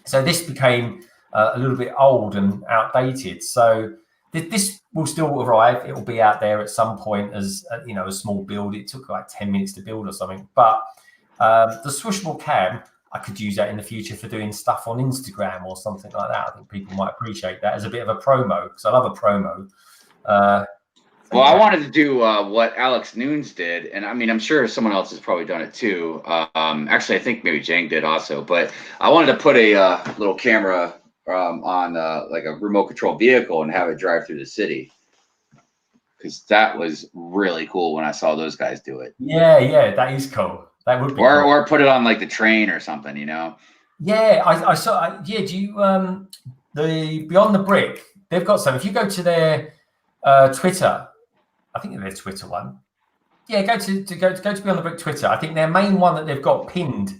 So this became a little bit old and outdated. So this will still arrive. It will be out there at some point as a small build. It took like 10 minutes to build or something. But the swishable cam, I could use that in the future for doing stuff on Instagram or something like that. I think people might appreciate that as a bit of a promo, because I love a promo. Well, I wanted to do what Alex Nunes did, and I mean, I'm sure someone else has probably done it too. Actually, I think maybe Jang did also, but I wanted to put a little camera on like a remote control vehicle and have it drive through the city, because that was really cool when I saw those guys do it. Yeah, that is cool. That would be cool. Or put it on like the train or something, Yeah, I saw. Yeah, do you the Beyond the Brick? They've got some. If you go to their Twitter, I think their Twitter one. Yeah, go to Beyond the Brick Twitter. I think their main one that they've got pinned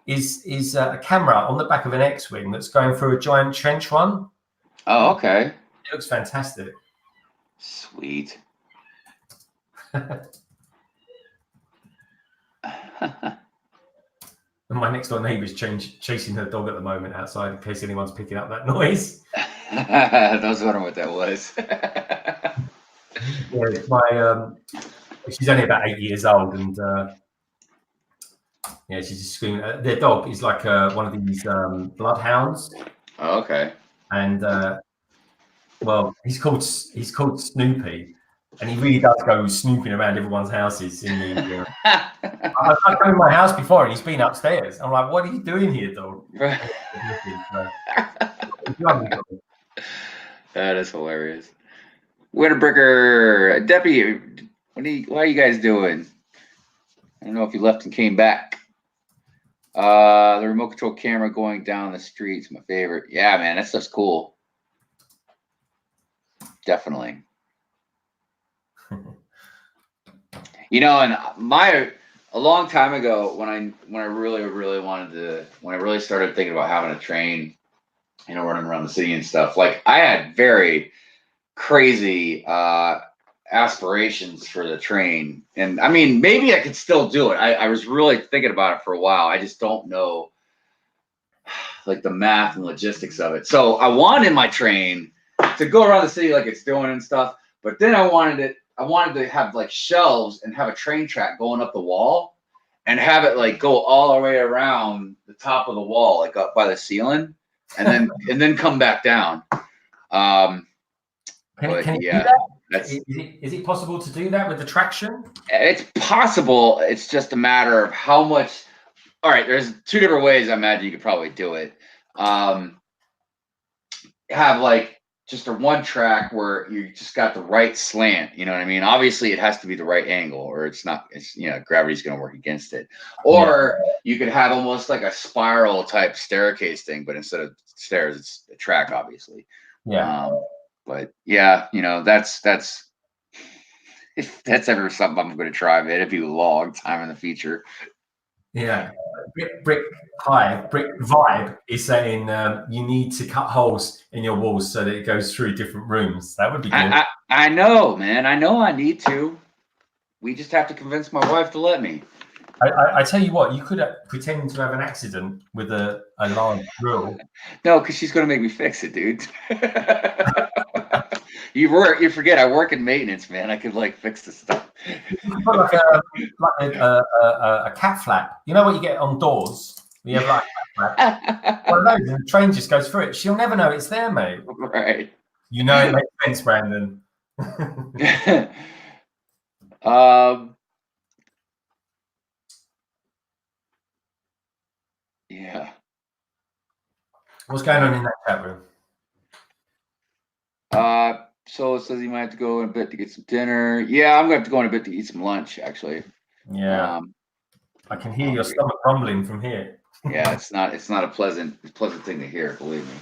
is a camera on the back of an X-wing that's going through a giant trench run. Oh, okay. It looks fantastic. Sweet. And my next door neighbour's chasing her dog at the moment outside, in case anyone's picking up that noise. I was wondering what that was. Yeah, she's only about 8 years old, and she's just screaming. Their dog is like one of these bloodhounds. Oh, okay. And well, he's called Snoopy, and he really does go snooping around everyone's houses. I've come in my house before, and he's been upstairs. I'm like, "What are you doing here, dog?" That is hilarious. Winterbricker, Deputy, what are you guys doing? I don't know if you left and came back. The remote control camera going down the street's my favorite. Yeah, man, that stuff's cool. Definitely. And a long time ago, when I really started thinking about having a train, running around the city and stuff, like I had very crazy aspirations for the train. And I mean, maybe I could still do it. I was really thinking about it for a while. I just don't know like the math and logistics of it. So I wanted my train to go around the city like it's doing and stuff, but then I wanted to have like shelves and have a train track going up the wall and have it like go all the way around the top of the wall, like up by the ceiling, and then come back down. Can you do that? Is it possible to do that with the traction? It's possible. It's just a matter of how much. All right, there's two different ways I imagine you could probably do it. Have like just a one track where you just got the right slant, you know what I mean? Obviously it has to be the right angle, or it's gravity's going to work against it. Or you could have almost like a spiral type staircase thing, but instead of stairs, it's a track, obviously. Yeah. But yeah, that's if that's ever something I'm going to try, man, it'd be a long time in the future. Yeah. Brick Vibe is saying you need to cut holes in your walls so that it goes through different rooms. That would be good. I know, man. I know I need to. we just have to convince my wife to let me. I tell you what, you could pretend to have an accident with a large drill. No, because she's gonna make me fix it, dude. You forget I work in maintenance, man. I could like fix the stuff. You could put like a cat flap. You know what you get on doors? You have like a cat flap. One of those, and the train just goes through it. She'll never know it's there, mate. Right. You know it makes sense, Brandon. Yeah. What's going on in that chat room? So it says you might have to go in a bit to get some dinner. Yeah, I'm gonna have to go in a bit to eat some lunch, actually. Yeah. I can hear your stomach rumbling from here. Yeah, it's not a pleasant thing to hear, believe me.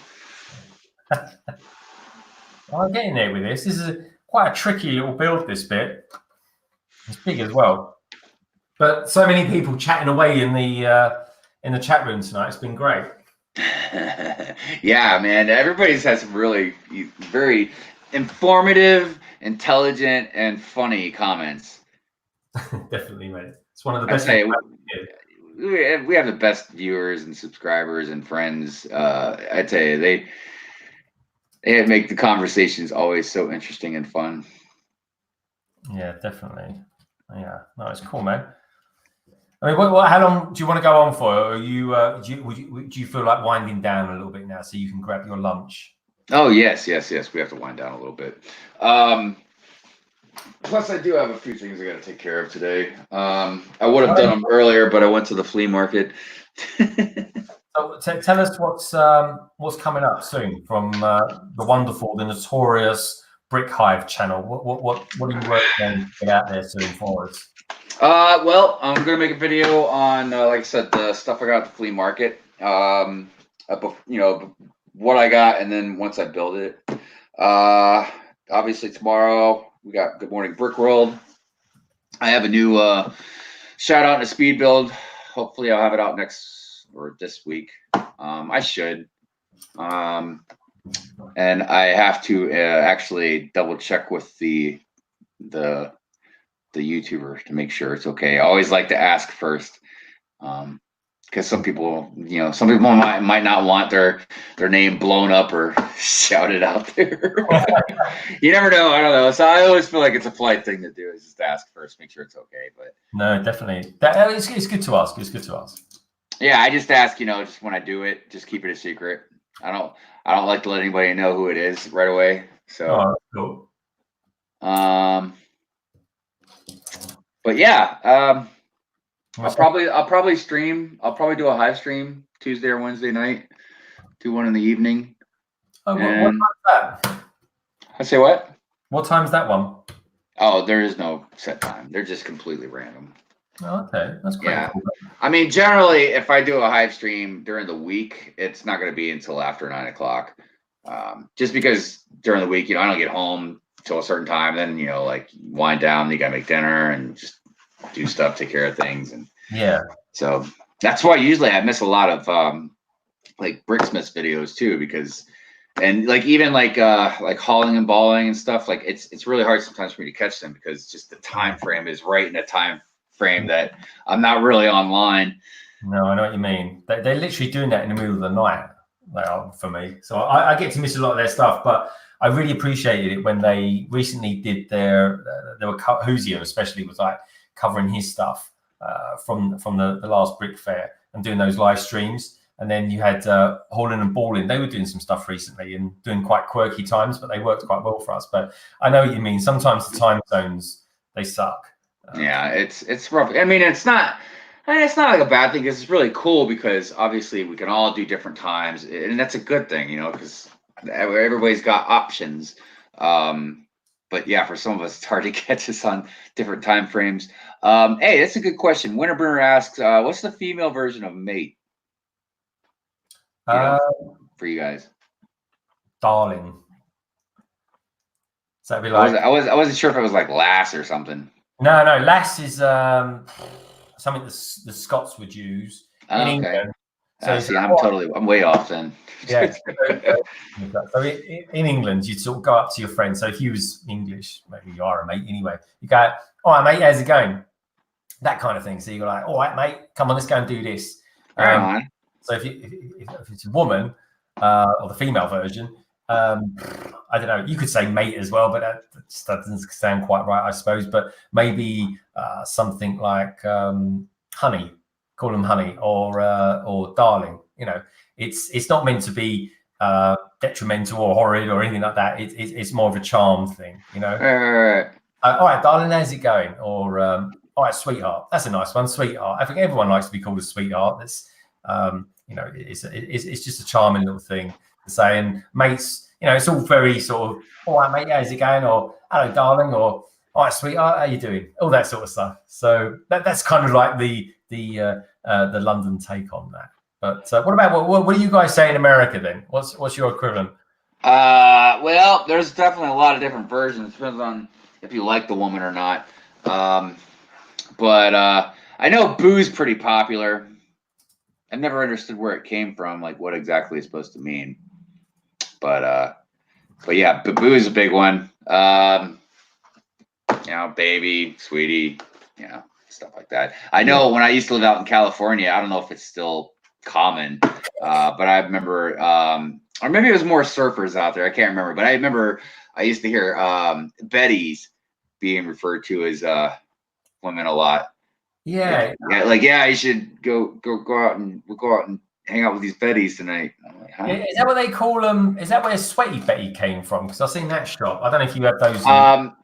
Well, I'm getting there with this. This is quite a tricky little build, this bit. It's big as well. But so many people chatting away in the chat room tonight. It's been great. Yeah, man. Everybody's had some really very informative, intelligent, and funny comments. Definitely, mate. It's one of the best. We have the best viewers and subscribers and friends. I tell you, they make the conversations always so interesting and fun. Yeah, definitely. Yeah, no, it's cool, man. I mean, how long do you want to go on for? Are you, do you feel like winding down a little bit now so you can grab your lunch? Oh, yes. We have to wind down a little bit. Plus, I do have a few things I got to take care of today. I would have done them earlier, but I went to the flea market. So tell us what's coming up soon from the wonderful, the notorious Brick Hive channel. What are you working on to get out there soon for us? Well, I'm gonna make a video on, like I said, the stuff I got at the flea market. What I got, and then once I build it. Obviously tomorrow we got Good Morning Brick World. I have a new shout out and a speed build. Hopefully, I'll have it out this week. I should. And I have to actually double check with the YouTuber to make sure it's okay. I always like to ask first, because some people might not want their name blown up or shouted out there. You never know. I don't know. So I always feel like it's a polite thing to do is just ask first, make sure it's okay. But no, definitely, it's good to ask. It's good to ask. Yeah, I just ask, just when I do it, just keep it a secret. I don't like to let anybody know who it is right away. So, cool. But yeah, I'll probably stream. I'll probably do a Hive stream Tuesday or Wednesday night. Do one in the evening. Oh, what time's that? I say what? What time's that one? Oh, there is no set time. They're just completely random. Oh, okay, that's great. Yeah. I mean, generally, if I do a Hive stream during the week, it's not going to be until after 9 o'clock. Just because during the week, I don't get home till a certain time. Then, like wind down, you got to make dinner and just do stuff, take care of things. And yeah. So that's why usually I miss a lot of like Bricksmiths videos too, because even hauling and balling and stuff, like it's really hard sometimes for me to catch them because just the time frame is right in a time frame that I'm not really online. No, I know what you mean. They're literally doing that in the middle of the night. They are for me, so I get to miss a lot of their stuff. But I really appreciated it when they recently did there were Hoosier especially was like covering his stuff from the last Brick Fair and doing those live streams. And then you had Hauling and Balling. They were doing some stuff recently and doing quite quirky times, but they worked quite well for us. But I know what you mean. Sometimes the time zones, they suck. Yeah, it's rough. I mean, it's not like a bad thing because it's really cool because obviously we can all do different times. And that's a good thing, because everybody's got options. But yeah, for some of us, it's hard to catch us on different time frames. Hey, that's a good question. Winterburner asks, what's the female version of mate? For you guys, darling. So that'd be like I wasn't sure if it was like lass or something. No, lass is something the Scots would use in England. So, See, I'm way off then. Yeah. So in England, you'd sort of go up to your friend. So if you was English, maybe you are a mate anyway, you go, all right, mate, how's it going? That kind of thing. So you go like, all right, mate, come on, let's go and do this. Right on. So if it's a woman or the female version, I don't know, you could say mate as well, but that doesn't sound quite right, I suppose. But maybe something like honey, call them honey, or darling. You know, it's not meant to be detrimental or horrid or anything like that. It's more of a charm thing, you know. Right. All right, darling, how's it going? Or all right, sweetheart. That's a nice one, sweetheart. I think everyone likes to be called a sweetheart. That's you know, it's just a charming little thing to say. And mates, you know, it's all very sort of, all right, mate, how's it going? Or hello, darling. Or all right, sweetheart, how you doing? All that sort of stuff. So that's kind of like the London take on that. But what about what do you guys say in America then? What's your equivalent? Well, there's definitely a lot of different versions. Depends on if you like the woman or not. But I know boo's pretty popular. I've never understood where it came from, like what exactly it's supposed to mean. But yeah, boo is a big one. You know, baby, sweetie, you know, stuff like that. I know when I used to live out in California, I don't know if it's still common, but I remember, or maybe it was more surfers out there. I can't remember, but I remember I used to hear Betties being referred to as women a lot. Yeah. Like you should go out and we'll go out and hang out with these Betties tonight. I'm like, huh? Is that what they call them? Is that where Sweaty Betty came from? Because I've seen that shop. I don't know if you have those.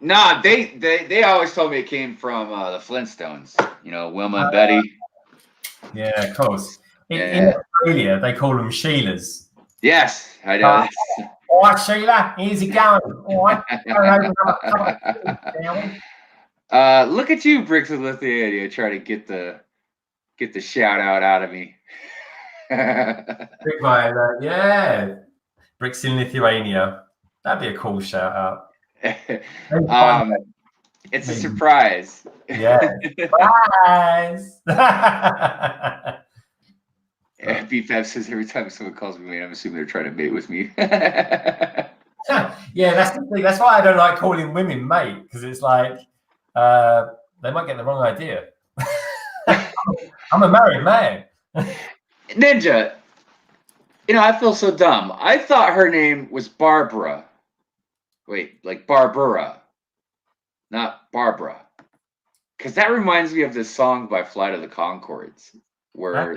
No, they always told me it came from the Flintstones. You know, Wilma and Betty. Yeah, of course. In Australia, they call them Sheilas. Yes, I know. All right, Sheila, here's it going. All right. Look at you, Bricks of Lithuania, try to get the shout out of me. Yeah, Bricks in Lithuania. That'd be a cool shout out. It's a surprise. Yeah, surprise. BFAB says every time someone calls me mate, I'm assuming they're trying to mate with me. Yeah, that's the thing. That's why I don't like calling women mate, because it's like they might get the wrong idea. I'm a married man. Ninja, you know, I feel so dumb. I thought her name was Barbara. Wait, like Barbara, not Barbara. Because that reminds me of this song by Flight of the Conchords, where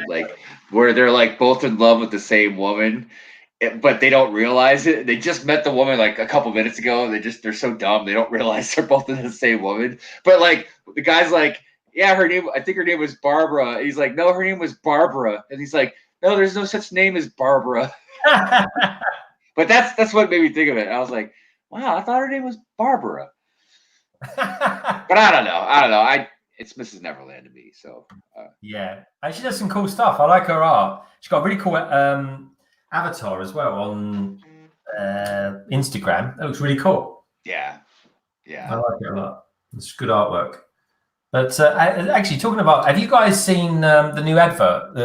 they're like both in love with the same woman, but they don't realize it. They just met the woman like a couple minutes ago. They're so dumb they don't realize they're both in the same woman. But like the guy's like, yeah, I think her name was Barbara. And he's like, no, her name was Barbara. And he's like, no, there's no such name as Barbara. But that's what made me think of it. I was like, wow, I thought her name was Barbara. But I don't know. It's Mrs. Neverland to me. So yeah, and she does some cool stuff. I like her art. She's got a really cool avatar as well on Instagram. That looks really cool. Yeah. I like it a lot. It's good artwork. But actually, talking about, have you guys seen the new advert?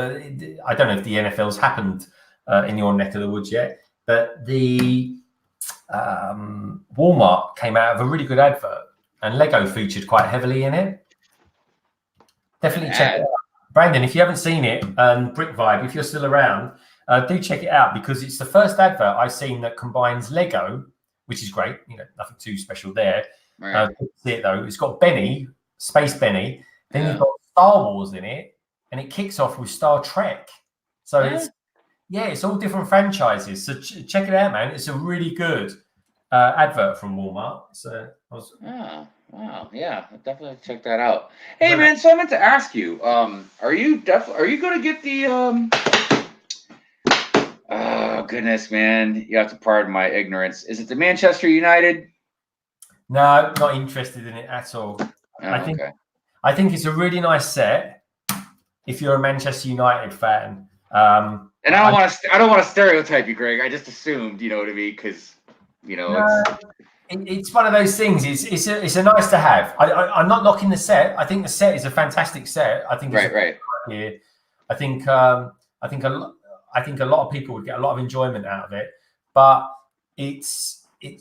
I don't know if the NFL's happened in your neck of the woods yet, but the Walmart came out of a really good advert, and Lego featured quite heavily in it. Definitely check it out. Brandon, if you haven't seen it, Brick Vibe, if you're still around, do check it out, because it's the first advert I've seen that combines Lego, which is great. You know, nothing too special there. Right. See it though. It's got Benny, Space Benny. Then you've got Star Wars in it, and it kicks off with Star Trek. So it's all different franchises. So check it out, man. It's a really good advert from Walmart. So wow, yeah, I'll definitely check that out. Hey, man, so I meant to ask you, are you going to get the oh goodness, man, you have to pardon my ignorance. Is it the Manchester United? No, not interested in it at all. Oh, I think it's a really nice set if you're a Manchester United fan. And I don't want to stereotype you, Greg. I just assumed, you know what I mean, because it's one of those things. It's a nice to have. I'm not knocking the set. I think the set is a fantastic set. I think it's right. Here, I think I think a lot of people would get a lot of enjoyment out of it, but it's a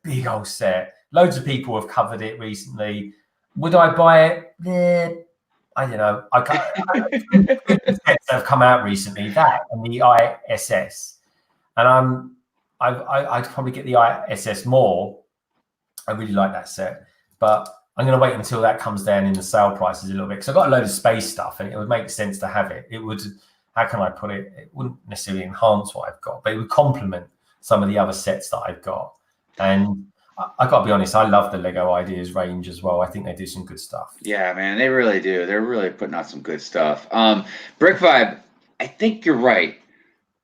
big old set. Loads of people have covered it recently. Would I buy it? Yeah, I don't know. Sets that have come out recently, that and the ISS, and I'd probably get the ISS more. I really like that set, but I'm going to wait until that comes down in the sale prices a little bit, because I've got a load of space stuff and it would make sense to have it. It would, how can I put it? It wouldn't necessarily enhance what I've got, but it would complement some of the other sets that I've got. And I got to be honest, I love the Lego Ideas range as well. I think they do some good stuff. Yeah, man, they really do. They're really putting out some good stuff. Brick Vibe, I think you're right.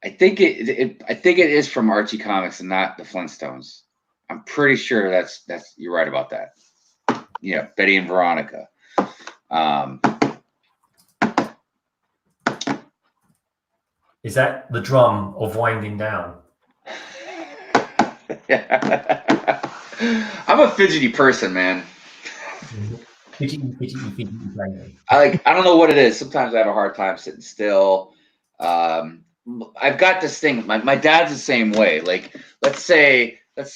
I think it is from Archie Comics and not the Flintstones. I'm pretty sure that's you're right about that. Yeah, Betty and Veronica. Is that the drum of winding down? I'm a fidgety person, man. Fidgety. I don't know what it is. Sometimes I have a hard time sitting still. I've got this thing. My dad's the same way. Like, let's say that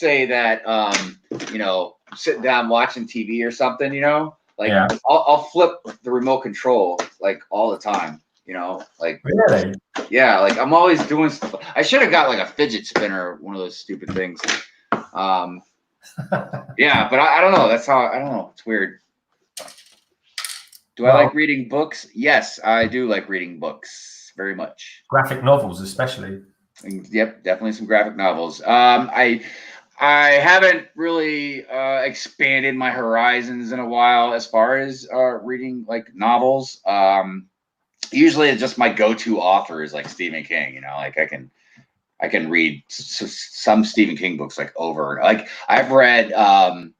you know, I'm sitting down watching TV or something, you know, like yeah. I'll flip the remote control like all the time, you know, like really, yeah, like I'm always doing stuff. I should have got like a fidget spinner, one of those stupid things. Yeah, but I don't know. That's how I don't know. It's weird. Do I like reading books? Yes, I do like reading books very much. Graphic novels, especially. Yep, definitely some graphic novels. I haven't really expanded my horizons in a while as far as reading like novels. Usually, it's just my go-to author is like Stephen King. You know, like I can read some Stephen King books like over. Like I've read. Oh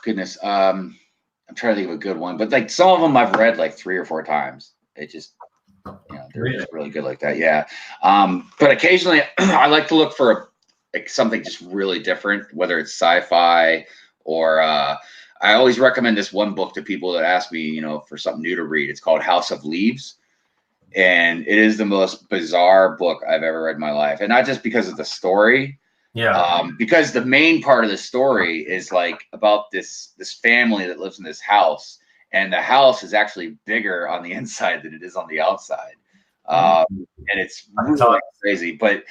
goodness. I'm trying to think of a good one, but like some of them I've read like 3 or 4 times. It just, you know, they're just really good like that. Yeah. But occasionally I like to look for like something just really different, whether it's sci-fi or I always recommend this one book to people that ask me, you know, for something new to read. It's called House of Leaves. And it is the most bizarre book I've ever read in my life. And not just because of the story. Yeah. Because the main part of the story is like about this family that lives in this house, and the house is actually bigger on the inside than it is on the outside. And it's really crazy. But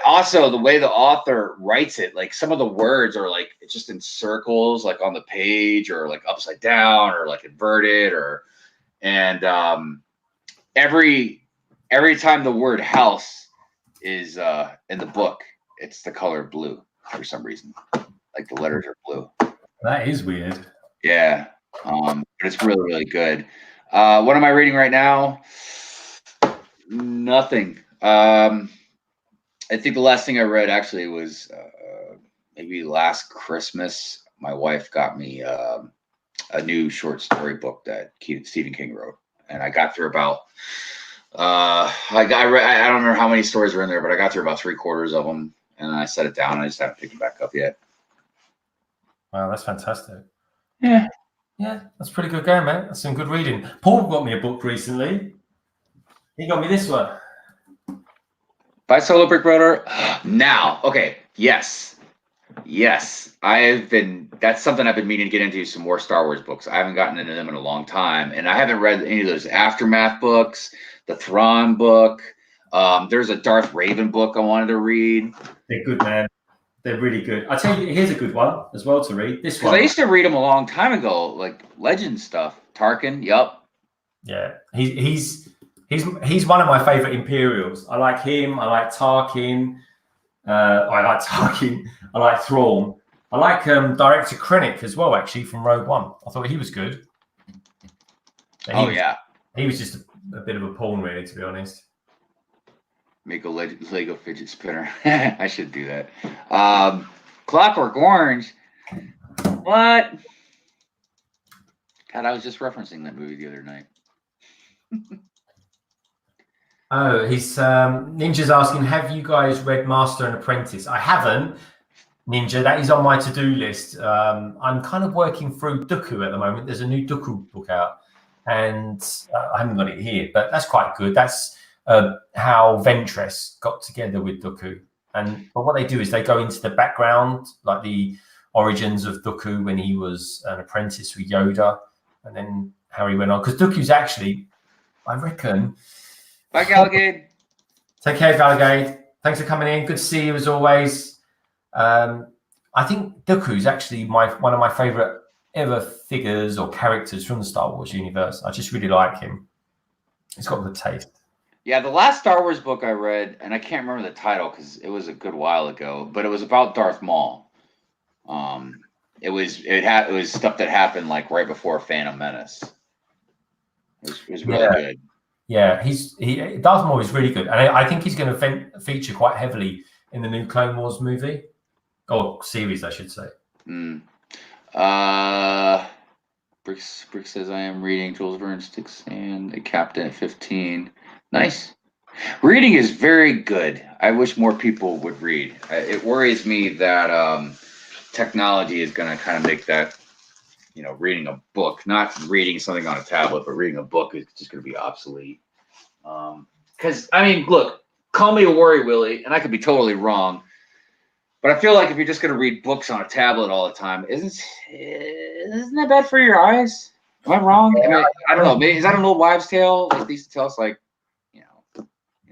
also the way the author writes it, like some of the words are like it's just in circles, like on the page, or like upside down, or like inverted, and every time the word house is in the book, it's the color blue for some reason. Like the letters are blue. That is weird. Yeah. But it's really, really good. What am I reading right now? Nothing. I think the last thing I read actually was maybe last Christmas. My wife got me a new short story book that Stephen King wrote. And I got through about I don't remember how many stories were in there, but I got through about 3/4 of them. And I set it down. I just haven't picked it back up yet. Wow, that's fantastic. Yeah. Yeah, that's pretty good going, man. That's some good reading. Paul got me a book recently. He got me this one. By Solo Brick Rotor. Now, okay. Yes. That's something I've been meaning to get into, some more Star Wars books. I haven't gotten into them in a long time. And I haven't read any of those Aftermath books, the Thrawn book. There's a Darth Raven book I wanted to read. They're good, man. They're really good. I'll tell you, here's a good one as well to read. This one. Because I used to read them a long time ago, like Legend stuff. Tarkin, yup. Yeah, he's one of my favorite Imperials. I like him. I like Tarkin. I like Thrawn. I like Director Krennic as well, actually, from Rogue One. I thought he was good. Yeah. He was just a bit of a pawn, really, to be honest. Make a Lego fidget spinner. I should do that. Clockwork Orange. What? God, I was just referencing that movie the other night. Oh, he's Ninja's asking, have you guys read Master and Apprentice? I haven't, Ninja. That is on my to-do list. I'm kind of working through Dooku at the moment. There's a new Dooku book out. and I haven't got it here, but that's quite good. That's how Ventress got together with Dooku. But what they do is they go into the background, like the origins of Dooku when he was an apprentice with Yoda, and then how he went on. Because Dooku's actually, I reckon. Bye, Galgade. Take care, Galgade. Thanks for coming in. Good to see you as always. I think Dooku's actually one of my favorite ever figures or characters from the Star Wars universe. I just really like him. He's got good taste. Yeah, the last Star Wars book I read, and I can't remember the title because it was a good while ago, but it was about Darth Maul. It was stuff that happened like right before Phantom Menace. It was really good. Yeah, Darth Maul is really good, and I think he's going to feature quite heavily in the new Clone Wars movie or series, I should say. Brick says I am reading Jules Verne's Sticks and a Captain at 15. Nice. Reading is very good. I wish more people would read. It worries me that technology is going to kind of make that, reading a book, not reading something on a tablet, but reading a book is just going to be obsolete. Because, look, call me a worry Willie, and I could be totally wrong, but I feel like if you're just going to read books on a tablet all the time, isn't that bad for your eyes? Am I wrong? Yeah, I don't know. Maybe, is that an old wives' tale? Like they used to tell us, like,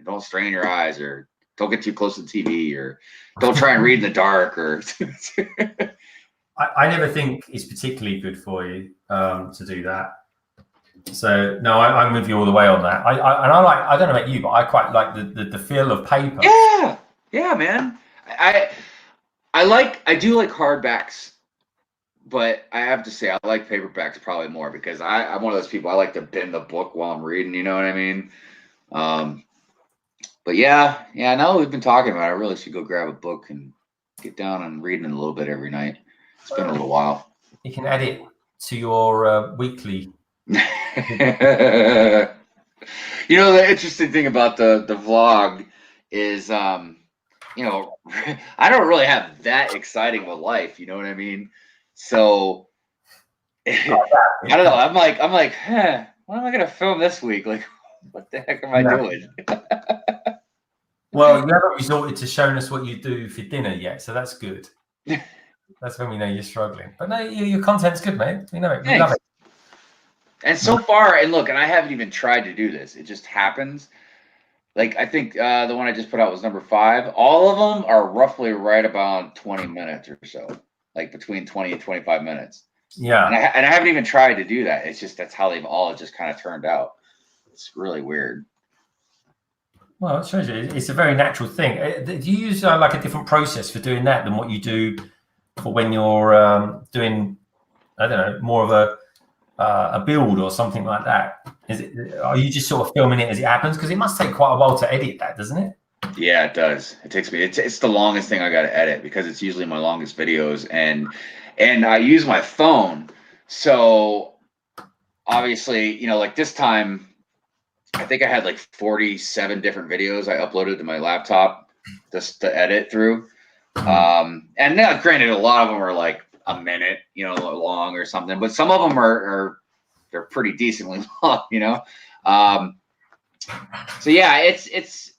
don't strain your eyes, or don't get too close to the TV, or don't try and read in the dark, or. I never think it's particularly good for you to do that. So no, I'm with you all the way on that. I don't know about you, but I quite like the feel of paper. Yeah, man. I do like hardbacks, but I have to say I like paperbacks probably more because I'm one of those people. I like to bend the book while I'm reading. You know what I mean? But yeah. Now that we've been talking about it, I really should go grab a book and get down and reading a little bit every night. It's been a little while. You can add it to your weekly. The interesting thing about the vlog is, I don't really have that exciting of a life. You know what I mean? So I don't know. I'm like, what am I going to film this week? Like, what the heck am I doing? Well, you haven't resorted to showing us what you do for dinner yet, so that's good. That's when we know you're struggling. But no, your content's good, mate. We know it. We love it. And so far, and I haven't even tried to do this. It just happens. Like, I think the one I just put out was number 5. All of them are roughly right about 20 minutes or so, like between 20 and 25 minutes. Yeah. And I haven't even tried to do that. It's just that's how they've all just kind of turned out. It's really weird. Well, it shows you it's a very natural thing. Do you use like a different process for doing that than what you do for when you're doing, I don't know, more of a build or something like that? Are you just sort of filming it as it happens? Because it must take quite a while to edit that, doesn't it? Yeah, it does. It takes me. It's the longest thing I got to edit because it's usually my longest videos, and I use my phone. So obviously, like this time, I think I had like 47 different videos I uploaded to my laptop just to edit through. And now, granted, a lot of them are like a minute, long or something, but some of them they're pretty decently long, So yeah, it's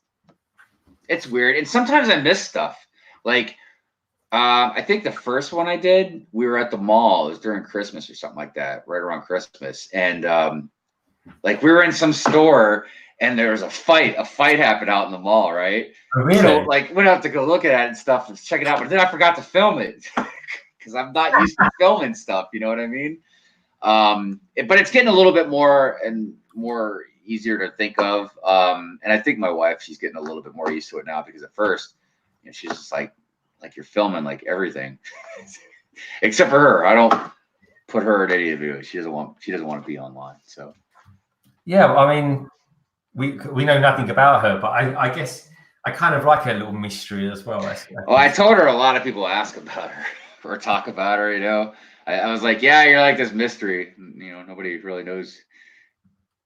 weird, and sometimes I miss stuff. Like, I think the first one I did, we were at the mall. It was during Christmas or something like that, right around Christmas, and like we were in some store and there was a fight happened out in the mall, right? Oh, really? So like went up to go look at it and stuff and check it out, but then I forgot to film it because I'm not used to filming stuff, you know what I mean? But it's getting a little bit more easier to think of. And I think my wife, she's getting a little bit more used to it now because at first, she's just like you're filming like everything. Except for her. I don't put her in any of the videos. She doesn't want to be online. So yeah, I mean, we know nothing about her, but I guess I kind of like her little mystery as well. I told her a lot of people ask about her or talk about her. I was like, yeah, you're like this mystery. Nobody really knows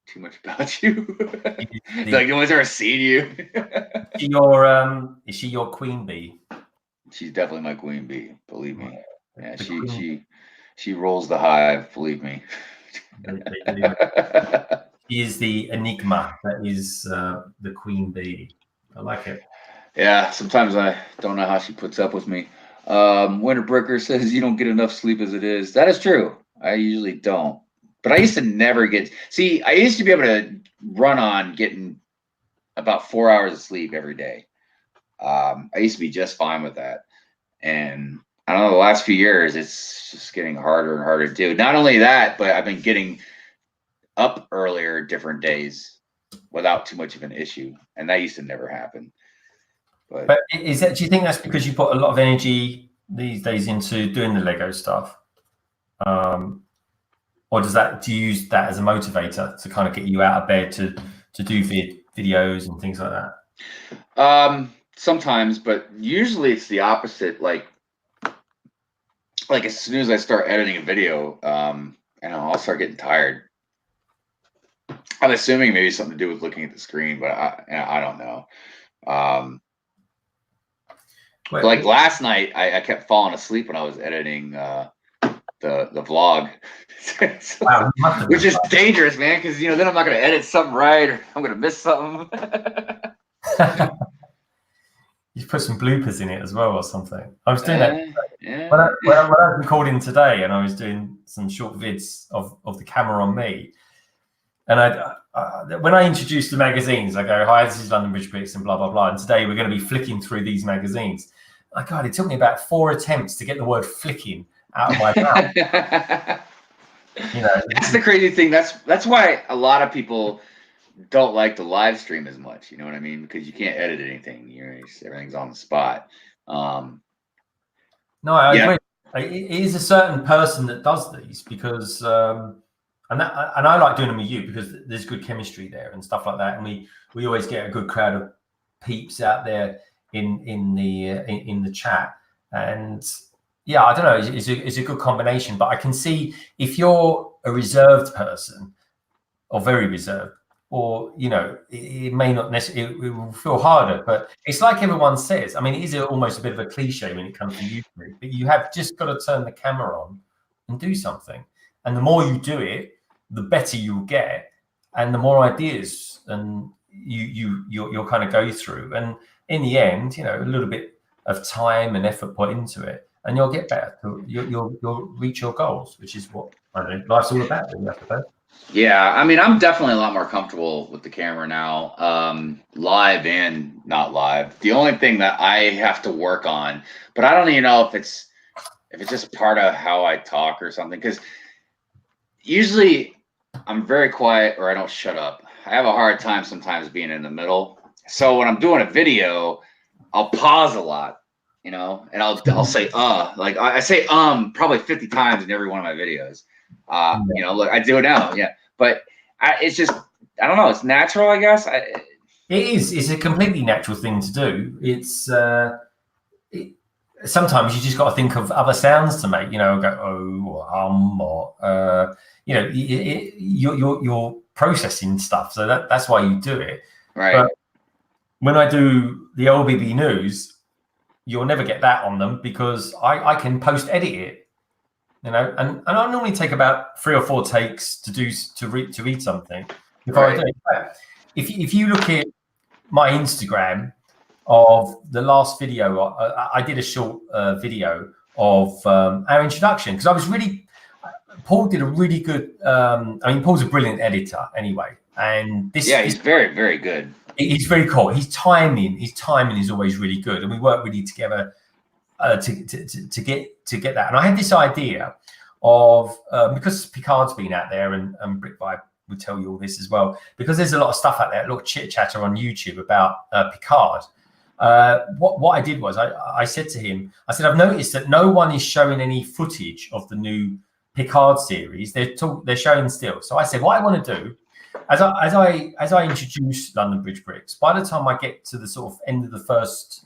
too much about you. Like no one's ever seen you. Is she your queen bee? She's definitely my queen bee. Believe me. Yeah, she rolls the hive. Believe me. They do. She is the enigma that is the queen bee. I like it. Yeah, sometimes I don't know how she puts up with me. Winterbricker says you don't get enough sleep as it is. That is true. I usually don't. But I used to never get. See, I used to be able to run on getting about 4 hours of sleep every day. I used to be just fine with that. And I don't know, the last few years, it's just getting harder and harder to do. Not only that, but I've been getting up earlier different days without too much of an issue. And that used to never happen. But is that? Do you think that's because you put a lot of energy these days into doing the Lego stuff, or do you use that as a motivator to kind of get you out of bed to do videos and things like that? Sometimes, but usually it's the opposite. Like as soon as I start editing a video, I'll start getting tired. I'm assuming maybe something to do with looking at the screen, but I don't know. Like last night, I kept falling asleep when I was editing the vlog, Wow, which is dangerous, man. Because then I'm not going to edit something right, or I'm going to miss something. You put some bloopers in it as well, or something. I was doing that yeah. when I was recording today, and I was doing some short vids of the camera on me. And when I introduce the magazines, I go, "Hi, this is London Bridge Bricks," and blah blah blah. And today we're going to be flicking through these magazines. God, it took me about 4 attempts to get the word "flicking" out of my mouth. That's the crazy thing. That's why a lot of people don't like the live stream as much. You know what I mean? Because you can't edit anything. Everything's on the spot. No, I agree. It is a certain person that does these because, and I like doing them with you because there's good chemistry there and stuff like that, and we always get a good crowd of peeps out there in the chat, and yeah, I don't know, it's a good combination. But I can see if you're a reserved person or very reserved, or it may not necessarily, it will feel harder, but it's like everyone says. I mean, it is almost a bit of a cliche when it comes to YouTube, but you have just got to turn the camera on and do something, and the more you do it, the better you'll get, and the more ideas and you'll kind of go through, and in the end, a little bit of time and effort put into it, and you'll get better. You'll reach your goals, which is what life's all about. I suppose. Yeah, I mean, I'm definitely a lot more comfortable with the camera now, live and not live. The only thing that I have to work on, but I don't even know if it's just part of how I talk or something, because usually I'm very quiet or I don't shut up. I have a hard time sometimes being in the middle. So when I'm doing a video, I'll pause a lot, and I'll say like I say probably 50 times in every one of my videos. Look, I do it now, but it's just, I don't know, it's natural, I guess. It is. It's a completely natural thing to do. It's sometimes you just got to think of other sounds to make, go or you're processing stuff, so that's why you do it, right? But when I do the LBB news, you'll never get that on them because I can post edit it, and I normally take about 3 or 4 takes to read something before I do it. If you look at my Instagram of the last video, I did a short video of our introduction because I was really, Paul did a really good, Paul's a brilliant editor anyway, and he's very, very good. He's very cool. His timing is always really good, and we work really together to get that. And I had this idea of because Picard's been out there, and Brick Vibe would tell you all this as well, because there's a lot of stuff out there, a lot of chit chatter on YouTube about Picard. What I did was I said to him, I said, I've noticed that no one is showing any footage of the new Picard series. They're showing still. So I said, what I want to do, as I introduce London Bridge Bricks, by the time I get to the sort of end of the first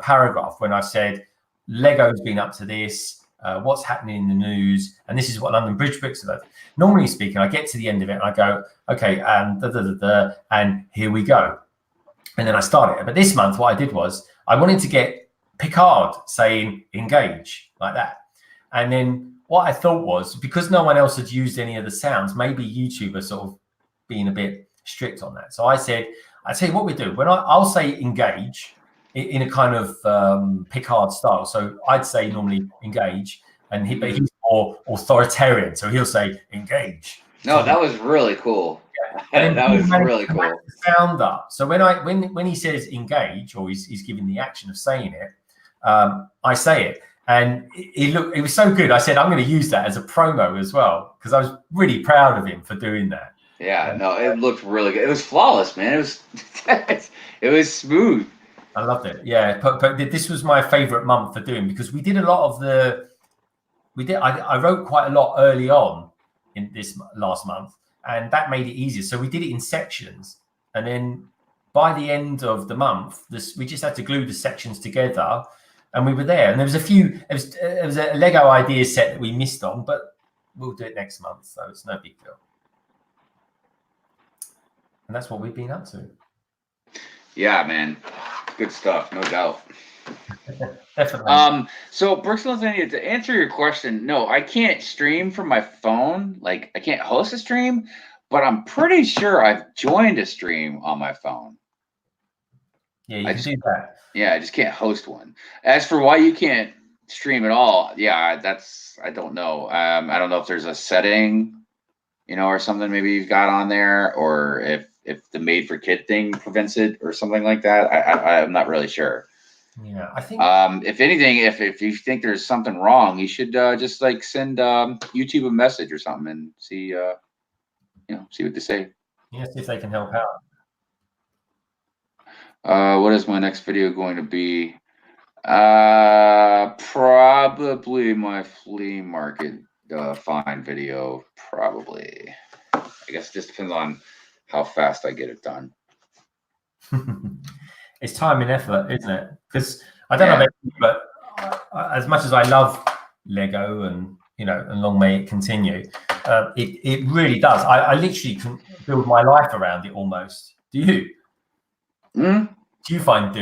paragraph, when I said Lego's been up to this, what's happening in the news, and this is what London Bridge Bricks are about. Normally speaking, I get to the end of it and I go, okay, and here we go. And then I start it. But this month, what I did was I wanted to get Picard saying engage like that. And then what I thought was, because no one else had used any of the sounds, maybe YouTube are sort of being a bit strict on that. So I said, I tell you what we do. When I'll say engage in a kind of Picard style. So I'd say normally engage, and but he's more authoritarian. So he'll say engage. No, that was really cool. Yeah. That was really cool. Sound up. So when he says engage, or he's giving the action of saying it, I say it. And it was so good. I said, I'm going to use that as a promo as well, because I was really proud of him for doing that. Yeah, no, it looked really good. It was flawless, man. It was, it was smooth. I loved it. Yeah, but this was my favorite month for doing, because we did a lot of I wrote quite a lot early on in this last month, and that made it easier. So we did it in sections, and then by the end of the month, we just had to glue the sections together. And we were there, and there was it was a Lego idea set that we missed on, but we'll do it next month, so it's no big deal. And that's what we've been up to. Yeah, man, good stuff, no doubt. Definitely. So Brooksville, to answer your question, no, I can't stream from my phone. Like, I can't host a stream, but I'm pretty sure I've joined a stream on my phone. Yeah, you can do that. Yeah, I just can't host one. As for why you can't stream at all, yeah, I don't know. I don't know if there's a setting, or something maybe you've got on there, or if the made for kid thing prevents it or something like that. I'm not really sure. Yeah, I think. If anything, if you think there's something wrong, you should just like send YouTube a message or something and see see what they say. Yeah, see if they can help out. What is my next video going to be? Probably my flea market find video. Probably. I guess it just depends on how fast I get it done. It's time and effort, isn't it? Because I don't know about you, but as much as I love Lego and and long may it continue, it really does. I literally can build my life around it almost. Do you? Mm-hmm. Do you find do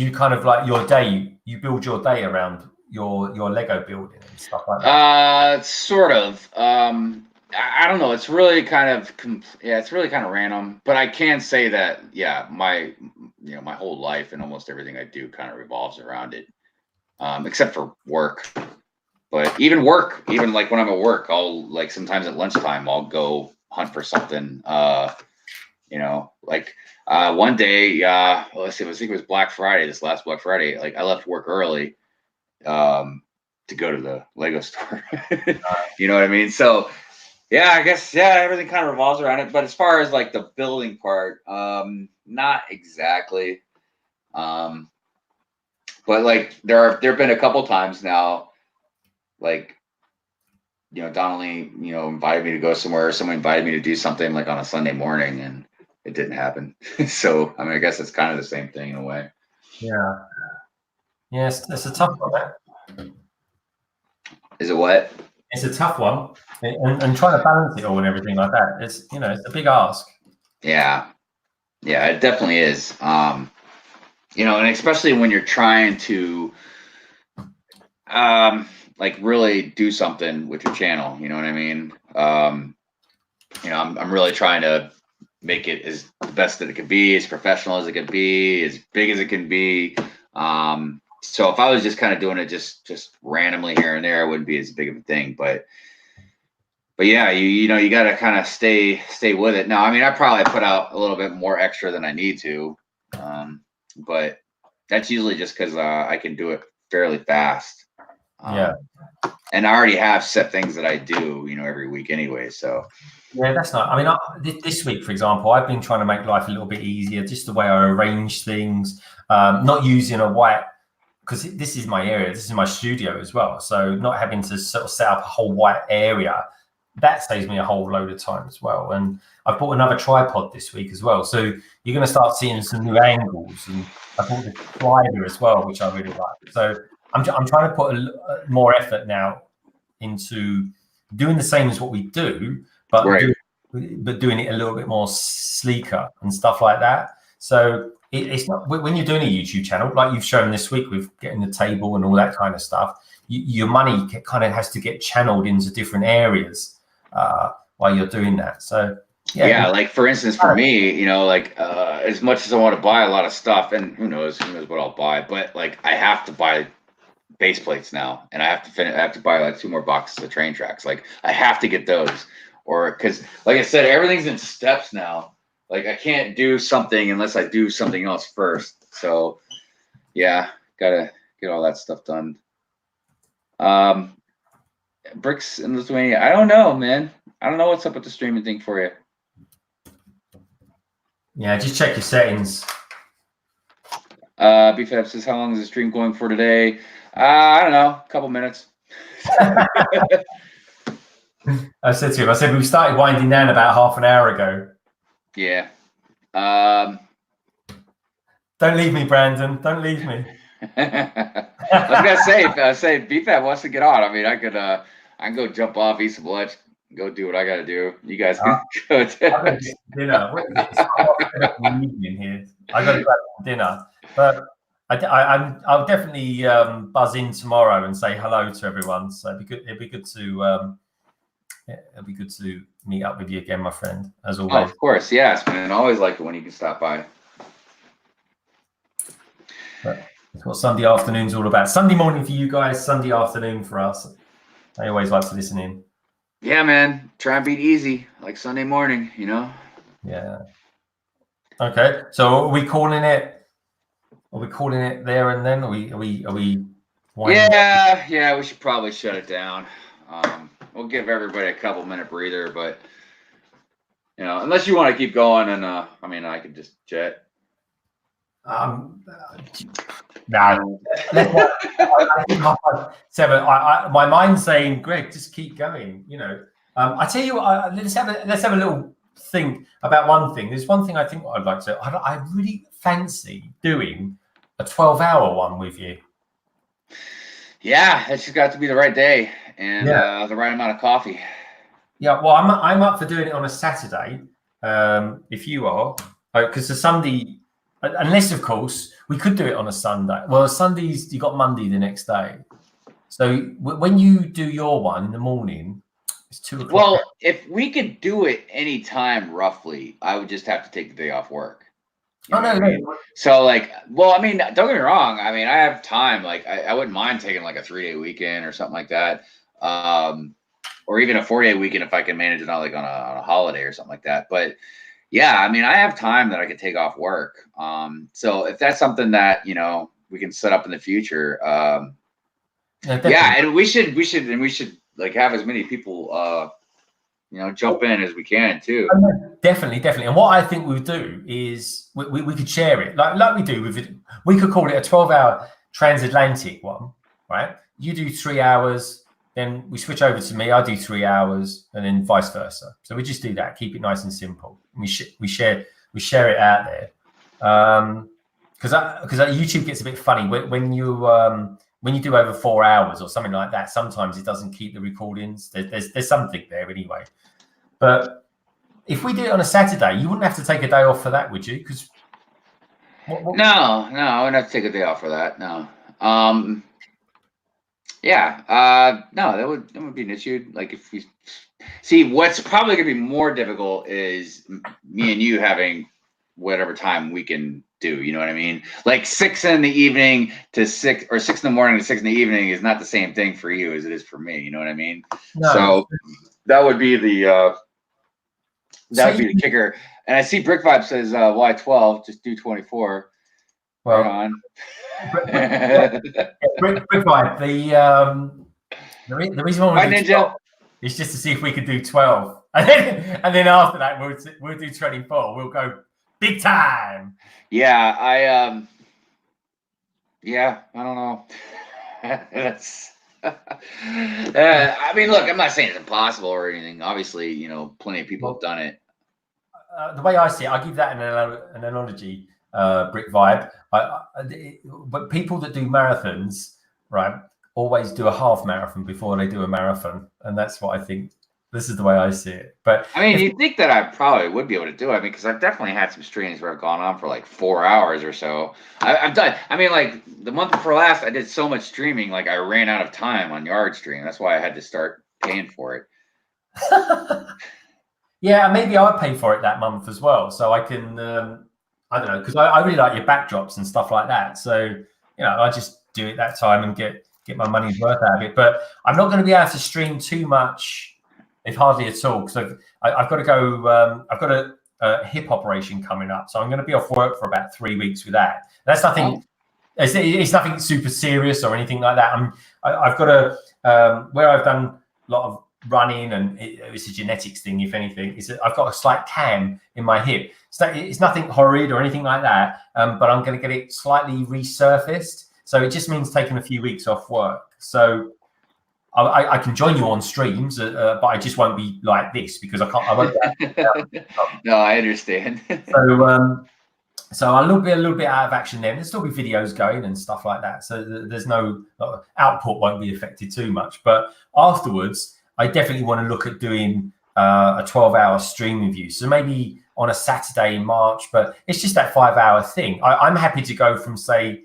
you kind of like your day? You build your day around your Lego building and stuff like that? Sort of. I don't know. It's really kind of it's really kind of random. But I can say that my my whole life and almost everything I do kind of revolves around it, except for work. But even work, even like when I'm at work, I'll like sometimes at lunchtime I'll go hunt for something. Like one day, let's see, I think it was Black Friday. This last Black Friday, like I left work early to go to the Lego store. You know what I mean? So yeah, I guess everything kind of revolves around it. But as far as like the building part, not exactly. But like there have been a couple times now, like Donnelly, invited me to go somewhere. Someone invited me to do something like on a Sunday morning, and it didn't happen. So I mean, I guess it's kind of the same thing in a way. Yeah. Yes, it's a tough one. Is it what? It's a tough one, and trying to balance it all and everything like that. It's it's a big ask. Yeah, it definitely is. And especially when you're trying to like really do something with your channel. You know what I mean? I'm really trying to make it as the best that it could be, as professional as it could be, as big as it can be. So if I was just kind of doing it just randomly here and there, it wouldn't be as big of a thing. But yeah, you got to kind of stay with it. Now, I mean, I probably put out a little bit more extra than I need to, but that's usually just because I can do it fairly fast. And I already have set things that I do, every week anyway. So yeah, that's not. I mean, this week, for example, I've been trying to make life a little bit easier, just the way I arrange things, not using a white, because this is my area, this is my studio as well. So not having to sort of set up a whole white area, that saves me a whole load of time as well. And I bought another tripod this week as well. So you're going to start seeing some new angles. And I bought the slider as well, which I really like. So I'm trying to put more effort now into doing the same as what we do, but doing it a little bit more sleeker and stuff like that. So it's not when you're doing a YouTube channel like you've shown this week with getting the table and all that kind of stuff. Your money kind of has to get channeled into different areas while you're doing that. So yeah, like for instance, for me, you know, like as much as I want to buy a lot of stuff, and who knows what I'll buy, but like I have to buy base plates now, and I have to finish. I have to buy like 2 more boxes of train tracks. Like I have to get those, or because, like I said, everything's in steps now. Like I can't do something unless I do something else first. So yeah, gotta get all that stuff done. Bricks in Lithuania. I don't know, man. I don't know what's up with the streaming thing for you. Yeah, just check your settings. BFAB says, how long is the stream going for today? I don't know, a couple minutes. I said to him, I said, we started winding down about half an hour ago. Yeah. Don't leave me, Brandon. Don't leave me. I was gonna say BFAB wants to get on. I mean, I can go jump off, eat some lunch, go do what I gotta do. You guys can go to dinner. Here. I got to grab dinner, but I'll definitely buzz in tomorrow and say hello to everyone. So it'd be good to meet up with you again, my friend. As always. Oh, of course, yes, man. I always like it when you can stop by. That's what Sunday afternoon's all about. Sunday morning for you guys, Sunday afternoon for us. I always like to listen in. Yeah, man. Try and beat easy, like Sunday morning, you know? Yeah. Okay. So are we calling it there and then? Are we Yeah, we should probably shut it down. We'll give everybody a couple minute breather, but you know, unless you want to keep going, and I mean, I could just jet. No. Seven. My mind's saying, Greg, just keep going. You know, I tell you what. Let's have a little think about one thing. There's one thing I think I'd like to. I really fancy doing a 12-hour one with you. Yeah, it's just got to be the right day and the right amount of coffee. Yeah, well, I'm up for doing it on a Saturday. If you are, because the Sunday. Unless, of course, we could do it on a Sunday. Well, Sundays, you got Monday the next day. So when you do your one in the morning, it's 2 o'clock. Well, if we could do it any time roughly, I would just have to take the day off work. No. So, like, well, I mean, don't get me wrong. I mean, I have time. Like, I wouldn't mind taking like a 3-day weekend or something like that. Or even a 4-day weekend if I can manage it not like on a holiday or something like that. But yeah, I mean, I have time that I could take off work. So if that's something that, you know, we can set up in the future, yeah, and we should like have as many people, you know, jump in as we can too. Definitely. And what I think we'll do is we could share it like we do with it. We could call it a 12-hour Transatlantic one, right? You do 3 hours. Then we switch over to me. I do 3 hours, and then vice versa. So we just do that. Keep it nice and simple. We share it out there, because YouTube gets a bit funny when you do over 4 hours or something like that. Sometimes it doesn't keep the recordings. There's something there anyway. But if we did it on a Saturday, you wouldn't have to take a day off for that, would you? Because no, I wouldn't have to take a day off for that. No. Yeah, no, that would be an issue. Like if we see, what's probably gonna be more difficult is me and you having whatever time we can do. You know what I mean? Like 6 in the evening to 6, or 6 in the morning to 6 in the evening is not the same thing for you as it is for me. You know what I mean? No. So that would be the kicker. And I see Brick Vibe says why 12? Just do 24. Well, right on. Brick Vibe. The reason why we do 12 is just to see if we could do 12, and then after that we'll do 24. We'll go big time. Yeah, I don't know. That's. I mean, look, I'm not saying it's impossible or anything. Obviously, you know, plenty of people have done it. The way I see it, I give that an analogy. Brick Vibe, but people that do marathons, right, always do a half marathon before they do a marathon, and that's what I think This is the way I see it. But I mean, you'd think that I probably would be able to do it. I mean, because I've definitely had some streams where I've gone on for like 4 hours or so. I've done. I mean, like the month before last, I did so much streaming, like I ran out of time on Yard Stream. That's why I had to start paying for it. Yeah, maybe I'll pay for it that month as well, so I can. I don't know, because I really like your backdrops and stuff like that. So I just do it that time and get my money's worth out of it. But I'm not going to be able to stream too much, if hardly at all, because I've got to go. I've got a hip operation coming up, so I'm going to be off work for about 3 weeks with that. That's nothing. Oh. It's nothing super serious or anything like that. I've got a where I've done a lot of running, and it's a genetics thing, if anything, is that I've got a slight cam in my hip. So it's nothing horrid or anything like that, but I'm going to get it slightly resurfaced. So it just means taking a few weeks off work. So I can join you on streams, but I just won't be like this because I won't. No, I understand. So I'll be a little bit out of action then. There'll still be videos going and stuff like that. So there's no output won't be affected too much. But afterwards, I definitely want to look at doing a 12-hour stream with you. So maybe on a Saturday in March, but it's just that 5-hour thing. I'm happy to go from, say,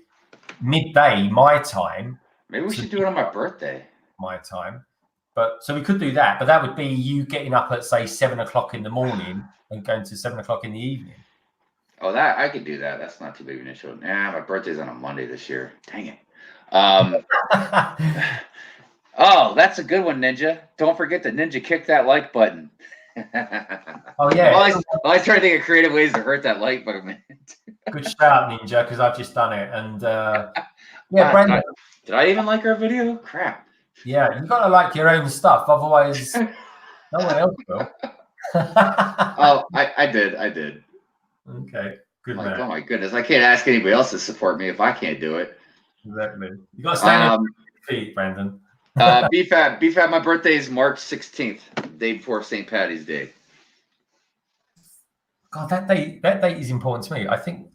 midday my time. Maybe we should do it on my birthday. My time. But so we could do that. But that would be you getting up at, say, 7 o'clock in the morning and going to 7 o'clock in the evening. Oh, that I could do that. That's not too big of an issue. Nah, my birthday's on a Monday this year. Dang it. Oh, that's a good one, Ninja. Don't forget to Ninja kick that like button. Oh, yeah. I try to think of creative ways to hurt that like button. Good shout, Ninja, because I've just done it. And yeah, Brandon. Did I even like our video? Crap. Yeah, you've got to like your own stuff. Otherwise, no one else will. Oh, I did. Okay, good man. Oh, my goodness. I can't ask anybody else to support me if I can't do it. Exactly. You got to stand on your feet, Brandon. BFAB, my birthday is March 16th, day before St. Paddy's Day. God, that date is important to me. I think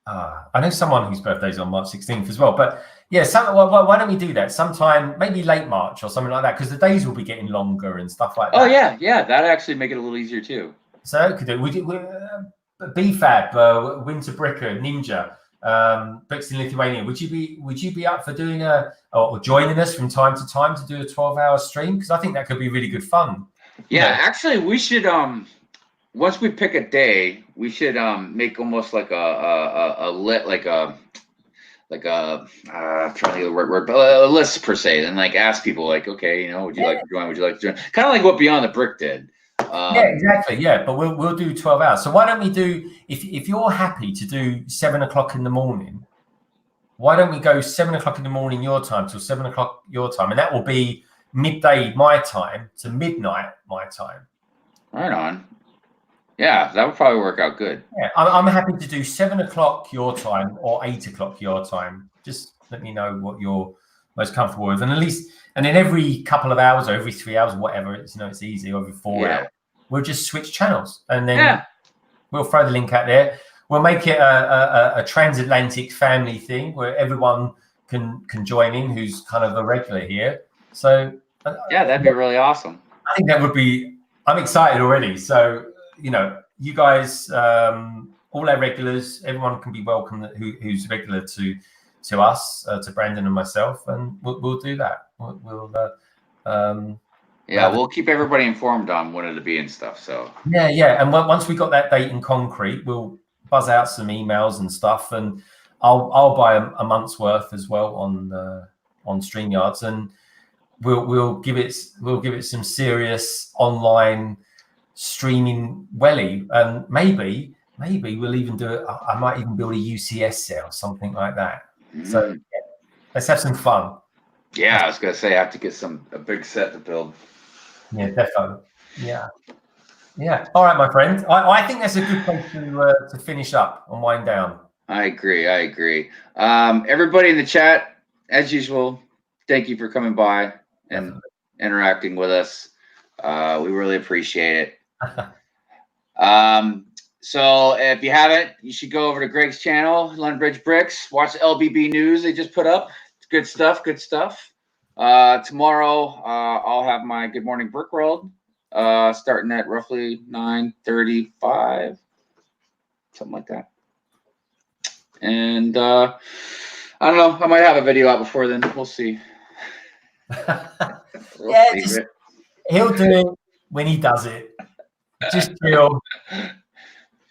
I know someone whose birthday is on March 16th as well. But yeah, why don't we do that sometime, maybe late March or something like that, because the days will be getting longer and stuff like that. Oh yeah, that'd actually make it a little easier too. So could do. BFAB, Winter Bricker, Ninja. Bricks in Lithuania. Would you be up for doing or joining us from time to time to do a 12-hour stream? Because I think that could be really good fun. Yeah, actually, we should once we pick a day, we should make almost like a I'm trying to think of the right word, but a list per se, and like ask people like, okay, would you like to join? Would you like to join? Kind of like what Beyond the Brick did. Yeah, exactly. Yeah, but we'll do 12 hours. So why don't we do, if you're happy to do 7 o'clock in the morning, why don't we go 7 o'clock in the morning your time till 7 o'clock your time, and that will be midday my time to midnight my time. Right on. Yeah, that would probably work out good. Yeah, I'm happy to do 7 o'clock your time or 8 o'clock your time. Just let me know what you're most comfortable with, and then every couple of hours or every 3 hours, whatever, it's easy, or every 4 hours, we'll just switch channels, and then we'll throw the link out there. We'll make it a transatlantic family thing where everyone can join in who's kind of a regular here. So yeah, that'd be really awesome. I think that would be. I'm excited already. So you guys, all our regulars, everyone can be welcome who's regular to us, to Brandon and myself, and we'll do that. We'll keep everybody informed on when it'll be and stuff. So yeah, and once we got that date in concrete, we'll buzz out some emails and stuff, and I'll buy a month's worth as well on StreamYards, and we'll give it some serious online streaming welly, and maybe we'll even do it. I might even build a UCS set or something like that. So let's have some fun. Yeah, I was gonna say I have to get a big set to build. Yeah, definitely. Yeah. All right, my friend. I think that's a good place to finish up and wind down. I agree. Everybody in the chat, as usual, thank you for coming by and interacting with us. We really appreciate it. So if you haven't, you should go over to Greg's channel, London Bridge Bricks. Watch the LBB news they just put up. It's good stuff. Tomorrow, I'll have my Good Morning Brick World starting at roughly 9:35, something like that. And I don't know. I might have a video out before then. We'll see. He'll do it when he does it. Just chill.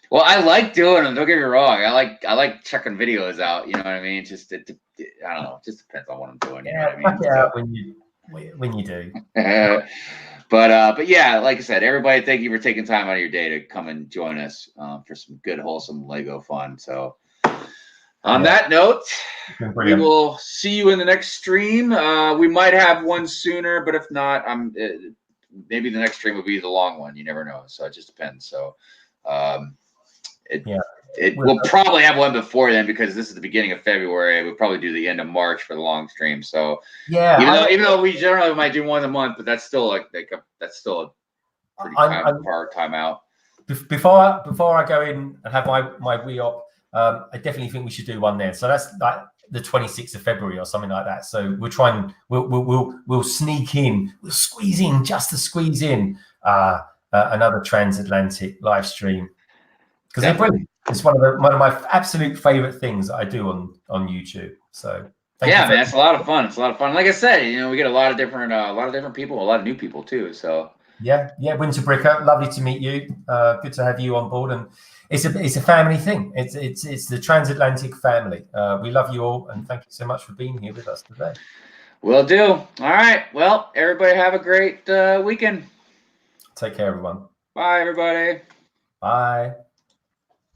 Well, I like doing them. Don't get me wrong. I like checking videos out. You know what I mean? Just I don't know. It just depends on what I'm doing. You know what I mean? Check it out when you do. But yeah, like I said, everybody, thank you for taking time out of your day to come and join us for some good, wholesome Lego fun. So on that note, we will see you in the next stream. We might have one sooner, but if not, maybe the next stream will be the long one. You never know. So it just depends. So we'll probably have one before then, because this is the beginning of February. We'll probably do the end of March for the long stream. So yeah, even though we generally might do one a month, but that's still that's still a pretty far time out. Before I go in and have my re-op, I definitely think we should do one there. So that's like the 26th of February or something like that. So we'll try and we'll sneak in, we'll squeeze in just to squeeze in another transatlantic live stream, because they're brilliant. It's one of my absolute favorite things that I do on YouTube. So man, it's a lot of fun. It's a lot of fun. Like I said, we get a lot of different people, a lot of new people too. So yeah, Winterbricker, lovely to meet you. Good to have you on board, and it's a family thing. It's the Transatlantic family. We love you all, and thank you so much for being here with us today. Will do. All right. Well, everybody have a great weekend. Take care, everyone. Bye, everybody. Bye.